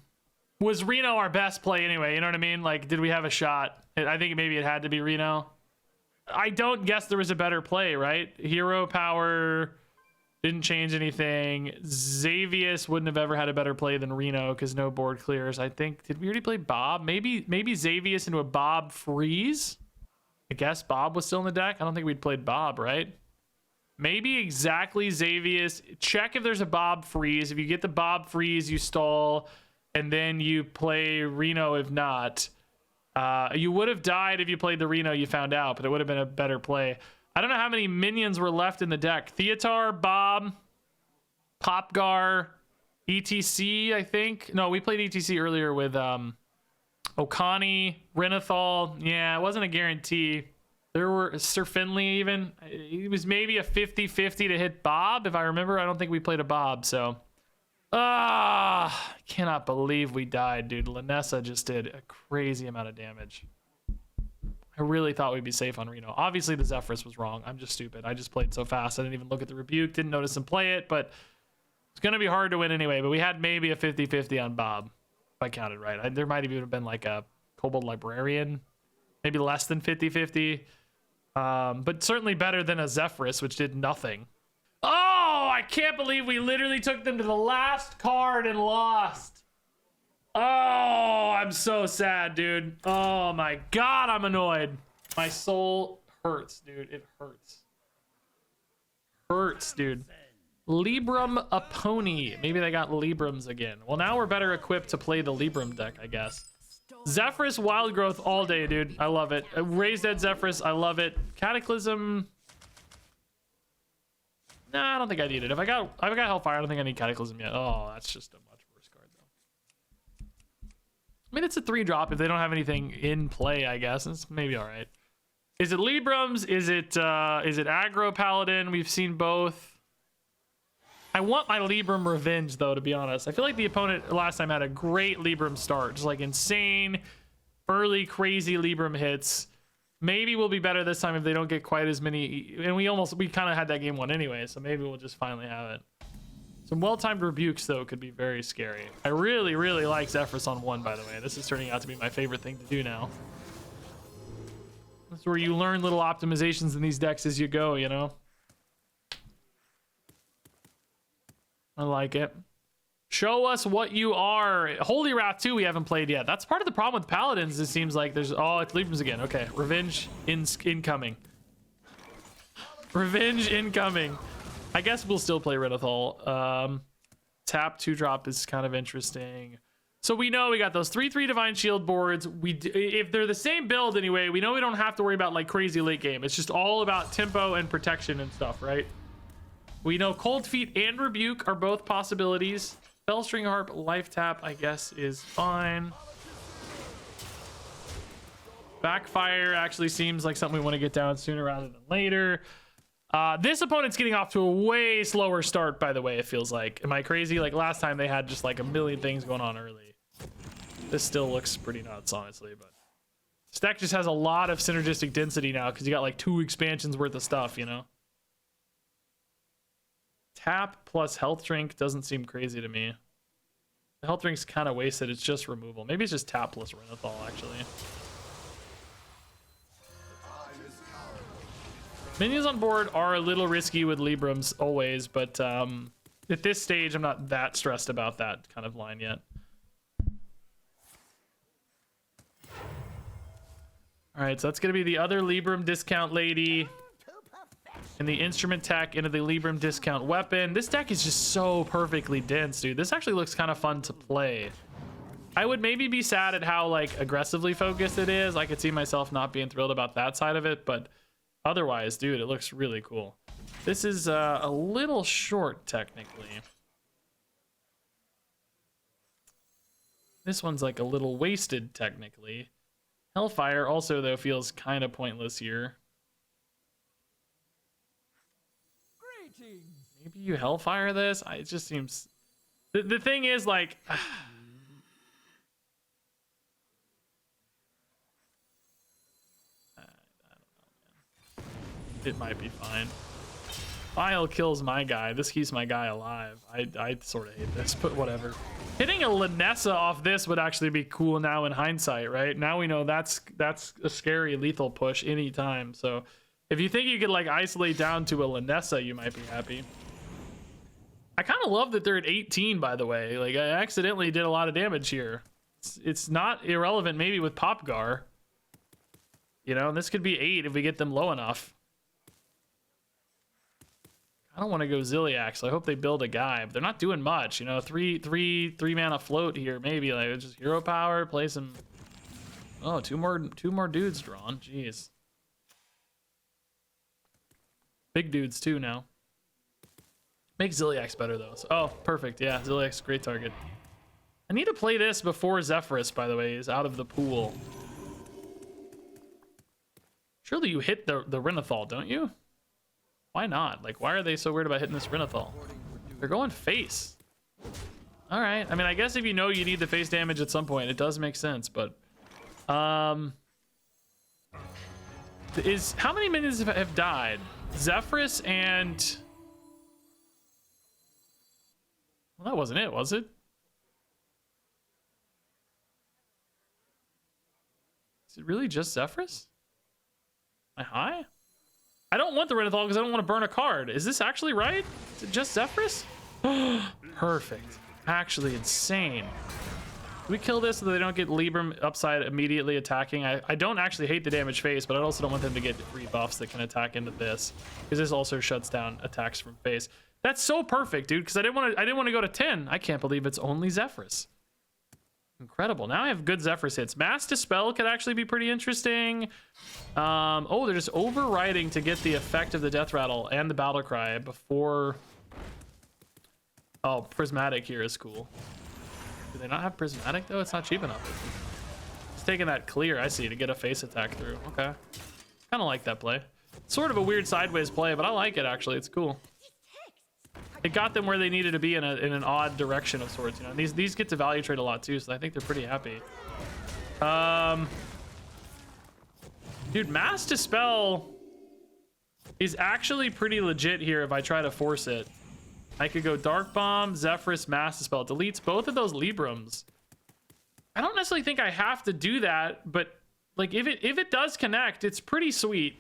Was Reno our best play anyway? You know what I mean? Like, did we have a shot? I think maybe it had to be Reno. I don't guess there was a better play, right? Hero power didn't change anything. Xavius wouldn't have ever had a better play than Reno because no board clears. I think, did we already play Bob? Maybe Xavius into a Bob freeze? I guess Bob was still in the deck. I don't think we'd played Bob, right? Maybe exactly Xavius. Check if there's a Bob freeze. If you get the Bob freeze, you stall, and then you play Reno if not. You would have died if you played the Reno, you found out, but it would have been a better play. I don't know how many minions were left in the deck. Theatar, Bob, Popgar, ETC, I think. No, we played ETC earlier with Okani, Renathal. Yeah, it wasn't a guarantee. There were Sir Finley even. It was maybe a 50-50 to hit Bob. If I remember, I don't think we played a Bob, so. I cannot believe we died, dude. Lanessa just did a crazy amount of damage. I really thought we'd be safe on Reno. Obviously, the Zephrys was wrong. I'm just stupid. I just played so fast. I didn't even look at the Rebuke. Didn't notice him play it, but it's going to be hard to win anyway. But we had maybe a 50-50 on Bob, if I counted right. There might have even been like a Kobold Librarian. Maybe less than 50-50. But certainly better than a Zephyrus, which did nothing. Oh, I can't believe we literally took them to the last card and lost. Oh, I'm so sad, dude. Oh my God, I'm annoyed. My soul hurts, dude. It hurts. Hurts, dude. Libram a pony. Maybe they got Librams again. Well, now we're better equipped to play the Libram deck, I guess. Zephyrus Wild Growth all day, dude. I love it. Raised Dead Zephyrus, I love it. Cataclysm. Nah, I don't think I need it. If I got Hellfire, I don't think I need Cataclysm yet. Oh, that's just a much worse card, though. I mean, it's a 3-drop if they don't have anything in play, I guess. It's maybe all right. Is it Librams? Is it aggro Paladin? We've seen both. I want my Libram revenge, though, to be honest. I feel like the opponent last time had a great Libram start. Just like insane, early, crazy Libram hits. Maybe we'll be better this time if they don't get quite as many. And we kind of had that game won anyway, so maybe we'll just finally have it. Some well-timed rebukes, though, could be very scary. I really, really like Zephyrus on 1, by the way. This is turning out to be my favorite thing to do now. That's where you learn little optimizations in these decks as you go, you know? I like it. Show us what you are. Holy Wrath 2 we haven't played yet. That's part of the problem with Paladins. It seems like there's... Oh, it's Librams again. Okay, Revenge incoming. Revenge incoming. I guess we'll still play Renethal. Tap 2-drop is kind of interesting. So we know we got those 3/3 Divine Shield boards. If they're the same build anyway, we know we don't have to worry about like crazy late game. It's just all about tempo and protection and stuff, right? We know Cold Feet and Rebuke are both possibilities. Spellstring Harp, Life Tap, I guess, is fine. Backfire actually seems like something we want to get down sooner rather than later. This opponent's getting off to a way slower start, by the way, it feels like. Am I crazy? Like last time they had just like a million things going on early. This still looks pretty nuts, honestly, but this deck just has a lot of synergistic density now because you got like 2 expansions worth of stuff, you know? Tap plus health drink doesn't seem crazy to me. The health drink's kind of wasted. It's just removal. Maybe it's just tap plus Renethal, actually. Minions on board are a little risky with Librams always, but at this stage, I'm not that stressed about that kind of line yet. All right, so that's going to be the other Libram discount lady. And the instrument tech into the Libram discount weapon. This deck is just so perfectly dense, dude. This actually looks kind of fun to play. I would maybe be sad at how like aggressively focused it is. I could see myself not being thrilled about that side of it, but otherwise, dude, it looks really cool. This is a little short, technically. This one's like a little wasted, technically. Hellfire also, though, feels kind of pointless here. Maybe you Hellfire this? It just seems... The thing is, like... I don't know, man. It might be fine. File kills my guy. This keeps my guy alive. I sort of hate this, but whatever. Hitting a Lanessa off this would actually be cool now in hindsight, right? Now we know that's a scary lethal push anytime. So if you think you could like isolate down to a Lanessa, you might be happy. I kind of love that they're at 18, by the way. Like I accidentally did a lot of damage here. It's not irrelevant maybe with Popgar. You know, and this could be 8 if we get them low enough. I don't want to go Zilliax, so I hope they build a guy, but they're not doing much. You know, three mana float here, maybe like just hero power, play some. Oh, two more dudes drawn. Jeez, big dudes too now. Make Zilliax better though. So, oh, perfect. Yeah, Zilliax, great target. I need to play this before Zephyrus, by the way, is out of the pool. Surely you hit the Renethal, don't you? Why not? Like, why are they so weird about hitting this Renethal? They're going face. All right. I mean, I guess if you know you need the face damage at some point, it does make sense. But, how many minions have died? Zephyrus and... Well, that wasn't it, was it? Is it really just Zephyrus? Am I high? I don't want the Renathal because I don't want to burn a card. Is this actually right? Is it just Zephyrus? Perfect. Actually insane. Do we kill this so that they don't get Libram upside immediately attacking? I don't actually hate the damage face, but I also don't want them to get free buffs that can attack into this, because this also shuts down attacks from face. That's so perfect, dude, because I didn't want to go to 10. I can't believe it's only Zephyrus. Incredible. Now I have good Zephyrus hits. Mass Dispel could actually be pretty interesting. Oh, they're just overriding to get the effect of the Death Rattle and the Battle Cry before. Oh, Prismatic here is cool. Do they not have Prismatic though? It's not cheap enough. It's taking that clear, I see, to get a face attack through. Okay. Kind of like that play. Sort of a weird sideways play, but I like it actually. It's cool. It got them where they needed to be in an odd direction of sorts, you know. And these get to value trade a lot too, so I think they're pretty happy. Dude, Mass Dispel is actually pretty legit here if I try to force it. I could go Dark Bomb, Zephyrus, Mass Dispel. It deletes both of those Librams. I don't necessarily think I have to do that, but like if it does connect, it's pretty sweet.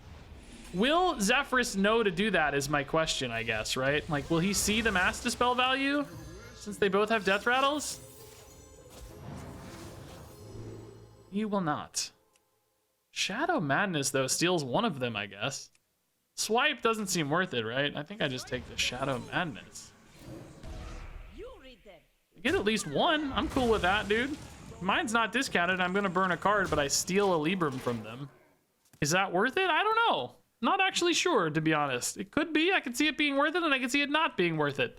Will Zephyrus know to do that is my question, I guess, right? Like, will he see the Mass Dispel value since they both have Death Rattles? He will not. Shadow Madness, though, steals one of them, I guess. Swipe doesn't seem worth it, right? I think I just take the Shadow Madness. Get at least one. I'm cool with that, dude. Mine's not discounted. I'm going to burn a card, but I steal a Libram from them. Is that worth it? I don't know. Not actually sure, to be honest. It could be. I could see it being worth it, and I could see it not being worth it.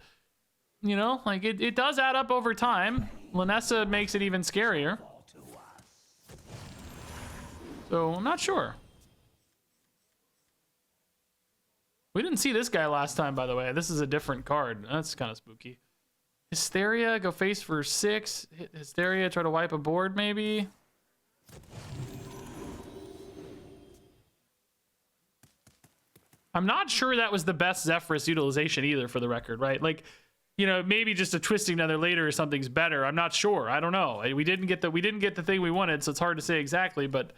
You know, like it does add up over time. Lanessa makes it even scarier. So I'm not sure. We didn't see this guy last time, by the way. This is a different card. That's kind of spooky. Hysteria, go face for 6. Hit Hysteria, try to wipe a board, maybe. I'm not sure that was the best Zephyrus utilization either, for the record, right? Like, you know, maybe just a twisting nether later or something's better. I'm not sure. I don't know. We didn't get the thing we wanted, so it's hard to say exactly, but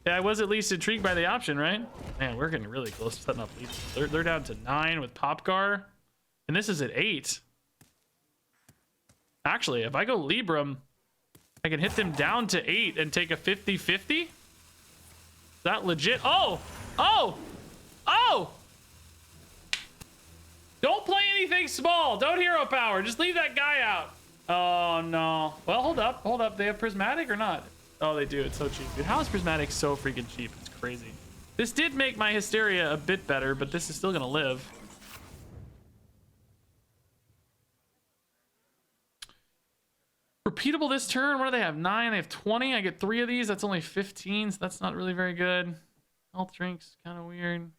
yeah, I was at least intrigued by the option, right? Man, we're getting really close to setting up leads. They're down to 9 with Popgar, and this is at 8. Actually, if I go Libram, I can hit them down to 8 and take a 50-50. Is that legit? Oh! Oh! Oh! Don't play anything small. Don't hero power. Just leave that guy out. Oh, no. Well, hold up. Hold up. They have Prismatic or not? Oh, they do. It's so cheap. Dude, how is Prismatic so freaking cheap? It's crazy. This did make my Hysteria a bit better, but this is still going to live. Repeatable this turn. What do they have? 9. They have 20. I get 3 of these. That's only 15, so that's not really very good. Health drinks, kind of weird.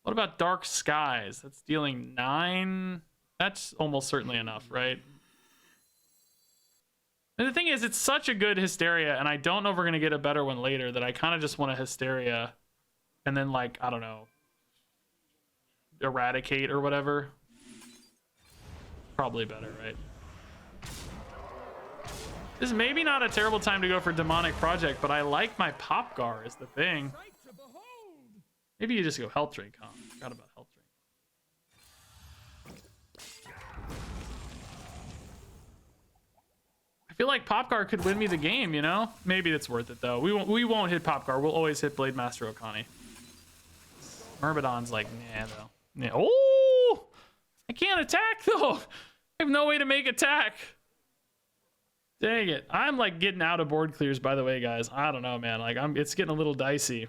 What about Dark Skies? That's dealing 9. That's almost certainly enough, right? And the thing is, it's such a good Hysteria, and I don't know if we're going to get a better one later, that I kind of just want a Hysteria and then, like, I don't know, Eradicate or whatever. Probably better, right? This is maybe not a terrible time to go for Demonic Project, but I like my Popgar is the thing. Maybe you just go Health Drink, huh? Forgot about Health Drink. I feel like Popgar could win me the game, you know? Maybe it's worth it, though. We won't hit Popgar. We'll always hit Blade Master Okani. Myrmidon's like, nah, though. Yeah. Oh! I can't attack, though! I have no way to make attack. Dang it. I'm, like, getting out of board clears, by the way, guys. I don't know, man. Like, it's getting a little dicey.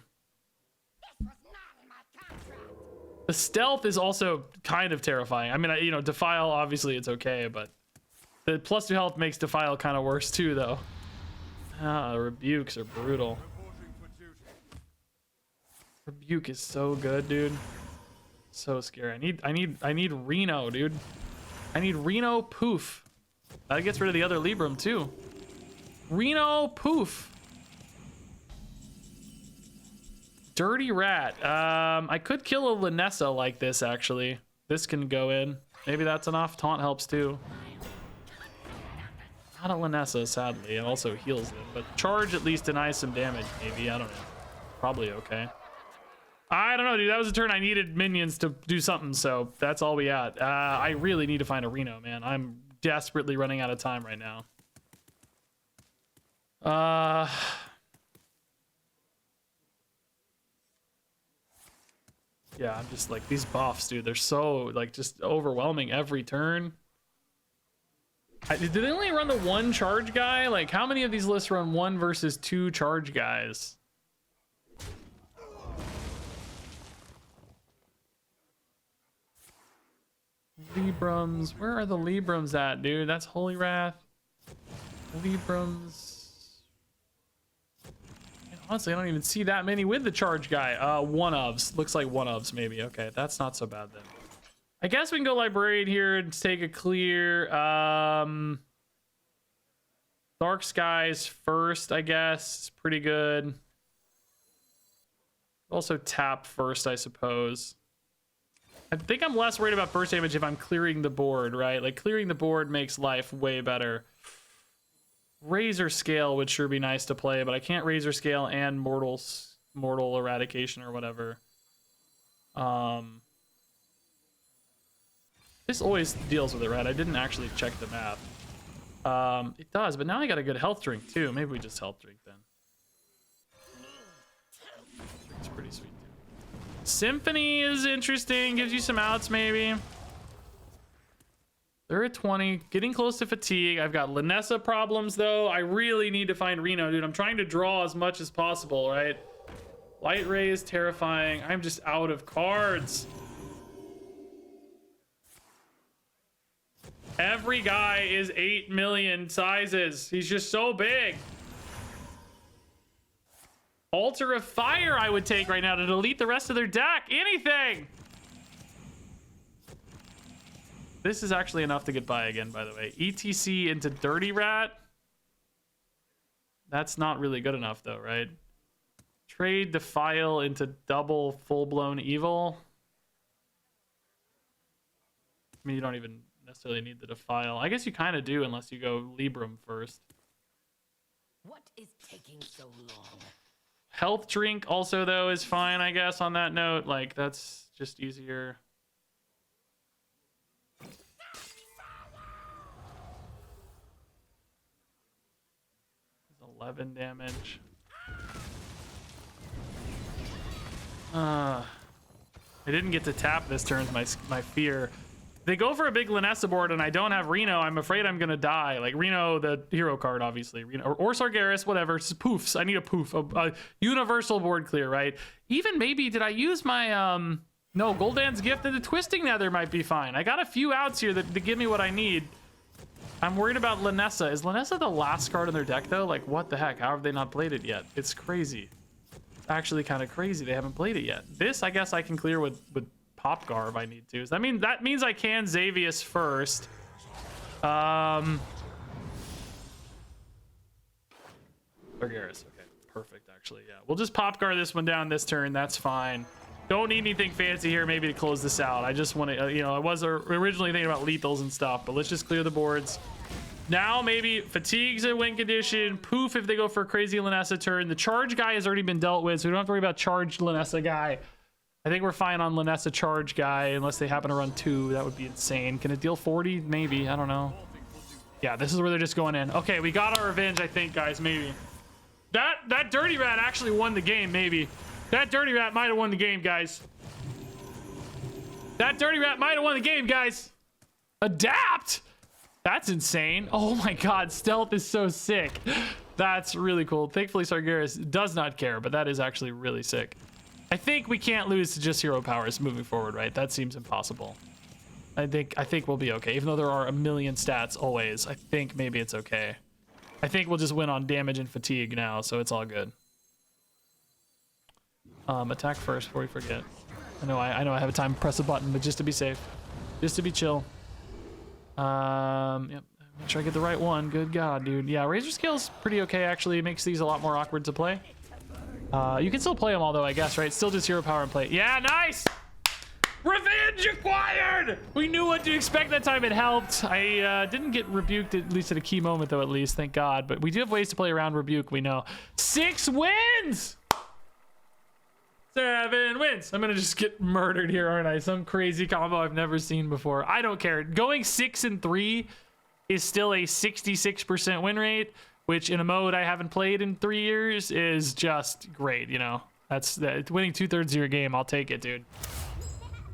The stealth is also kind of terrifying. I mean, you know, Defile, obviously it's okay, but the +2 health makes Defile kind of worse too, though. Ah, rebukes are brutal. Rebuke is so good, dude. So scary. I need Reno, dude. I need Reno Poof. That gets rid of the other Libram too. Reno Poof. Dirty Rat. I could kill a Lanessa like this, actually. This can go in. Maybe that's enough. Taunt helps too. Not a Lanessa, sadly. It also heals them. But Charge at least denies some damage, maybe. I don't know. Probably okay. I don't know, dude. That was a turn I needed minions to do something, so that's all we had. I really need to find a Reno, man. I'm desperately running out of time right now. Yeah, I'm just like, these buffs, dude, they're so, like, just overwhelming every turn. Did they only run the one charge guy? Like, how many of these lists run 1 versus 2 charge guys? Librams. Where are the Librams at, dude? That's Holy Wrath. Librams. Honestly, I don't even see that many with the charge guy. One-ofs. Looks like one-ofs, maybe. Okay, that's not so bad then. I guess we can go Librarian here and take a clear. Dark Skies first, I guess. It's pretty good. Also tap first, I suppose. I think I'm less worried about burst damage if I'm clearing the board, right? Like, clearing the board makes life way better. Razor Scale would sure be nice to play, but I can't Razor Scale and Mortal Eradication or whatever. This always deals with it, right? I didn't actually check the map. It does, but now I got a good health drink too. Maybe we just health drink then. It's pretty sweet too. Symphony is interesting, gives you some outs maybe. They're at 20, getting close to fatigue. I've got Linessa problems though. I really need to find Reno, dude. I'm trying to draw as much as possible, right? Light Ray is terrifying. I'm just out of cards. Every guy is 8 million sizes. He's just so big. Altar of Fire I would take right now to delete the rest of their deck. Anything. This is actually enough to get by again, by the way. ETC into Dirty Rat. That's not really good enough though, right? Trade Defile into double full-blown evil. I mean, you don't even necessarily need the Defile. I guess you kind of do unless you go Libram first. What is taking so long? Health drink also though is fine, I guess, on that note. Like, that's just easier. 11 damage. I didn't get to tap this turn, my fear. They go for a big Linessa board and I don't have Reno. I'm afraid I'm gonna die. Like Reno, the hero card, obviously. Reno, or Sargeras, whatever. It's just poofs. I need a poof. A universal board clear, right? Even maybe, did I use my, no, Gul'dan's Gift and the Twisting Nether might be fine. I got a few outs here that give me what I need. I'm worried about Linessa. Is Linessa the last card in their deck, though? Like, what the heck? How have they not played it yet? It's crazy. It's actually kind of crazy they haven't played it yet. This, I guess I can clear with Popgar if I need to. So that means I can Xavius first. Sargeras. Okay, perfect, actually. Yeah, we'll just Popgar this one down this turn. That's fine. Don't need anything fancy here maybe to close this out. I just want to, I was originally thinking about lethals and stuff, but let's just clear the boards. Now maybe Fatigue's a win condition. Poof if they go for a crazy Linessa turn. The charge guy has already been dealt with, so we don't have to worry about charged Linessa guy. I think we're fine on Linessa charge guy, unless they happen to run 2. That would be insane. Can it deal 40? Maybe, I don't know. Yeah, this is where they're just going in. Okay, we got our revenge, I think, guys, maybe. That Dirty Rat actually won the game, maybe. That Dirty Rat might have won the game, guys. That Dirty Rat might have won the game, guys. Adapt! That's insane. Oh my god, stealth is so sick. That's really cool. Thankfully, Sargeras does not care, but that is actually really sick. I think we can't lose to just hero powers moving forward, right? That seems impossible. I think we'll be okay. Even though there are a million stats always, I think maybe it's okay. I think we'll just win on damage and fatigue now, so it's all good. Attack first before we forget. I know I have a time to press a button, but just to be safe, just to be chill. Yep. Make sure I get the right one. Good God, dude. Yeah, Razor Scale's pretty okay actually. It makes these a lot more awkward to play. You can still play them all though, I guess, right? Still just hero power and play. Yeah, nice. Revenge acquired. We knew what to expect that time. It helped. I didn't get rebuked at least at a key moment though. At least, thank God. But we do have ways to play around rebuke. We know. 6 wins. 7 wins. I'm gonna just get murdered here, aren't I? Some crazy combo I've never seen before. I don't care. Going 6-3 is still a 66% win rate, which in a mode I haven't played in 3 years is just great. You know, that's winning 2/3 of your game. I'll take it, dude.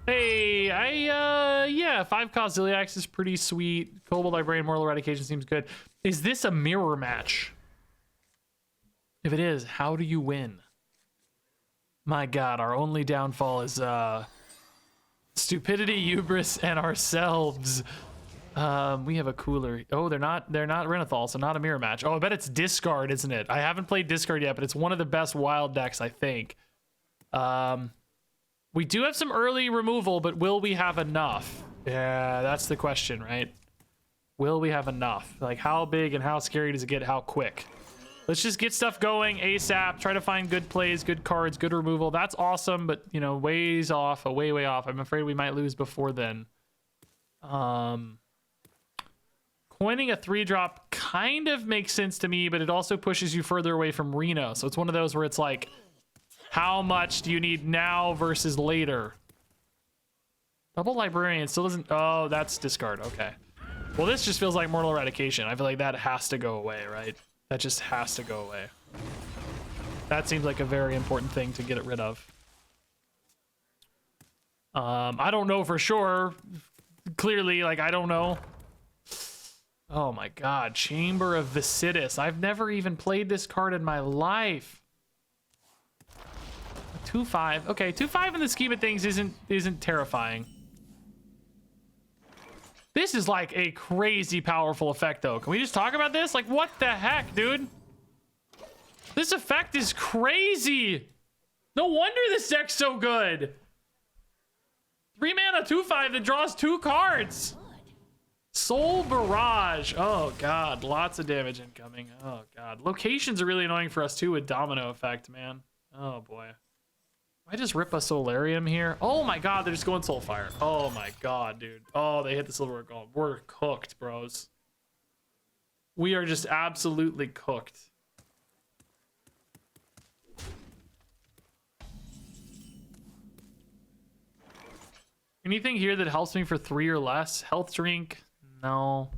Hey, yeah, 5-cost Ziliax is pretty sweet. Kobold Librarian Mortal Eradication seems good. Is this a mirror match? If it is, how do you win? My God, our only downfall is stupidity, hubris, and ourselves. We have a cooler. Oh, they're not Renethal, so not a mirror match. Oh, I bet it's discard, isn't it? I haven't played discard yet, but it's one of the best wild decks, I think. We do have some early removal, but will we have enough? Yeah, that's the question, right? Will we have enough? Like, how big and how scary does it get? How quick? Let's just get stuff going ASAP. Try to find good plays, good cards, good removal. That's awesome, but, you know, ways off, way off. I'm afraid we might lose before then. Coining a 3-drop kind of makes sense to me, but it also pushes you further away from Reno. So it's one of those where it's like, how much do you need now versus later? Double Librarian still doesn't... Oh, that's discard. Okay. Well, this just feels like Mortal Eradication. I feel like that has to go away, right? That just has to go away. That seems like a very important thing to get rid of. I don't know for sure. Clearly, like, I don't know. Oh my God. Chamber of Visitus. I've never even played this card in my life. 2/5. Okay, 2/5 in the scheme of things isn't terrifying. This is like a crazy powerful effect, though. Can we just talk about this? Like, what the heck, dude? This effect is crazy. No wonder this deck's so good. 3 mana 2/5 that draws 2 cards. Soul Barrage. Oh God, lots of damage incoming. Oh God, locations are really annoying for us too with Domino Effect, man. Oh boy. I just rip a Solarium here. Oh my God, they're just going Soulfire. Oh my God, dude. Oh, they hit the Silver Golem. We're cooked, bros. We are just absolutely cooked. Anything here that helps me for 3 or less? Health drink? No.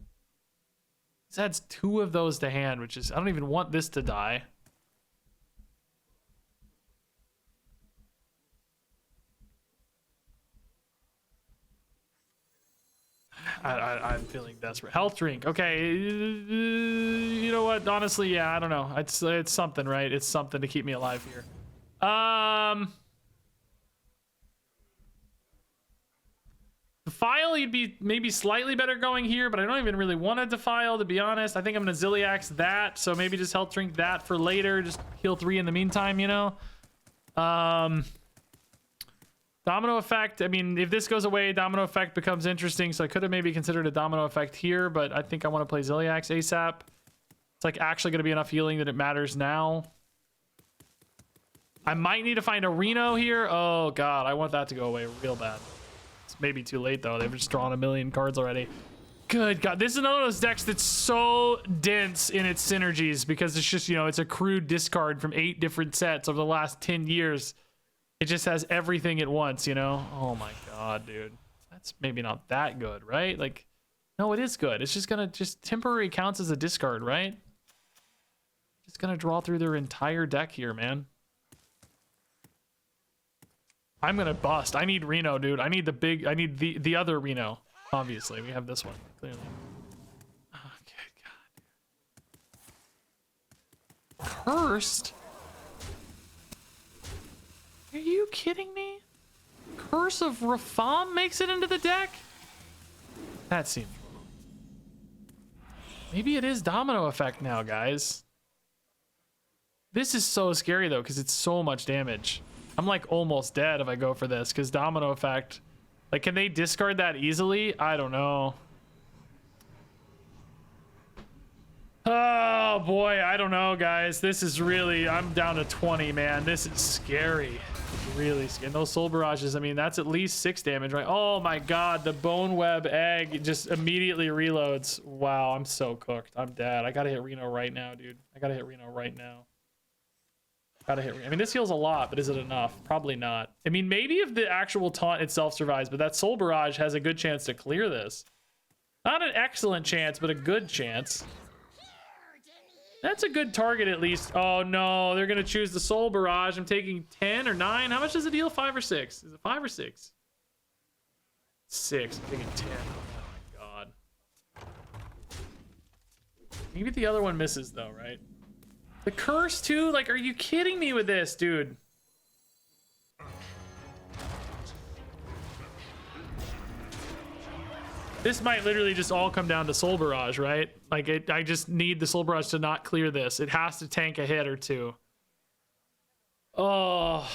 This adds 2 of those to hand, which is... I don't even want this to die. I'm feeling desperate. Health drink. Okay. You know what? Honestly, yeah, I don't know. It's something, right? It's something to keep me alive here. Defile, you'd be maybe slightly better going here, but I don't even really want to Defile, to be honest. I think I'm going to Ziliax that, so maybe just health drink that for later. Just heal 3 in the meantime, you know? Domino Effect, I mean, if this goes away, Domino Effect becomes interesting, so I could have maybe considered a Domino Effect here, but I think I want to play Ziliax ASAP. It's like actually going to be enough healing that it matters now. I might need to find a Reno here. Oh God, I want that to go away real bad. It's maybe too late though. They've just drawn a million cards already. Good God, this is another of those decks that's so dense in its synergies because it's just, you know, it's a crude discard from 8 different sets over the last 10 years. It just has everything at once, you know? Oh my God, dude. That's maybe not that good, right? Like, no, it is good. It's just gonna temporary counts as a discard, right? Just gonna draw through their entire deck here, man. I'm gonna bust. I need Reno, dude. I need the other Reno. Obviously, we have this one, clearly. Okay, God. Cursed? Are you kidding me? Curse of Rafam makes it into the deck? That seems wrong. Maybe it is Domino Effect now, guys. This is so scary though, because it's so much damage. I'm like almost dead if I go for this, because Domino Effect, like, can they discard that easily? I don't know. Oh boy, I don't know, guys. This is really, I'm down to 20, man. This is scary. Really scary. Those Soul Barrages, I mean, that's at least 6 damage, right? Oh my God, the Bone Web Egg just immediately reloads. Wow, I'm so cooked. I'm dead. I gotta hit Reno right now, dude. I gotta hit Reno right now. Gotta hit. I mean, this heals a lot, but is it enough? Probably not. I mean, maybe if the actual taunt itself survives, but that Soul Barrage has a good chance to clear this. Not an excellent chance, but a good chance. That's a good target at least. Oh no, they're gonna choose the Soul Barrage. I'm taking 10 or 9. How much does it deal? 5 or 6? Is it 5 or 6? 6. I'm taking 10. Oh my god. Maybe the other one misses though, right? The curse too? Like, are you kidding me with this, dude? This might literally just all come down to Soul Barrage, right? Like, I just need the Soul Barrage to not clear this. It has to tank a hit or two. Oh.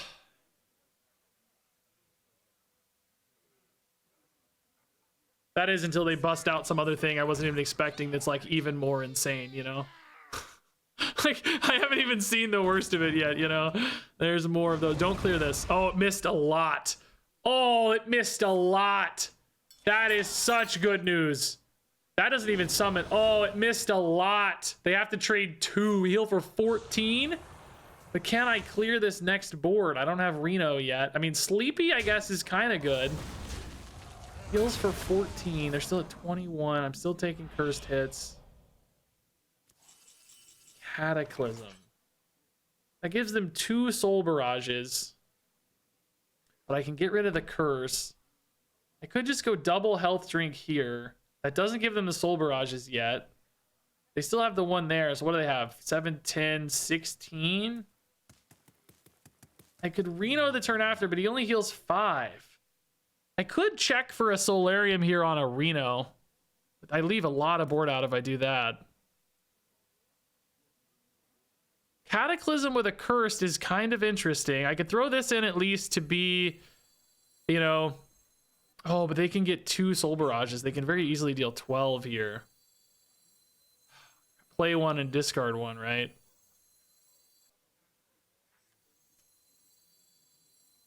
That is until they bust out some other thing I wasn't even expecting that's, like, even more insane, you know? Like, I haven't even seen the worst of it yet, you know? There's more of those. Don't clear this. Oh, it missed a lot. Oh, it missed a lot. That is such good news. That doesn't even summon. Oh, it missed a lot. They have to trade 2. Heal for 14. But can I clear this next board? I don't have Reno yet. I mean, Sleepy, I guess, is kind of good. Heals for 14. They're still at 21. I'm still taking cursed hits. Cataclysm. That gives them 2 Soul Barrages. But I can get rid of the curse. I could just go double health drink here. That doesn't give them the Soul Barrages yet. They still have the one there. So what do they have? 7, 10, 16? I could Reno the turn after, but he only heals 5. I could check for a Solarium here on a Reno. I leave a lot of board out if I do that. Cataclysm with a Cursed is kind of interesting. I could throw this in at least to be, you know... Oh, but they can get 2 Soul Barrages. They can very easily deal 12 here. Play 1 and discard 1, right?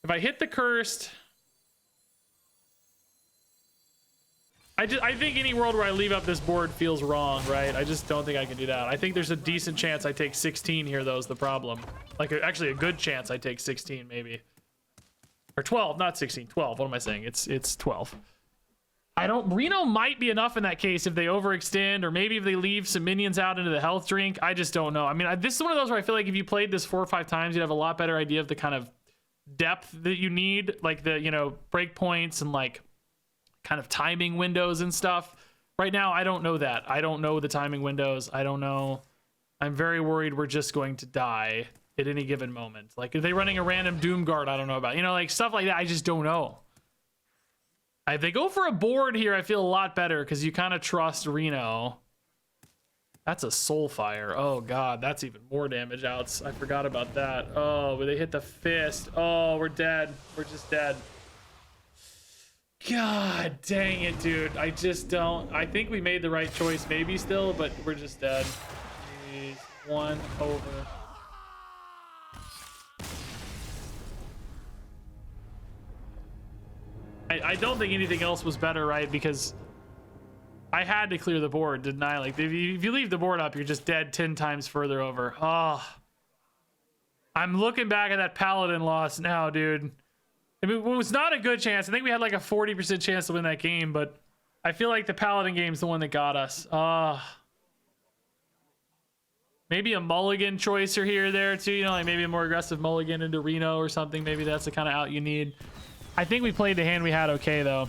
If I hit the Cursed... I think any world where I leave up this board feels wrong, right? I just don't think I can do that. I think there's a decent chance I take 16 here, though, is the problem. Like, actually a good chance I take 16, maybe. Or 12, not 16, 12. What am I saying? It's 12. Reno might be enough in that case if they overextend, or maybe if they leave some minions out into the health drink. I just don't know. I mean, this is one of those where I feel like if you played this 4 or 5 times, you'd have a lot better idea of the kind of depth that you need, like the, you know, breakpoints and like kind of timing windows and stuff. Right now, I don't know that. I don't know the timing windows. I don't know. I'm very worried we're just going to die at any given moment. Like, are they running a random Doom Guard? I don't know about, you know, like stuff like that. I just don't know. If they go for a board here, I feel a lot better because you kind of trust Reno. That's a Soulfire. Oh god, that's even more damage outs. I forgot about that. Oh, but they hit the fist. Oh, we're dead. We're just dead. God dang it, dude. I just don't. I think we made the right choice maybe still, but we're just dead. Jeez. 1 over. I don't think anything else was better, right? Because I had to clear the board, didn't I? Like, if you leave the board up, you're just dead 10 times further over. Oh, I'm looking back at that Paladin loss now, dude. I mean, it was not a good chance. I think we had like a 40% chance to win that game, but I feel like the Paladin game's the one that got us. Maybe a mulligan choice or here or there too, you know, like maybe a more aggressive mulligan into Reno or something. Maybe that's the kind of out you need. I think we played the hand we had okay, though.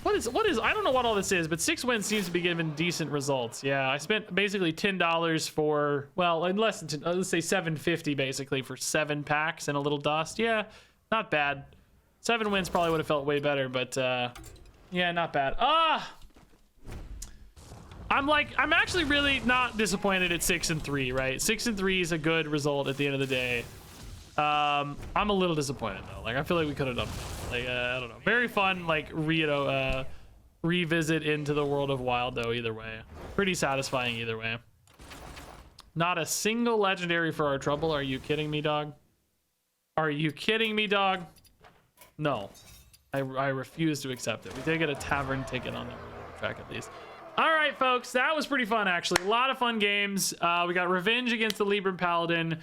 What is, I don't know what all this is, but 6 wins seems to be giving decent results. Yeah, I spent basically $10 for, well, in less than 10, let's say $7.50 basically for 7 packs and a little dust. Yeah, not bad. 7 wins probably would have felt way better, but yeah, not bad. I'm actually really not disappointed at 6-3, right? 6-3 is a good result at the end of the day. I'm a little disappointed though. Like, I feel like we could have done more. Like, I don't know. Very fun, like, revisit into the world of Wild though, either way. Pretty satisfying either way. Not a single legendary for our trouble. Are you kidding me, dog? Are you kidding me, dog? No. I refuse to accept it. We did get a tavern ticket on the track at least. All right, folks, that was pretty fun, actually. A lot of fun games. We got revenge against the Libram Paladin.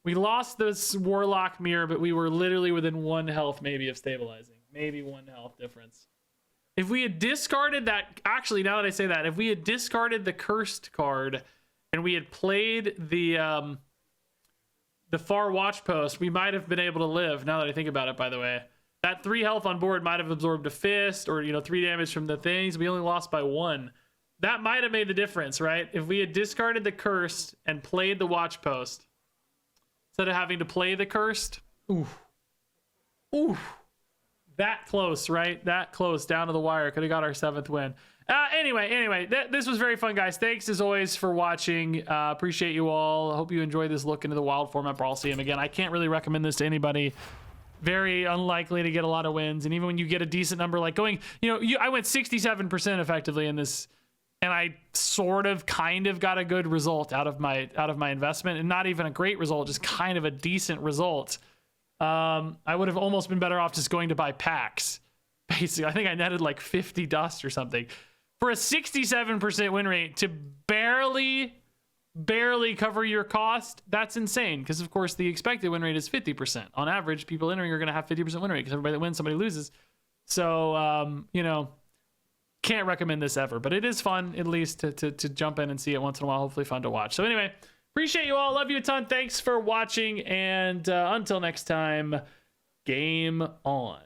We lost this Warlock mirror, but we were literally within 1 health maybe of stabilizing. Maybe 1 health difference. If we had discarded that, actually, now that I say that, if we had discarded the Cursed card and we had played the Far Watch Post, we might have been able to live, now that I think about it, by the way. That 3 health on board might have absorbed a fist or, 3 damage from the things. We only lost by 1. That might have made the difference, right? If we had discarded the Cursed and played the Watch Post instead of having to play the Cursed. Oof. That close, right? That close, down to the wire. Could have got our 7th win. Anyway, this was very fun, guys. Thanks, as always, for watching. Appreciate you all. Hope you enjoyed this look into the Wild Format Brawliseum. Again, I can't really recommend this to anybody. Very unlikely to get a lot of wins. And even when you get a decent number, like going, I went 67% effectively in this, and I sort of kind of got a good result out of my investment, and not even a great result, just kind of a decent result. I would have almost been better off just going to buy packs. Basically, I think I netted like 50 dust or something. For a 67% win rate to barely cover your cost, that's insane. Because of course the expected win rate is 50%. On average, people entering are going to have 50% win rate because everybody that wins, somebody loses. So, can't recommend this ever, but it is fun at least to jump in and see it once in a while. Hopefully fun to watch. So anyway, appreciate you all. Love you a ton. Thanks for watching. And until next time, game on.